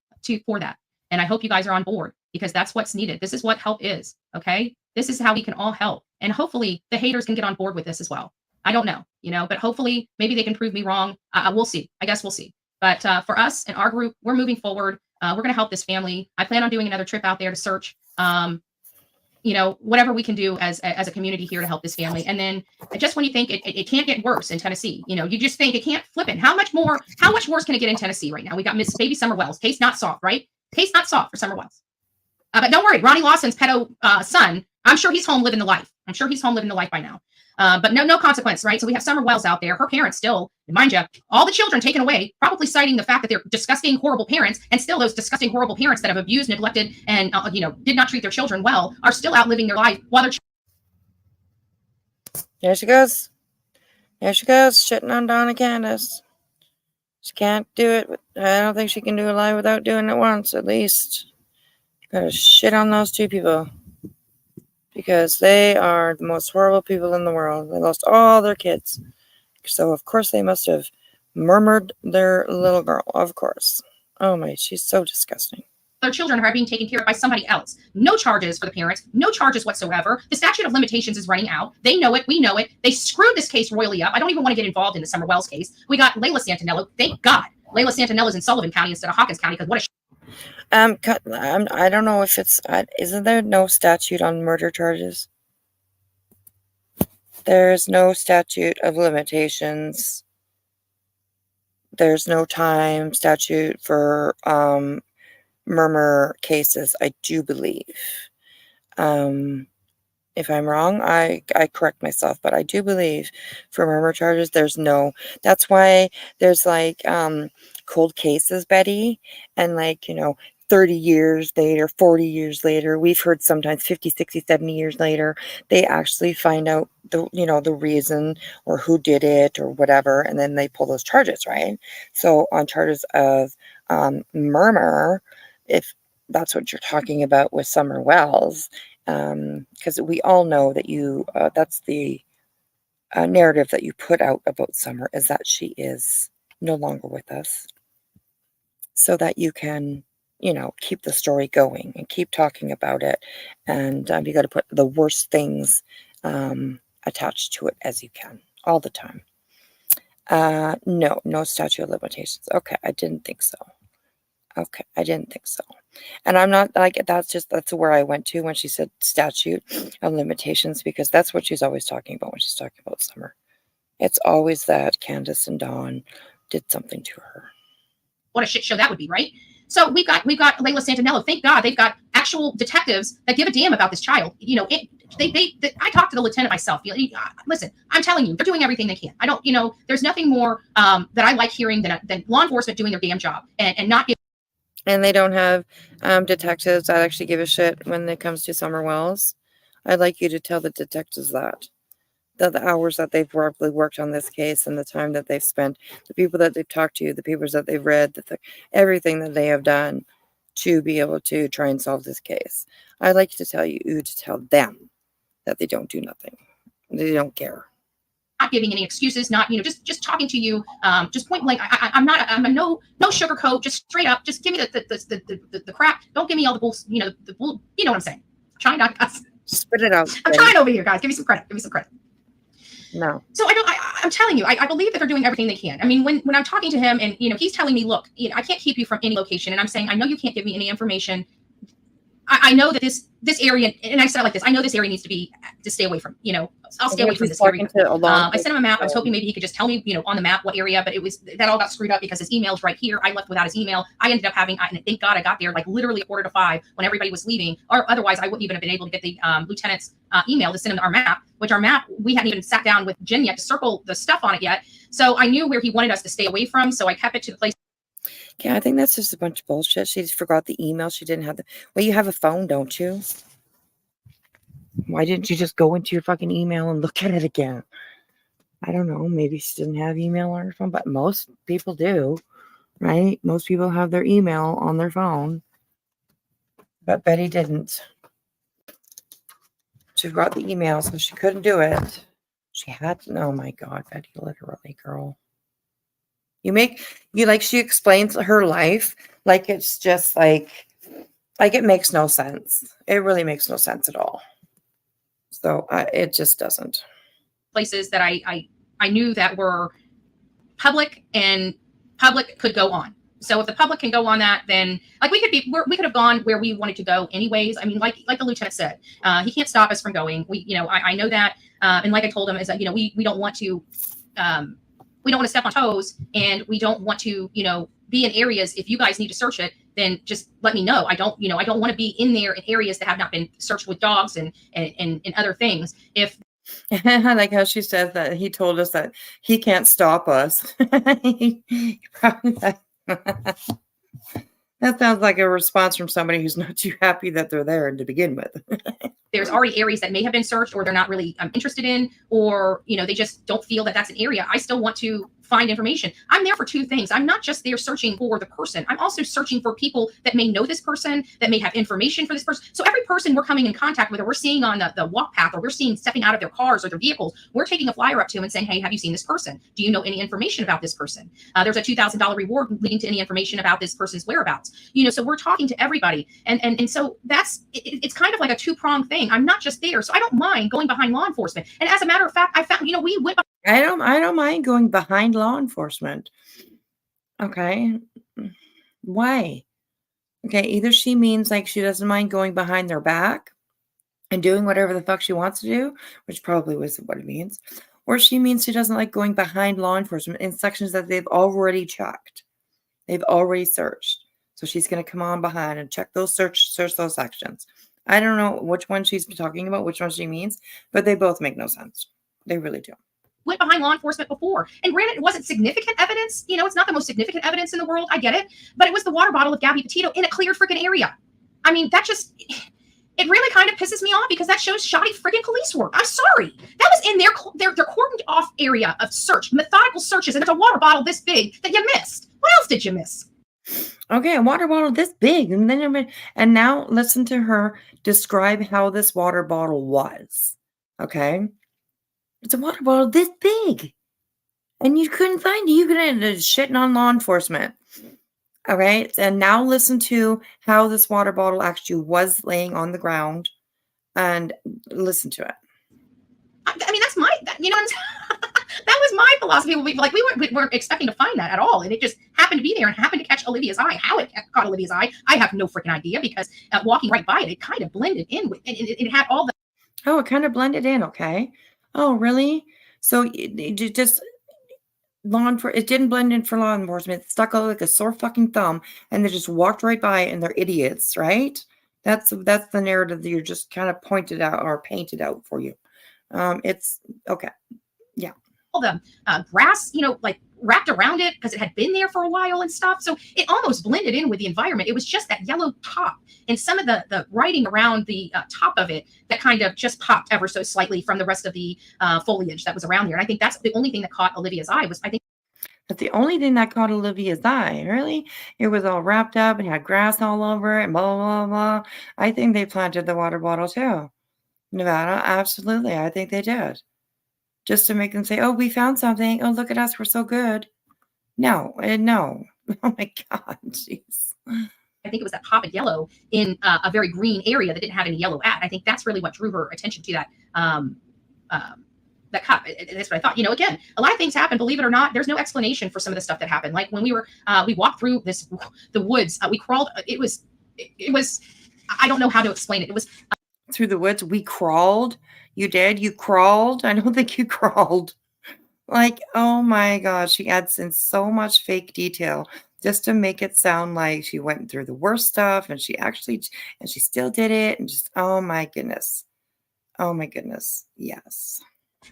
for that. And I hope you guys are on board, because that's what's needed. This is what help is. Okay. This is how we can all help. And hopefully the haters can get on board with this as well. I don't know, but hopefully maybe they can prove me wrong. We'll see. I guess we'll see. But for us and our group, we're moving forward. We're going to help this family. I plan on doing another trip out there to search, whatever we can do as a community here to help this family. And then just when you think it can't get worse in Tennessee, you just think it can't flip it. How much worse can it get in Tennessee right now? We got Miss Baby Summer Wells. Case not solved, right? Case not solved for Summer Wells. But don't worry, Ronnie Lawson's pedo son, I'm sure he's home living the life. I'm sure he's home living the life by now. But no consequence, right? So we have Summer Wells out there. Her parents still, mind you, all the children taken away, probably citing the fact that they're disgusting, horrible parents, and still those disgusting, horrible parents that have abused, neglected, and did not treat their children well are still out living their life while they're. There she goes. There she goes, shitting on Donna Candace. She can't do it. I don't think she can do a lie without doing it once, at least. Gotta shit on those two people, because they are the most horrible people in the world. They lost all their kids. So, of course, they must have murmured their little girl. Of course. Oh, my, she's so disgusting. Their children are being taken care of by somebody else. No charges for the parents. No charges whatsoever. The statute of limitations is running out. They know it. We know it. They screwed this case royally up. I don't even want to get involved in the Summer Wells case. We got Layla Santinello. Thank God. Layla Santinello's in Sullivan County instead of Hawkins County, because what a I don't know if it's, isn't there no statute on murder charges? There's no statute of limitations. There's no time statute for murder cases, I do believe. If I'm wrong, I correct myself, but I do believe for murder charges, there's no, that's why there's like cold cases, Betty, and 30 years later, 40 years later, we've heard sometimes 50, 60, 70 years later, they actually find out the reason or who did it or whatever, and then they pull those charges, right? So on charges of murder, if that's what you're talking about with Summer Wells, because we all know that that's the narrative that you put out about Summer, is that she is no longer with us, so that you can keep the story going and keep talking about it. And you got to put the worst things attached to it as you can all the time. No statute of limitations. Okay, I didn't think so. Okay, I didn't think so. And I'm not like, that's where I went to when she said statute of limitations, because that's what she's always talking about when she's talking about Summer. It's always that Candace and Dawn did something to her. What a shit show that would be, right? So we've got Layla Santinello. Thank God they've got actual detectives that give a damn about this child. I talked to the lieutenant myself. Listen, I'm telling you, they're doing everything they can. I don't, there's nothing more that I like hearing than law enforcement doing their damn job and not giving. And they don't have detectives that actually give a shit when it comes to Summer Wells. I'd like you to tell the detectives that the hours that they've probably worked on this case and the time that they've spent, the people that they've talked to, the papers that they've read, everything that they have done to be able to try and solve this case. I'd like to tell them that they don't do nothing. They don't care. Not giving any excuses, not just talking to you, just point blank. I'm no sugarcoat, just straight up. Just give me the crap. Don't give me all the bull. You know what I'm saying. I'm trying not. Spit it out. I'm trying over here, guys. Give me some credit. No. So I'm telling you, I believe that they're doing everything they can. I mean, when I'm talking to him and he's telling me, look, I can't keep you from any location, and I'm saying, I know you can't give me any information. I know that this area, and I said it like this, I know this area needs to stay away from, I'll stay away from this area. I sent him a map. I was hoping maybe he could just tell me, on the map what area, but that all got screwed up because his email's right here. I left without his email. I ended up having, and thank God I got there like literally 4:45 when everybody was leaving, or otherwise I wouldn't even have been able to get the lieutenant's email to send him our map, which our map, we hadn't even sat down with Jen yet to circle the stuff on it yet. So I knew where he wanted us to stay away from. So I kept it to the place. Yeah, I think that's just a bunch of bullshit. She just forgot the email. She didn't have well, you have a phone, don't you? Why didn't you just go into your fucking email and look at it again? I don't know. Maybe she didn't have email on her phone, but most people do, right? Most people have their email on their phone. But Betty didn't. She forgot the email, so she couldn't do it. She had to. Oh my God, Betty, literally, girl. She explains her life like it's just like it makes no sense. It really makes no sense at all. So it just doesn't. Places that I knew that were public and public could go on. So if the public can go on that, then like we could have gone where we wanted to go anyways. I mean, like the lieutenant said, he can't stop us from going. I know that, and like I told him is that we don't want to. We don't want to step on toes, and we don't want to, be in areas. If you guys need to search it, then just let me know. I don't want to be in there in areas that have not been searched with dogs and other things. If I like how she says that he told us that he can't stop us. That sounds like a response from somebody who's not too happy that they're there to begin with. there's already areas that may have been searched, or they're not really interested in, or they just don't feel that that's an area, I still want to find information. I'm there for two things. I'm not just there searching for the person. I'm also searching for people that may know this person, that may have information for this person. So every person we're coming in contact with, or we're seeing on the walk path, or we're seeing stepping out of their cars or their vehicles, we're taking a flyer up to them and saying, hey, have you seen this person? Do you know any information about this person? There's a $2,000 reward leading to any information about this person's whereabouts. So we're talking to everybody. And so it's kind of like a two-pronged thing. I'm not just there. So I don't mind going behind law enforcement. And as a matter of fact, I found, we went. I don't mind going behind law enforcement. Okay. Why? Okay, either she means like she doesn't mind going behind their back and doing whatever the fuck she wants to do, which probably was what it means, or she means she doesn't like going behind law enforcement in sections that they've already checked. They've already searched. So she's going to come on behind and check those search those sections. I don't know which one she's talking about, which one she means, but they both make no sense. They really do. Went behind law enforcement before. And granted, it wasn't significant evidence. It's not the most significant evidence in the world. I get it. But it was the water bottle of Gabby Petito in a clear freaking area. I mean, that just, it really kind of pisses me off because that shows shoddy freaking police work. I'm sorry. That was in their cordoned off area of search, methodical searches. And it's a water bottle this big that you missed. What else did you miss? Okay, a water bottle this big. And now listen to her describe how this water bottle was. Okay. It's a water bottle this big. And you couldn't find it. You could end up shitting on law enforcement. All right. And now listen to how this water bottle actually was laying on the ground. And listen to it. I mean, that's that was my philosophy. We weren't expecting to find that at all. And it just happened to be there and happened to catch Olivia's eye. How it caught Olivia's eye, I have no freaking idea, because walking right by it kind of blended in with, and it had all the. Oh, it kind of blended in. Okay. Oh, really? So it just it didn't blend in for law enforcement. It stuck out like a sore fucking thumb, and they just walked right by it, and they're idiots, right? That's the narrative that you're just kind of pointed out or painted out for you. It's okay. Yeah. All the grass, like wrapped around it because it had been there for a while and stuff. So it almost blended in with the environment. It was just that yellow top and some of the writing around the top of it that kind of just popped ever so slightly from the rest of the foliage that was around there. And I think that's the only thing that caught Olivia's eye was, I think. That's the only thing that caught Olivia's eye, really? It was all wrapped up and had grass all over it and blah, blah, blah. I think they planted the water bottle too. Nevada, absolutely. I think they did. Just to make them say, oh, we found something. Oh, look at us. We're so good. No. Oh, my God. Jeez. I think it was that pop of yellow in a very green area that didn't have any yellow at. I think that's really what drew her attention to that that cup. That's what I thought. Again, a lot of things happen. Believe it or not, there's no explanation for some of the stuff that happened. Like when we walked through the woods, we crawled. It was I don't know how to explain it. It was Through the woods. We crawled. You did? You crawled? I don't think you crawled. Like, oh my God, she adds in so much fake detail just to make it sound like she went through the worst stuff and she still did it. And just, oh my goodness. Oh my goodness. Yes.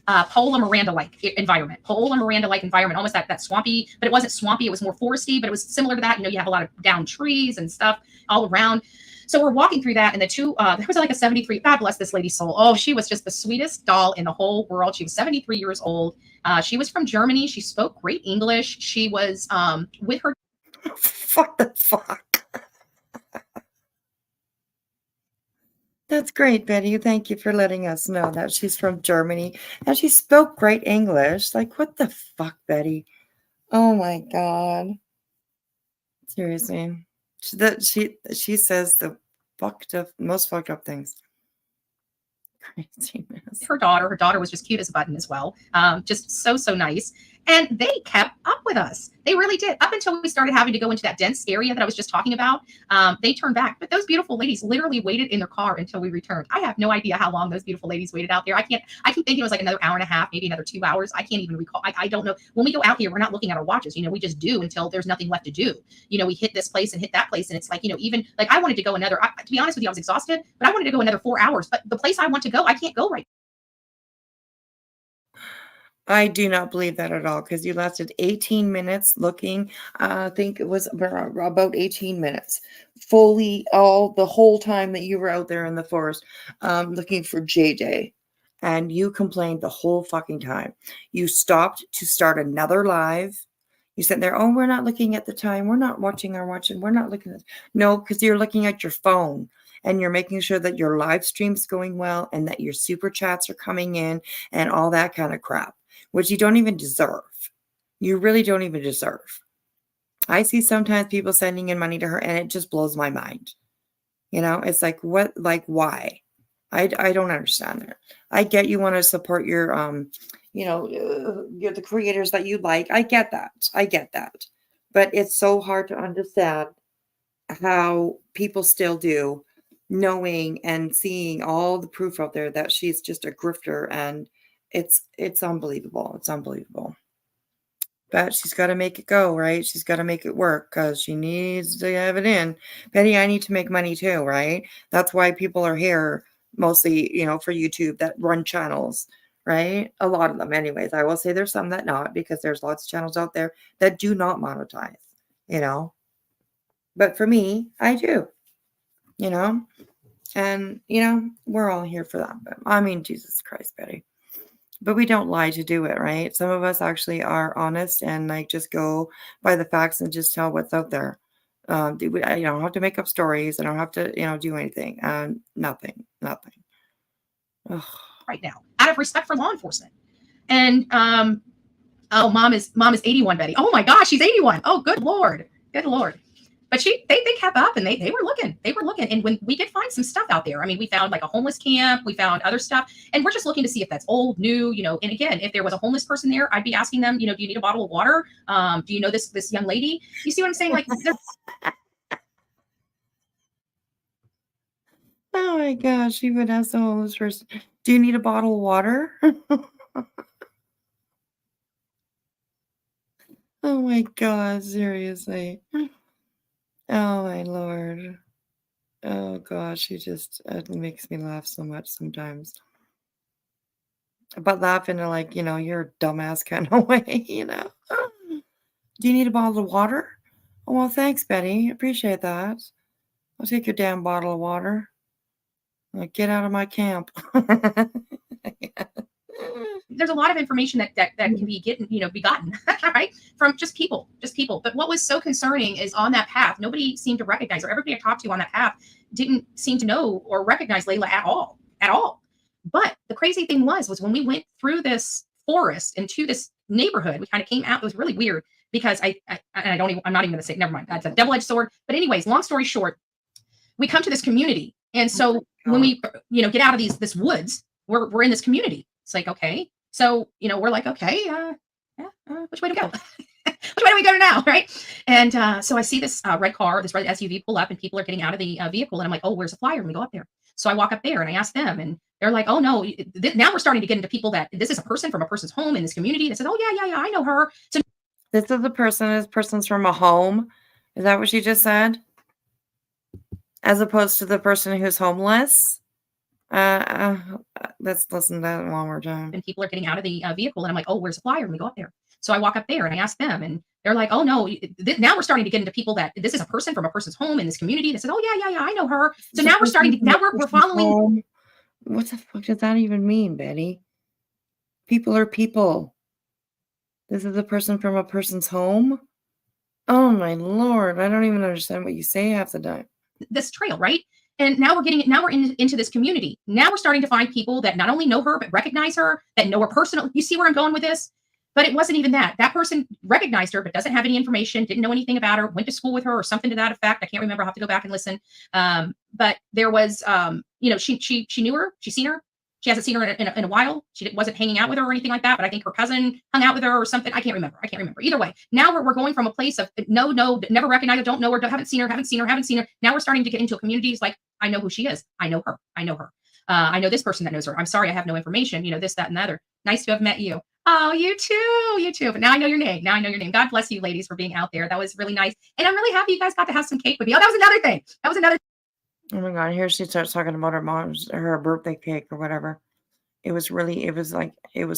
Paola Miranda-like environment. Paola Miranda-like environment, almost that swampy, but it wasn't swampy. It was more foresty, but it was similar to that. You have a lot of down trees and stuff all around. So we're walking through that, and the two, there was like a 73, God bless this lady's soul. Oh, she was just the sweetest doll in the whole world. She was 73 years old. She was from Germany. She spoke great English. She was with her. What the fuck? That's great, Betty. Thank you for letting us know that she's from Germany and she spoke great English. Like, what the fuck, Betty? Oh my God. Seriously. She says the most fucked up things. Craziness. Her daughter was just cute as a button as well. Just so nice. And they kept up with us. They really did. Up until we started having to go into that dense area that I was just talking about, they turned back. But those beautiful ladies literally waited in their car until we returned. I have no idea how long those beautiful ladies waited out there. I keep thinking it was like another hour and a half, maybe another 2 hours. I can't even recall. I don't know. When we go out here, we're not looking at our watches. We just do until there's nothing left to do. We hit this place and hit that place. And it's like, even like I wanted to go to be honest with you, I was exhausted, but I wanted to go another 4 hours. But the place I want to go, I can't go right. I do not believe that at all because you lasted 18 minutes looking. I think it was about 18 minutes fully the whole time that you were out there in the forest looking for JJ. And you complained the whole fucking time. You stopped to start another live. You said there, oh, we're not looking at the time. We're not watching our watching. We're not looking at. No, because you're looking at your phone. And you're making sure that your live stream's going well and that your super chats are coming in and all that kind of crap, which you don't even deserve. You really don't even deserve. I see sometimes people sending in money to her and it just blows my mind. It's like, what, like, why? I don't understand it. I get you want to support your, you're the creators that you like. I get that. But it's so hard to understand how people still do, knowing and seeing all the proof out there that she's just a grifter, and it's unbelievable. It's unbelievable. But she's got to make it go, right? She's got to make it work because she needs to have it in. Betty, I need to make money too, right? That's why people are here mostly, for YouTube that run channels, right? A lot of them anyways. I will say there's some that not, because there's lots of channels out there that do not monetize, But for me, I do. And, we're all here for that. But I mean, Jesus Christ, Betty. But we don't lie to do it, right? Some of us actually are honest and like just go by the facts and just tell what's out there. I don't have to make up stories. I don't have to, do anything. Nothing. Ugh. Right now, out of respect for law enforcement. And mom is 81, Betty. Oh my gosh, she's 81. Oh, good Lord. But they kept up and they were looking. And when we did find some stuff out there, I mean, we found like a homeless camp, we found other stuff, and we're just looking to see if that's old, new, and again, if there was a homeless person there, I'd be asking them, do you need a bottle of water? Do you know this young lady? You see what I'm saying? Like, oh my gosh, you would ask the homeless person, do you need a bottle of water? Oh my God, seriously. Oh my Lord. Oh gosh, it makes me laugh so much sometimes. But laughing in like, you're a dumbass kind of way, Do you need a bottle of water? Oh, well, thanks, Betty. Appreciate that. I'll take your damn bottle of water. Like, get out of my camp. There's a lot of information that can be gotten right from just people. But what was so concerning is on that path, nobody seemed to recognize, or everybody I talked to on that path didn't seem to know or recognize Layla at all. But the crazy thing was when we went through this forest into this neighborhood, we kind of came out. It was really weird because I'm not even going to say, never mind. That's a double-edged sword. But anyways, long story short, we come to this community. And so when we, get out of this woods, we're in this community. It's like, okay. So, we're like, okay, which way to go? Which way do we go now, right? And so I see this red car, this red SUV pull up, and people are getting out of the vehicle, and I'm like, oh, where's the flyer? Let me go up there. So I walk up there and I ask them, and they're like, oh no, now we're starting to get into people that this is a person from a person's home in this community. They said, oh yeah, I know her. So This is a person. This person's from a home. Is that what she just said? As opposed to the person who's homeless. Let's listen to that one more time. and people are getting out of the vehicle, and I'm like, oh, where's the flyer? Let me go up there. So I walk up there and I ask them, and they're like, oh no, now we're starting to get into people that this is a person from a person's home in this community. They said, oh yeah, I know her. So now we're starting to, now we're following. Home. What the fuck does that even mean, Betty? People are people. This is a person from a person's home? Oh my Lord. I don't even understand what you say half the time. This trail, right? And now we're getting it. Now we're into this community. Now we're starting to find people that not only know her, but recognize her, that know her personally. You see where I'm going with this? But it wasn't even that. That person recognized her, but doesn't have any information, didn't know anything about her, went to school with her or something to that effect. I can't remember. I'll have to go back and listen. But there was, she knew her. She's seen her. She hasn't seen her in a while. She wasn't hanging out with her or anything like that. But I think her cousin hung out with her or something. I can't remember. Either way, now we're going from a place of no, never recognize her, don't know her, haven't seen her. Now we're starting to get into communities like, I know who she is. I know her. I know this person that knows her. I'm sorry, I have no information. This, that, and the other. Nice to have met you. Oh, you too. But now I know your name. God bless you, ladies, for being out there. That was really nice. And I'm really happy you guys got to have some cake with me. Oh, that was another thing. Oh my God. Here she starts talking about her birthday cake or whatever. It was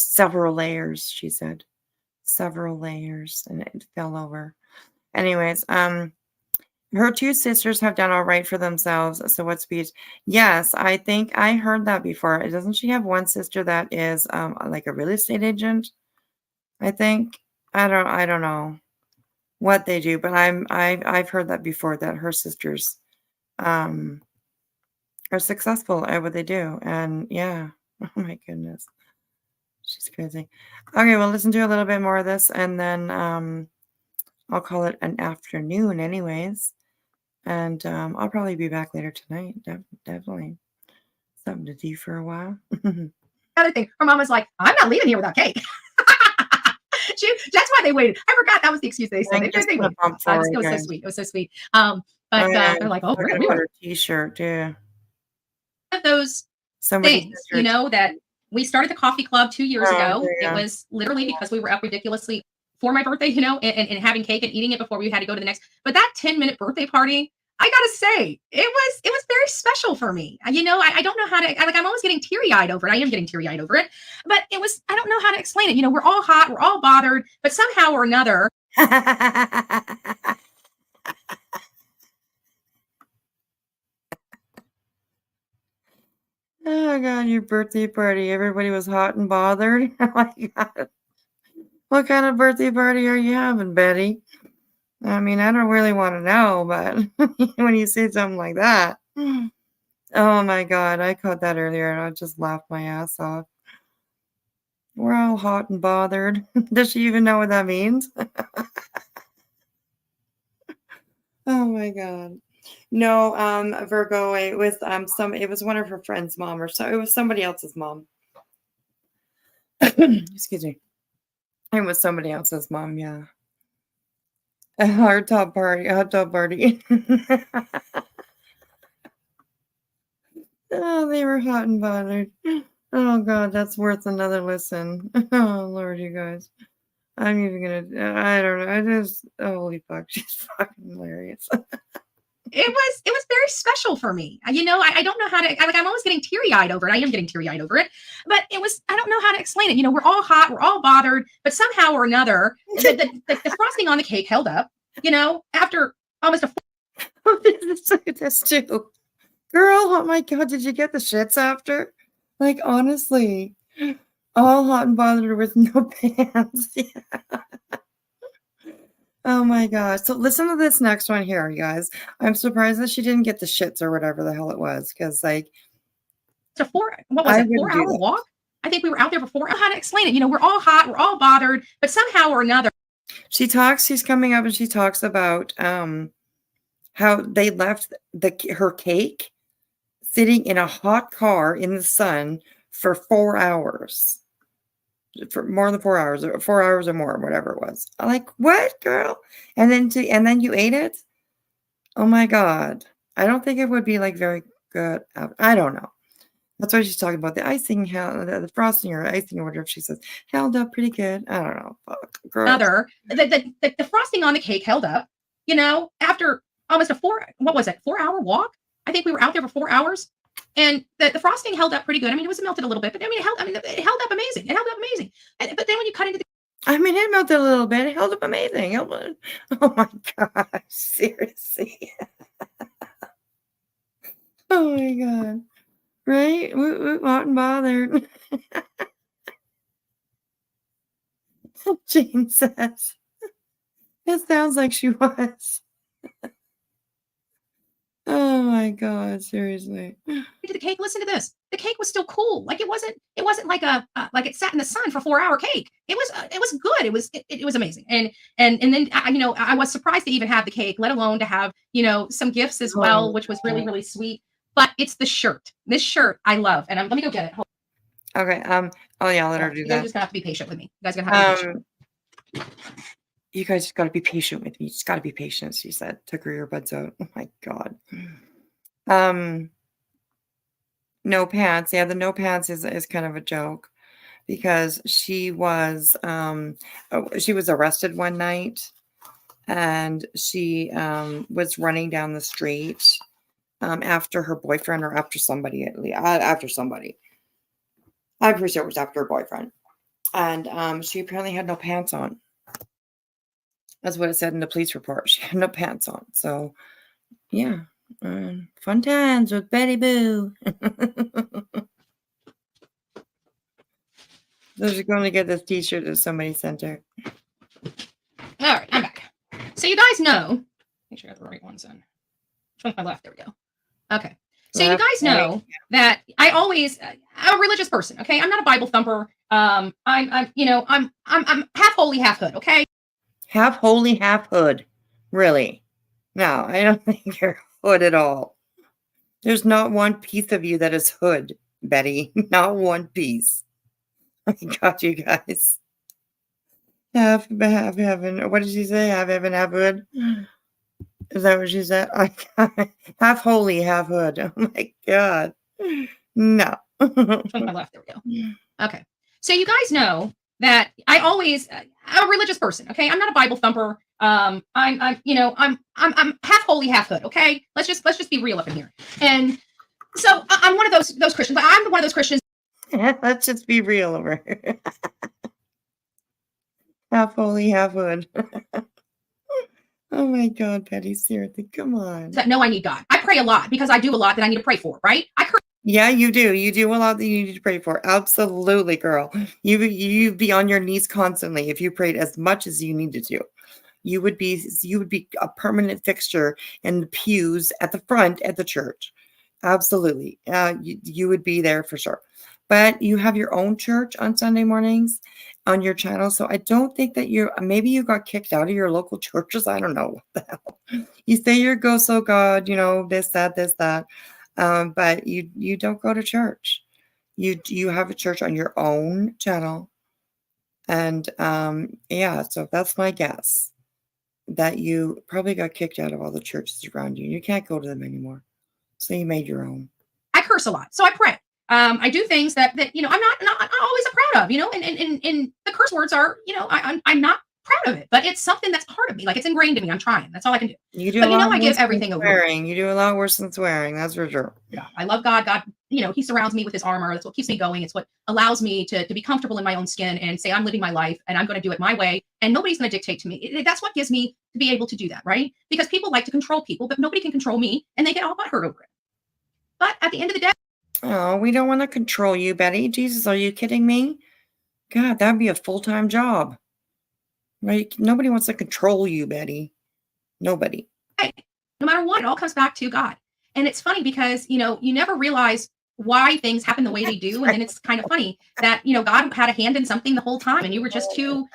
several layers, she said. Several layers, and it fell over. Anyways, her two sisters have done all right for themselves. So what speech? Yes, I think I heard that before. Doesn't she have one sister that is like a real estate agent? I think. I don't know what they do, but I've heard that before, that her sisters are successful at what they do. And yeah, oh my goodness. She's crazy. Okay, we'll listen to a little bit more of this, and then I'll call it an afternoon anyways. And I'll probably be back later tonight. Definitely. Something to do for a while. Other thing, her mom was like, I'm not leaving here without cake. That's why they waited. I forgot that was the excuse they said. They waited. It was so sweet. They're like, oh, we were a t-shirt, yeah. One of those things, that we started the coffee club 2 years ago. It was literally because we were up ridiculously for my birthday, and having cake and eating it before we had to go to the next. But that 10-minute birthday party, I gotta say, it was very special for me. I don't know how to, I'm always getting teary-eyed over it. I am getting teary-eyed over it, but I don't know how to explain it. We're all hot, we're all bothered, but somehow or another. Oh God, your birthday party. Everybody was hot and bothered. Oh my God. What kind of birthday party are you having, Betty? I mean, I don't really want to know, but when you say something like that, oh my God, I caught that earlier and I just laughed my ass off. We're all hot and bothered. Does she even know what that means? Oh my God. No, Virgo, it was it was one of her friend's mom, or so it was somebody else's mom. Excuse me. It was somebody else's mom, yeah. A hot dog party. Oh, they were hot and bothered. Oh God, that's worth another listen. Oh Lord, you guys. I'm even gonna, I don't know. I just, holy fuck, she's fucking hilarious. It was very special for me. I don't know how to, I'm always getting teary-eyed over it. I am getting teary-eyed over it, but I don't know how to explain it. We're all hot, we're all bothered, but somehow or another, the frosting on the cake held up, after almost this too. Girl, oh my God, did you get the shits after? Like, honestly, all hot and bothered with no pants. Yeah. Oh my God. So listen to this next one here, you guys. I'm surprised that she didn't get the shits or whatever the hell it was. Because like, it's a 4-hour walk? I think we were out there before. I don't know how to explain it. We're all hot, we're all bothered, but somehow or another. She's coming up and she talks about how they left her cake sitting in a hot car in the sun for 4 hours. for more than 4 hours, or 4 hours or more, whatever it was. I'm like, what, girl? And then you ate it? Oh my God. I don't think it would be like very good. I don't know. That's why she's talking about the icing, the frosting or icing or whatever she says held up pretty good. I don't know. Fuck, gross. The frosting on the cake held up, after almost a 4-hour walk. I think we were out there for 4 hours, and the frosting held up pretty good. I mean, it was melted a little bit, but it held up amazing. It held up amazing. But then when you cut into it melted a little bit. It held up amazing. Oh my gosh, seriously. Oh my God. Right? We wasn't bothered. Jane says, it sounds like she was. Oh my God, seriously. the cake, listen to this. The cake was still cool. Like it wasn't like like it sat in the sun for 4-hour cake. It was good. It was amazing. And then I was surprised to even have the cake, let alone to have, some gifts as well, which was really, really sweet. But it's the shirt. This shirt I love. And let me go get it. Hold Okay. Oh yeah, I'll let her do You guys that. just gonna have to be patient with me. You guys are gonna have to be patient. You guys just got to be patient with me. You just got to be patient, she said. Took her earbuds out. Oh my God. No pants. Yeah, the no pants is kind of a joke because she was arrested one night and she was running down the street after her boyfriend or after somebody, after somebody. I'm pretty sure it was after her boyfriend. And she apparently had no pants on. That's what it said in the police report. She had no pants on. So, yeah. Fun times with Betty Boo. So she's going to get this t-shirt that somebody sent her. All right, I'm back. So you guys know, make sure I got the right ones in. Which one's my left? There we go. Okay. So you guys know that I'm a religious person. Okay, I'm not a Bible thumper. I'm half holy, half hood. Okay. Half holy, half hood. Really? No, I don't think you're hood at all. There's not one piece of you that is hood, Betty. Not one piece. Oh my God, you guys. Half heaven. What did she say? Half heaven, half hood? Is that what she said? Half holy, half hood. Oh my God. No. Which one's my left? There we go. Okay. So you guys know that I'm a religious person. Okay. I'm not a Bible thumper. I'm half holy, half hood. Okay. Let's just be real up in here. And so I'm one of those Christians. I'm one of those Christians. Let's just be real over here. Half holy, half hood. Oh my God, Betty, seriously, come on. That know I need God. I pray a lot because I do a lot that I need to pray for, right? Yeah, you do. You do a lot that you need to pray for. Absolutely, girl. You'd be on your knees constantly if you prayed as much as you needed to. You would be a permanent fixture in the pews at the front at the church. Absolutely. You would be there for sure. But you have your own church on Sunday mornings on your channel. So I don't think that maybe you got kicked out of your local churches. I don't know what the hell. You say you're go so God, this, that. But you don't go to church. You have a church on your own channel. And yeah, so that's my guess. That you probably got kicked out of all the churches around you. You can't go to them anymore. So you made your own. I curse a lot. So I pray. I do things that I'm not always proud of, and the curse words are, I'm not proud of it, but it's something that's part of me. Like it's ingrained in me. I'm trying. That's all I can do. You do but I give everything over. Swearing. You do a lot worse than swearing. That's for sure. Yeah. I love God. God, he surrounds me with his armor. That's what keeps me going. It's what allows me to be comfortable in my own skin and say, I'm living my life and I'm going to do it my way. And nobody's going to dictate to me. That's what gives me to be able to do that. Right. Because people like to control people, but nobody can control me and they get all butthurt over it. But at the end of the day, oh, we don't want to control you, Betty. Jesus, are you kidding me? God, that'd be a full-time job. Right? Nobody wants to control you, Betty. Nobody. No matter what, it all comes back to God. And it's funny because, you never realize why things happen the way they do. And then it's kind of funny that, God had a hand in something the whole time and you were just you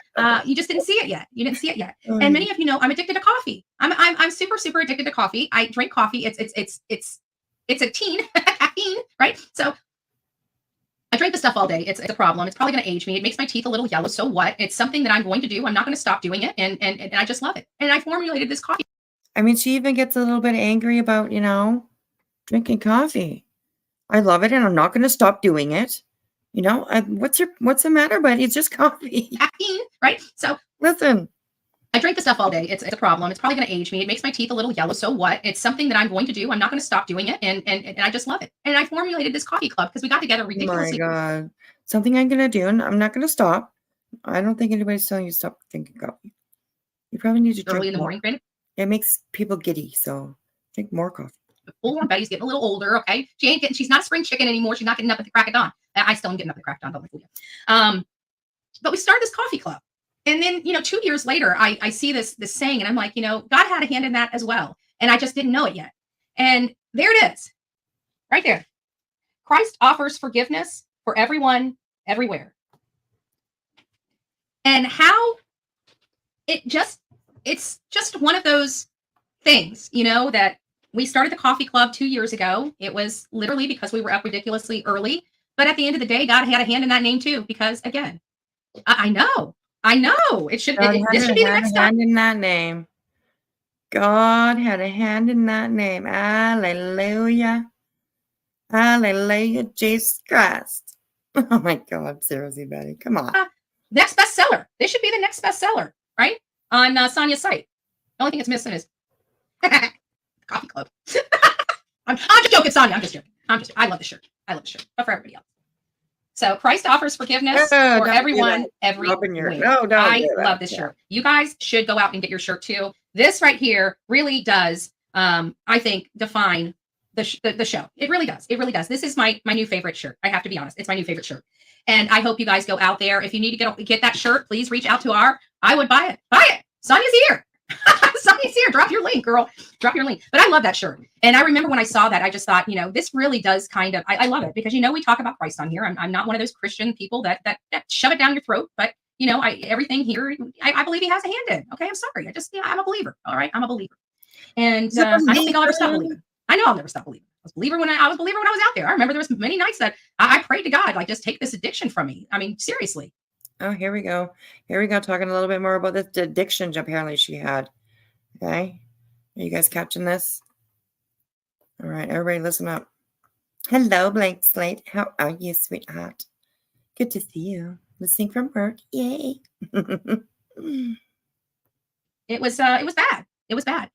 just didn't see it yet. You didn't see it yet. And many of you know, I'm addicted to coffee. I'm super, super addicted to coffee. I drink coffee. It's a caffeine, right? So I drink the stuff all day. It's a problem. It's probably going to age me. It makes my teeth a little yellow. So what? It's something that I'm going to do. I'm not going to stop doing it. And I just love it. And I formulated this coffee. I mean, she even gets a little bit angry about, drinking coffee. I love it, and I'm not going to stop doing it. What's the matter, buddy? It's just coffee. Caffeine, right? So Listen. I drink the stuff all day. It's a problem. It's probably going to age me. It makes my teeth a little yellow. So what? It's something that I'm going to do. I'm not going to stop doing it. And I just love it. And I formulated this coffee club because we got together Oh my ridiculously. God. Something I'm going to do, and I'm not going to stop. I don't think anybody's telling you to stop drinking coffee. You probably need to drink Early in the more. morning, granted. It makes people giddy, so drink more coffee. Full-on Betty's getting a little older. Okay, she's not a spring chicken anymore. She's not getting up at the crack of dawn. I still am getting up at the crack of dawn. Don't fool you. But we started this coffee club, and then 2 years later, I see this saying, and I'm like, God had a hand in that as well, and I just didn't know it yet. And there it is, right there. Christ offers forgiveness for everyone, everywhere. And how it's just one of those things, that we started the coffee club 2 years ago. It was literally because we were up ridiculously early. But at the end of the day, God had a hand in that name too, because again, I know it should. This should be the next step. Hand in that name. God had a hand in that name. Hallelujah. Hallelujah, Jesus Christ. Oh my God, seriously, Betty, come on. Next bestseller. This should be the next bestseller, right? On Sonia's site. The only thing it's missing is coffee club. I'm just joking, Sonia. I'm just joking. I love the shirt. But for everybody else. So Christ offers forgiveness for everyone, everywhere. I love this shirt. You guys should go out and get your shirt too. This right here really does, I think, define the show. It really does. It really does. This is my new favorite shirt. I have to be honest. It's my new favorite shirt. And I hope you guys go out there. If you need to get that shirt, please reach out to I would buy it. Buy it. Sonia's here. Sonia's here. Drop your link, girl. Drop your link. But I love that shirt. And I remember when I saw that, I just thought, this really does kind of, I love it because, we talk about Christ on here. I'm not one of those Christian people that shove it down your throat. But, everything here, I believe he has a hand in. Okay. I'm sorry. I'm a believer. All right. I'm a believer. And I don't think I'll ever stop believing. I know I'll never stop believing. I was a believer when I was out there. I remember there was many nights that I prayed to God, like, just take this addiction from me. I mean, seriously. Oh, here we go. Talking a little bit more about this addiction apparently she had. Okay. Are you guys catching this? All right. Everybody listen up. Hello, Blank Slate. How are you, sweetheart? Good to see you. Listening from work. Yay. It was bad. It was bad.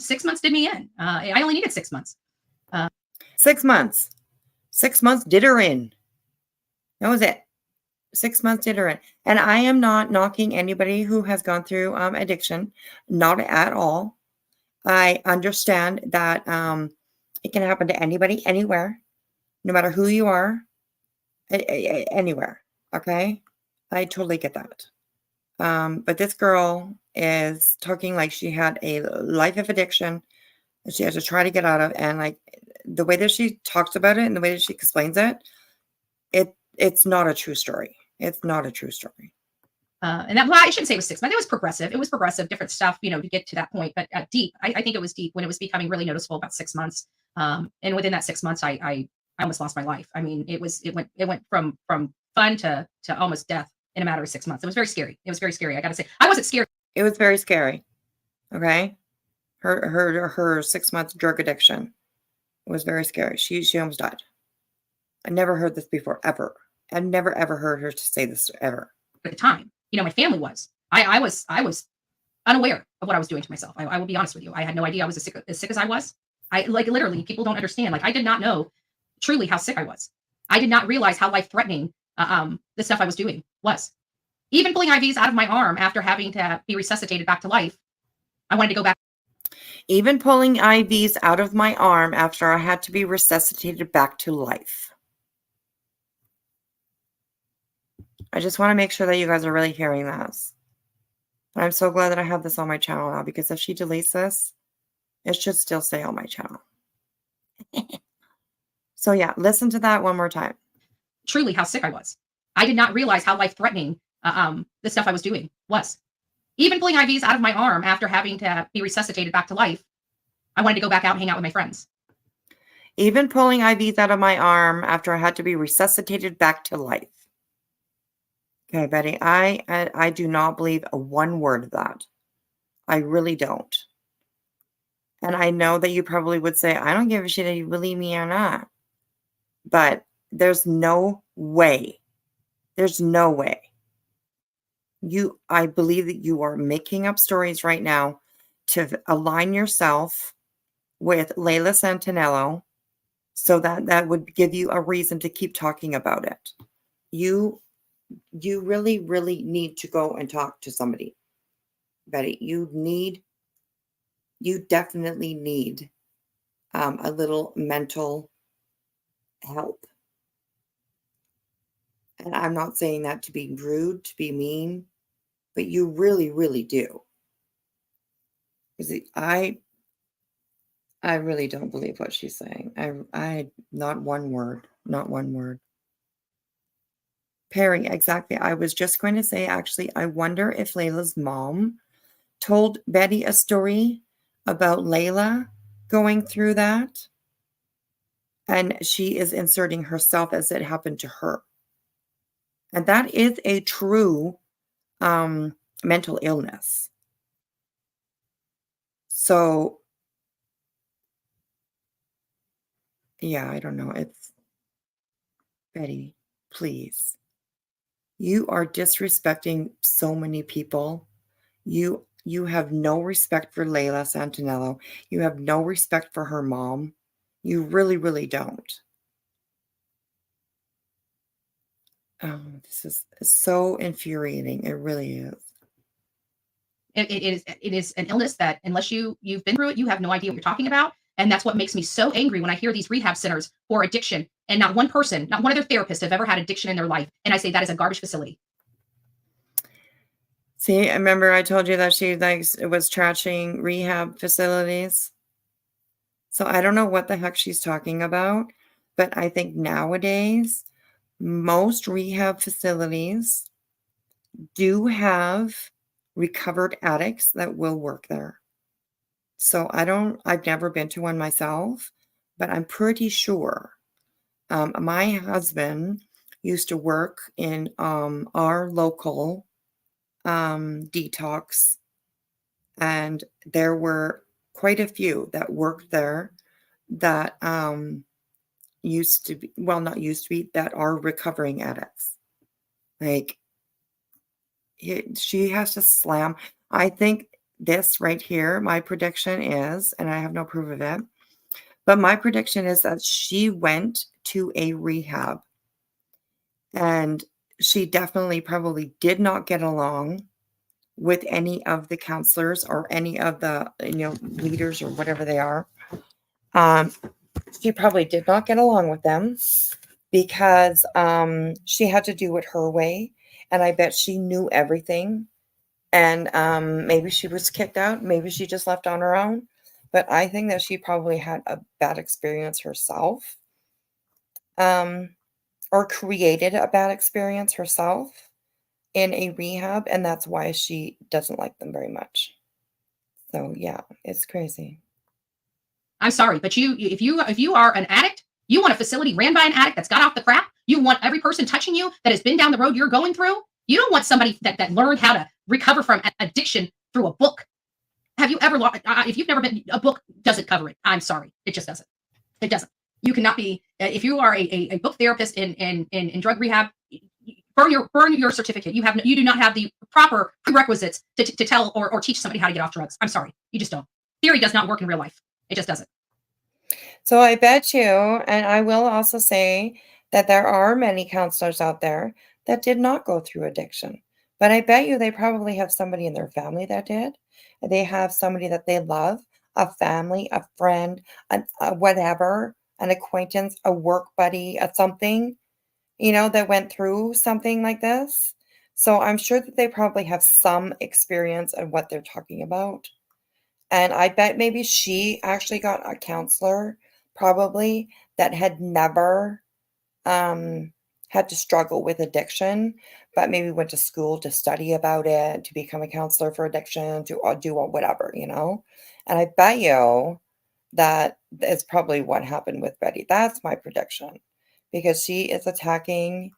6 months did me in. I only needed 6 months. 6 months. 6 months did her in. That was it. 6 months did her in. And I am not knocking anybody who has gone through addiction. Not at all. I understand that it can happen to anybody, anywhere, no matter who you are, anywhere. Okay? I totally get that. But this girl is talking like she had a life of addiction that she had to try to get out of. And like the way that she talks about it and the way that she explains it, it's not a true story. It's not a true story. And that, well, I shouldn't say it was 6 months. It was progressive. It was progressive, different stuff, to get to that point. But deep, I think it was deep when it was becoming really noticeable about 6 months. And within that 6 months, I almost lost my life. I mean, it went from fun to almost death in a matter of 6 months. It was very scary. It was very scary. I got to say, I wasn't scared. It was very scary. Okay. Her 6 month drug addiction was very scary. She almost died. I never heard this before, ever. I've never, ever heard her say this ever. At the time, my family was. I was unaware of what I was doing to myself. I will be honest with you. I had no idea I was as sick as I was. I literally, people don't understand. Like, I did not know truly how sick I was. I did not realize how life-threatening the stuff I was doing was. Even pulling IVs out of my arm after having to be resuscitated back to life. I wanted to go back. Even pulling IVs out of my arm after I had to be resuscitated back to life. I just want to make sure that you guys are really hearing this. I'm so glad that I have this on my channel now, because if she deletes this, it should still stay on my channel. So yeah, listen to that one more time. Truly how sick I was. I did not realize how life-threatening the stuff I was doing was. Even pulling IVs out of my arm after having to be resuscitated back to life. I wanted to go back out and hang out with my friends. Even pulling IVs out of my arm after I had to be resuscitated back to life. Okay, Betty, I do not believe a one word of that. I really don't. And I know that you probably would say, I don't give a shit if you believe me or not. But there's no way. There's no way. I believe that you are making up stories right now to align yourself with Layla Santinello so that would give you a reason to keep talking about it. You really, really need to go and talk to somebody, Betty. You definitely need a little mental help. And I'm not saying that to be rude, to be mean, but you really, really do. Because I really don't believe what she's saying. I not one word, not one word. Perry, exactly. I was just going to say, actually, I wonder if Layla's mom told Betty a story about Layla going through that, and she is inserting herself as it happened to her. And that is a true mental illness. So, yeah, I don't know. It's Betty, please. You are disrespecting so many people. You have no respect for Layla Santinello. You have no respect for her mom. You really, really don't. Oh, this is so infuriating. It really is. It is an illness that unless you've been through it, you have no idea what you're talking about. And that's what makes me so angry when I hear these rehab centers for addiction and not one person, not one of their therapists have ever had addiction in their life. And I say that is a garbage facility. See, I remember I told you that she was trashing rehab facilities. So I don't know what the heck she's talking about, but I think nowadays most rehab facilities do have recovered addicts that will work there. So I've never been to one myself, but I'm pretty sure. My husband used to work in our local detox, and there were quite a few that worked there that used to be, well, not used to be, that are recovering addicts. Like, she has to slam. I think this right here, my prediction is, and I have no proof of it, but my prediction is that she went to a rehab and she definitely probably did not get along with any of the counselors or any of the leaders or whatever they are. She probably did not get along with them because she had to do it her way, and I bet she knew everything. And maybe she was kicked out, maybe she just left on her own, but I think that she probably had a bad experience herself, or created a bad experience herself in a rehab, and that's why she doesn't like them very much. So yeah, it's crazy. I'm sorry, but if you are an addict, you want a facility ran by an addict that's got off the crap. You want every person touching you that has been down the road you're going through. You don't want somebody that learned how to recover from addiction through a book. Have you ever? If you've never been, a book doesn't cover it. I'm sorry, it just doesn't. It doesn't. You cannot be if you are a book therapist in drug rehab. Burn your certificate. You do not have the proper prerequisites to tell or teach somebody how to get off drugs. I'm sorry, you just don't. Theory does not work in real life. It just doesn't. So I bet you, and I will also say that there are many counselors out there that did not go through addiction, but I bet you they probably have somebody in their family that did. They have somebody that they love, a family, a friend, a whatever, an acquaintance, a work buddy, a something, that went through something like this. So I'm sure that they probably have some experience of what they're talking about. And I bet maybe she actually got a counselor, probably, that had never had to struggle with addiction, but maybe went to school to study about it, to become a counselor for addiction, to do whatever. And I bet you that is probably what happened with Betty. That's my prediction, because she is attacking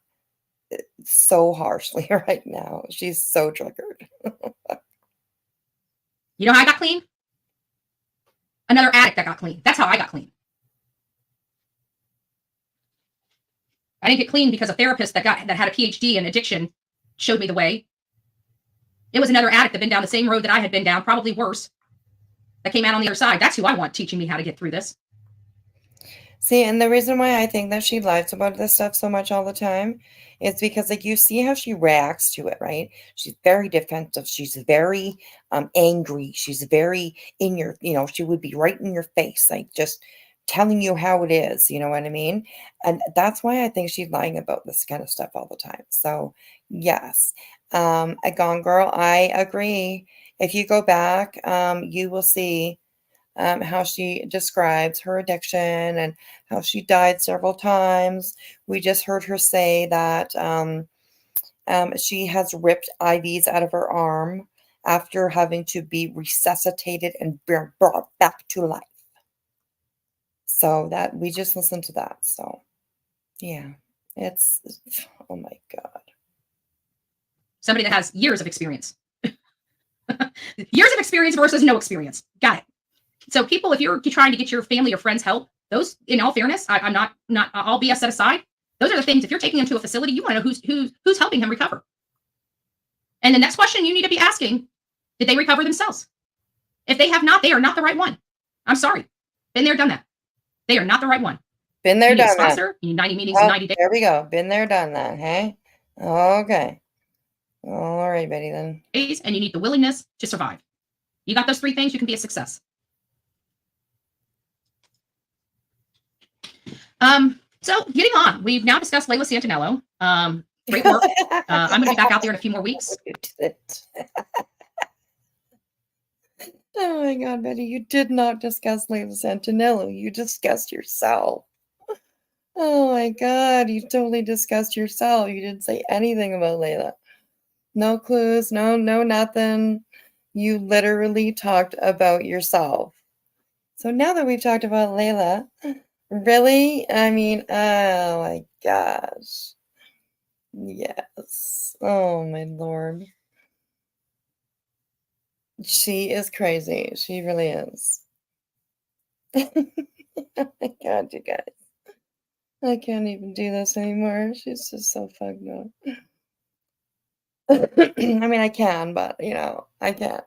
so harshly right now. She's so triggered. You know how I got clean? Another addict that got clean. That's how I got clean. I didn't get clean because a therapist that had a PhD in addiction showed me the way. It was another addict that had been down the same road that I had been down, probably worse, that came out on the other side. That's who I want teaching me how to get through this. See, and the reason why I think that she lies about this stuff so much all the time is because, like, you see how she reacts to it, right? She's very defensive. She's very angry. She's very in your, she would be right in your face, like just telling you how it is. You know what I mean? And that's why I think she's lying about this kind of stuff all the time. So, yes, a Gone Girl, I agree. If you go back, you will see how she describes her addiction and how she died several times. We just heard her say that she has ripped IVs out of her arm after having to be resuscitated and brought back to life. So that we just listened to that. So yeah, it's oh my God. Somebody that has years of experience. Years of experience versus no experience. Got it. So people, if you're trying to get your family or friends help, those, in all fairness, I'm not all BS set aside. Those are the things. If you're taking them to a facility, you want to know who's helping him recover. And the next question you need to be asking: did they recover themselves? If they have not, they are not the right one. I'm sorry. Been there, done that. They are not the right one. Been there, you need done a sponsor, that. You need 90 meetings in 90 days. There we go. Been there, done that. Hey, okay. All right, Betty, then. And you need the willingness to survive. You got those 3 things, you can be a success. So getting on, we've now discussed Layla Santinello. Great work. I'm going to be back out there in a few more weeks. Oh my God, Betty, you did not discuss Layla Santinello. You discussed yourself. Oh my God, you totally discussed yourself. You didn't say anything about Layla. No clues, no nothing. You literally talked about yourself. So now that we've talked about Layla, really? I mean, oh my gosh. Yes. Oh my Lord. She is crazy. She really is. Oh my God, you guys. I can't even do this anymore. She's just so fucked up. I mean, I can, but, I can't.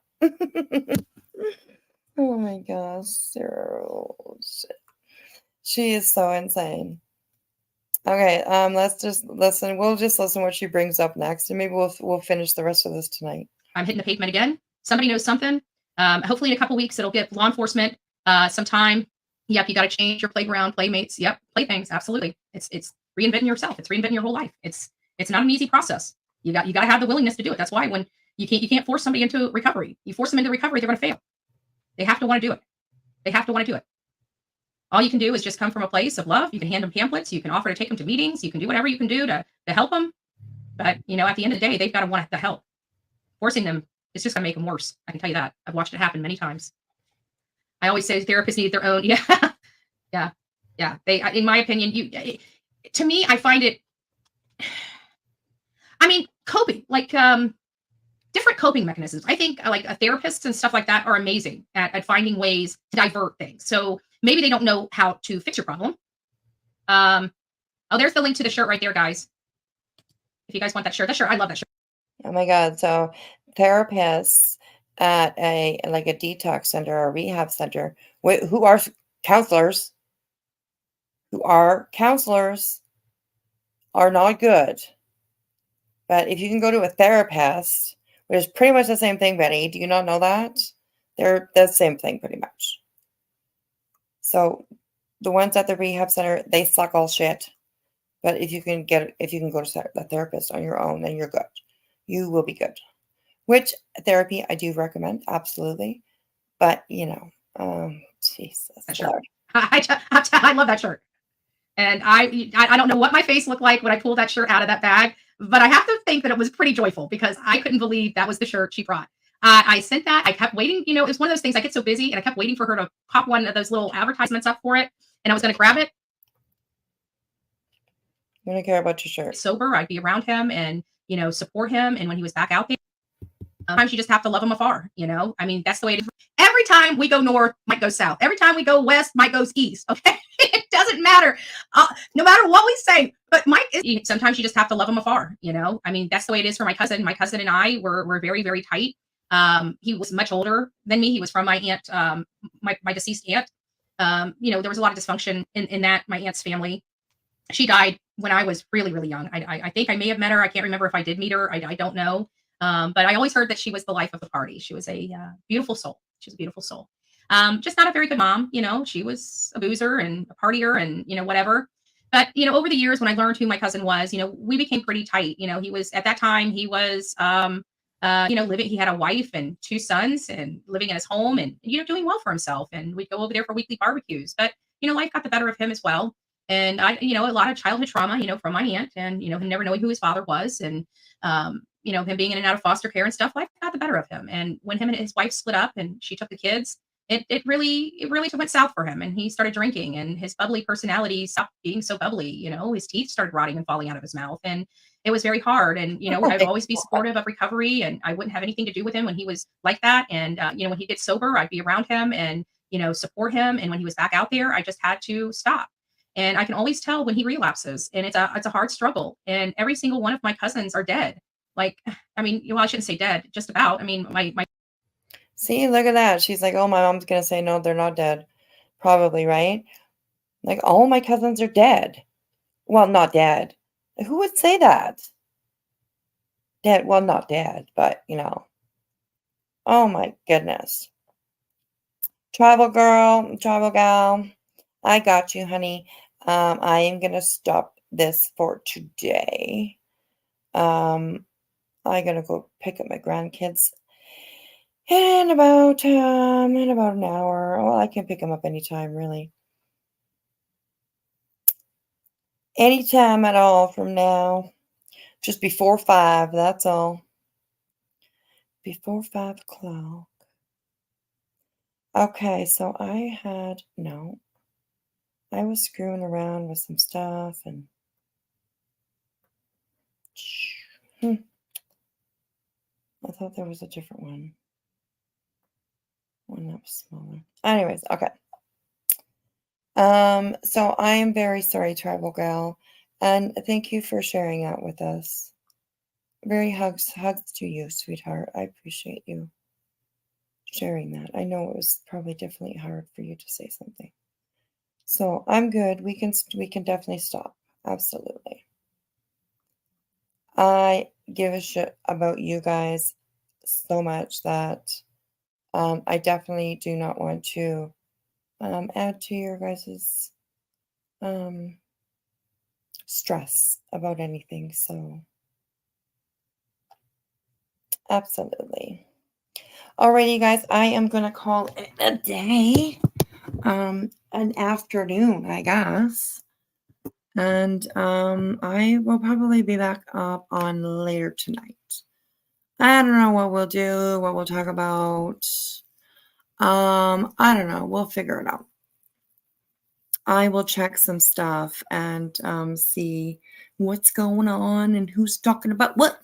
Oh my gosh. She is so insane. Okay, let's just listen. We'll just listen what she brings up next, and maybe we'll finish the rest of this tonight. I'm hitting the pavement again. Somebody knows something. Hopefully in a couple weeks, it'll give law enforcement some time. Yep, you got to change your playground, playmates. Yep, playthings. Absolutely. It's reinventing yourself. It's reinventing your whole life. It's not an easy process. You got to have the willingness to do it. That's why when you can't force somebody into recovery. You force them into recovery, they're going to fail. They have to want to do it. They have to want to do it. All you can do is just come from a place of love. You can hand them pamphlets. You can offer to take them to meetings. You can do whatever you can do to help them. But, at the end of the day, they've got to want the help. Forcing them is just going to make them worse. I can tell you that. I've watched it happen many times. I always say therapists need their own. Yeah. They, in my opinion, to me, I find it, coping, like different coping mechanisms. I think like therapists and stuff like that are amazing at finding ways to divert things. So maybe they don't know how to fix your problem. There's the link to the shirt right there, guys. If you guys want that shirt, I love that shirt. Oh my God. So therapists at a detox center or rehab center who are counselors are not good. But if you can go to a therapist, which is pretty much the same thing, Betty, do you not know that? They're the same thing pretty much. So the ones at the rehab center, they suck all shit. But if you can go to a therapist on your own, then you're good. You will be good. Which therapy I do recommend, absolutely. But Jesus Lord. I love that shirt. And I don't know what my face looked like when I pulled that shirt out of that bag, but I have to think that it was pretty joyful because I couldn't believe that was the shirt she brought. I sent that. I kept waiting. You know, it was one of those things. I get so busy, and I kept waiting for her to pop one of those little advertisements up for it, and I was going to grab it. I don't care about your shirt. Sober, I'd be around him and support him. And when he was back out there, sometimes you just have to love him afar. I mean, that's the way it is. Every time we go north, Mike goes south. Every time we go west, Mike goes east. Okay, it doesn't matter, no matter what we say. But Mike is. Sometimes you just have to love him afar. I mean, that's the way it is for my cousin. My cousin and I were very, very tight. He was much older than me. He was from my aunt, my deceased aunt. There was a lot of dysfunction in that my aunt's family. She died when I was really, really young. I think I may have met her. I can't remember if I did meet her. I don't know. But I always heard that she was the life of the party. She was a beautiful soul. She was a beautiful soul. Just not a very good mom. She was a boozer and a partier and, whatever. But, over the years when I learned who my cousin was, we became pretty tight. He was at that time, he was, living, he had a wife and 2 sons and living in his home and, doing well for himself. And we'd go over there for weekly barbecues. But, life got the better of him as well. And I, a lot of childhood trauma, from my aunt and, him never knowing who his father was. And, him being in and out of foster care and stuff, life got the better of him. And when him and his wife split up and she took the kids, it really went south for him. And he started drinking and his bubbly personality stopped being so bubbly. His teeth started rotting and falling out of his mouth. And it was very hard. And, I'd always be supportive of recovery and I wouldn't have anything to do with him when he was like that. And, when he gets sober, I'd be around him and, support him. And when he was back out there, I just had to stop. And I can always tell when he relapses and it's a hard struggle. And every single one of my cousins are dead. Like, I mean, I shouldn't say dead, just about. I mean, my See, look at that. She's like, oh, my mom's going to say, no, they're not dead. Probably, right? Like, all my cousins are dead. Well, not dead. Who would say that? Dead. Well, not dead, but, Oh, my goodness. Travel girl, travel gal. I got you, honey. I am going to stop this for today. I gotta go pick up my grandkids in about an hour. Well, I can pick them up anytime, really. Anytime at all from now. Just before 5, that's all. Before 5 o'clock. Okay, so I was screwing around with some stuff and I thought there was a different one. One that was smaller. Anyways, okay. So I am very sorry, Tribal Gal, and thank you for sharing that with us. Very hugs to you, sweetheart. I appreciate you sharing that. I know it was probably definitely hard for you to say something. So I'm good. We can definitely stop. Absolutely. I give a shit about you guys so much that I definitely do not want to add to your guys' stress about anything. So absolutely. Alrighty, guys, I am going to call it a day. An afternoon, I guess. And I will probably be back up on later tonight. I don't know what we'll do, what we'll talk about. I don't know. We'll figure it out. I will check some stuff and see what's going on and who's talking about what.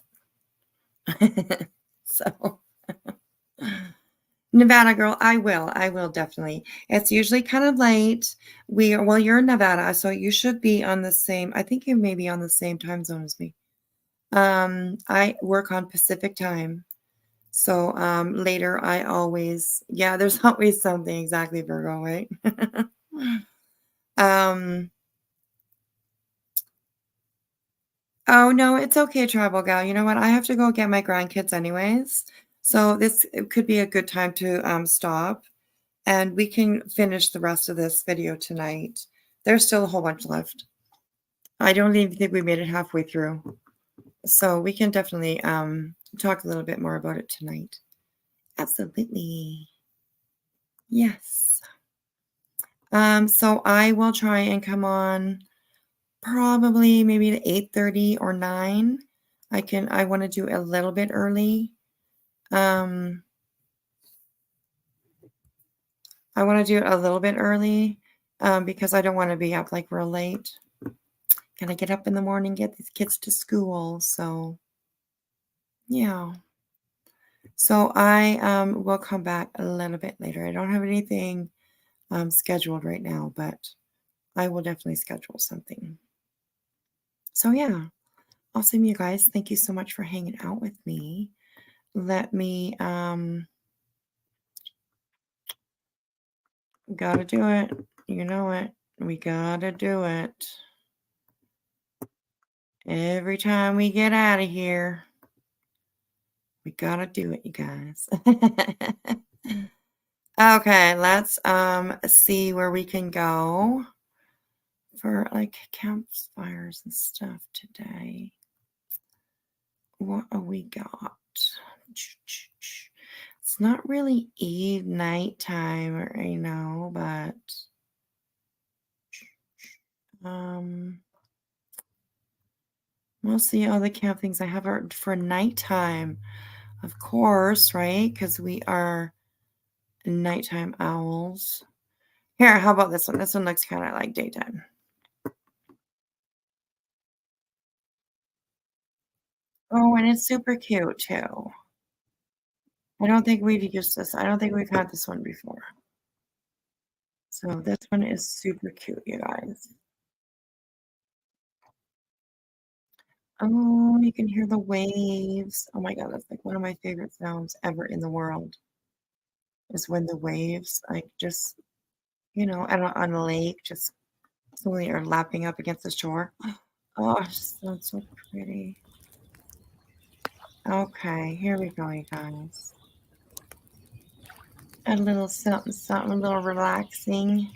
So, Nevada girl, I will definitely. It's usually kind of late. You're in Nevada, so you should be on the same, I think you may be on the same time zone as me. I work on Pacific time. So later there's always something exactly, Virgo, right? Oh no, it's okay, Tribal Gal. You know what? I have to go get my grandkids anyways. So it could be a good time to stop and we can finish the rest of this video tonight. There's still a whole bunch left. I don't even think we made it halfway through. So we can definitely talk a little bit more about it tonight. Absolutely. Yes. So I will try and come on probably maybe at 8:30 or 9. I want to do a little bit early I want to do it a little bit early because I don't want to be up like real late. Gotta get up in the morning, get these kids to school. So, yeah. So I will come back a little bit later. I don't have anything scheduled right now, but I will definitely schedule something. So, yeah. Awesome, you guys. Thank you so much for hanging out with me. Let me, gotta do it. You know it. We gotta do it. Every time we get out of here, we gotta do it, you guys. Okay, let's see where we can go for like campfires and stuff today. What have we got? It's not really Eve nighttime, or but mostly all the camp things I have are for nighttime, of course, right? Because we are nighttime owls. Here, how about this one? This one looks kind of like daytime. Oh, and it's super cute too. I don't think we've used this. I don't think we've had this one before. So this one is super cute, you guys. Oh, you can hear the waves. Oh my God, that's like one of my favorite sounds ever in the world. Is when the waves like just, on a lake, just slowly are lapping up against the shore. Oh, that's so pretty. Okay, here we go, you guys. A little something, something, a little relaxing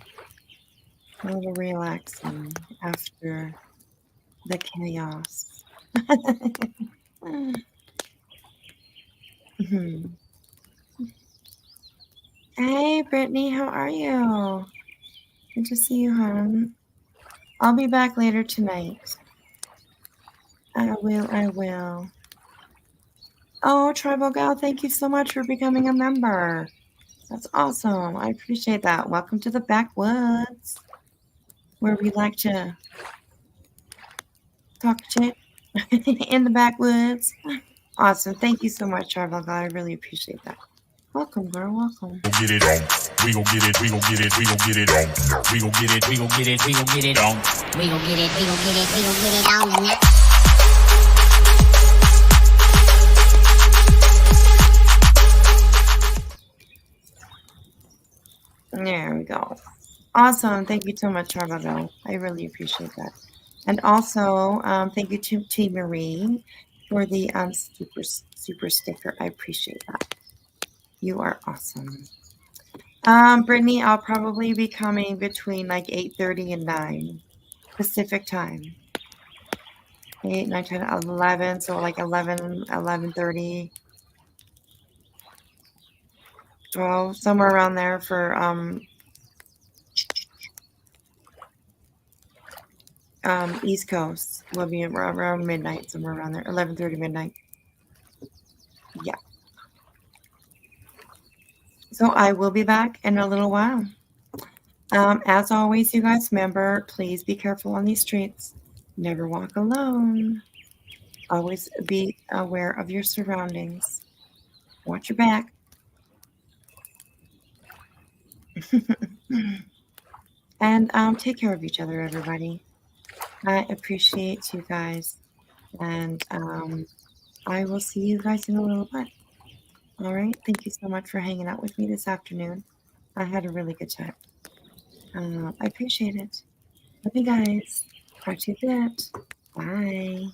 after the chaos. Hey, Brittany, how are you? Good to see you, hon. I'll be back later tonight. I will. Oh, Tribal Gal, thank you so much for becoming a member. That's awesome. I appreciate that. Welcome to the backwoods, where we like to talk shit in the backwoods. Awesome. Thank you so much, Tribal Gal. I really appreciate that. Welcome, girl. Welcome. Get it on. We gon' get it. We gon' get it. We gon' get it on. We gon' get it. We gon' get it. We gon' get it on. We gon' get it, we gon' get it, we gon' get it on tonight. There we go. Awesome. Thank you so much, Tribal. I really appreciate that. And also, thank you to T. Marie for the super sticker. I appreciate that. You are awesome. Brittany, I'll probably be coming between like 8:30 and 9 Pacific time. 8, 9, 10, 11. So like 11, 11:30. 12, somewhere around there for East Coast. Will be around midnight, somewhere around there. 11:30 midnight. Yeah. So I will be back in a little while. As always, you guys, remember, please be careful on these streets. Never walk alone. Always be aware of your surroundings. Watch your back. And take care of each other, everybody. I appreciate you guys. And I will see you guys in a little bit. All right. Thank you so much for hanging out with me this afternoon. I had a really good time. I appreciate it. Love you guys. Talk to you a bit. Bye.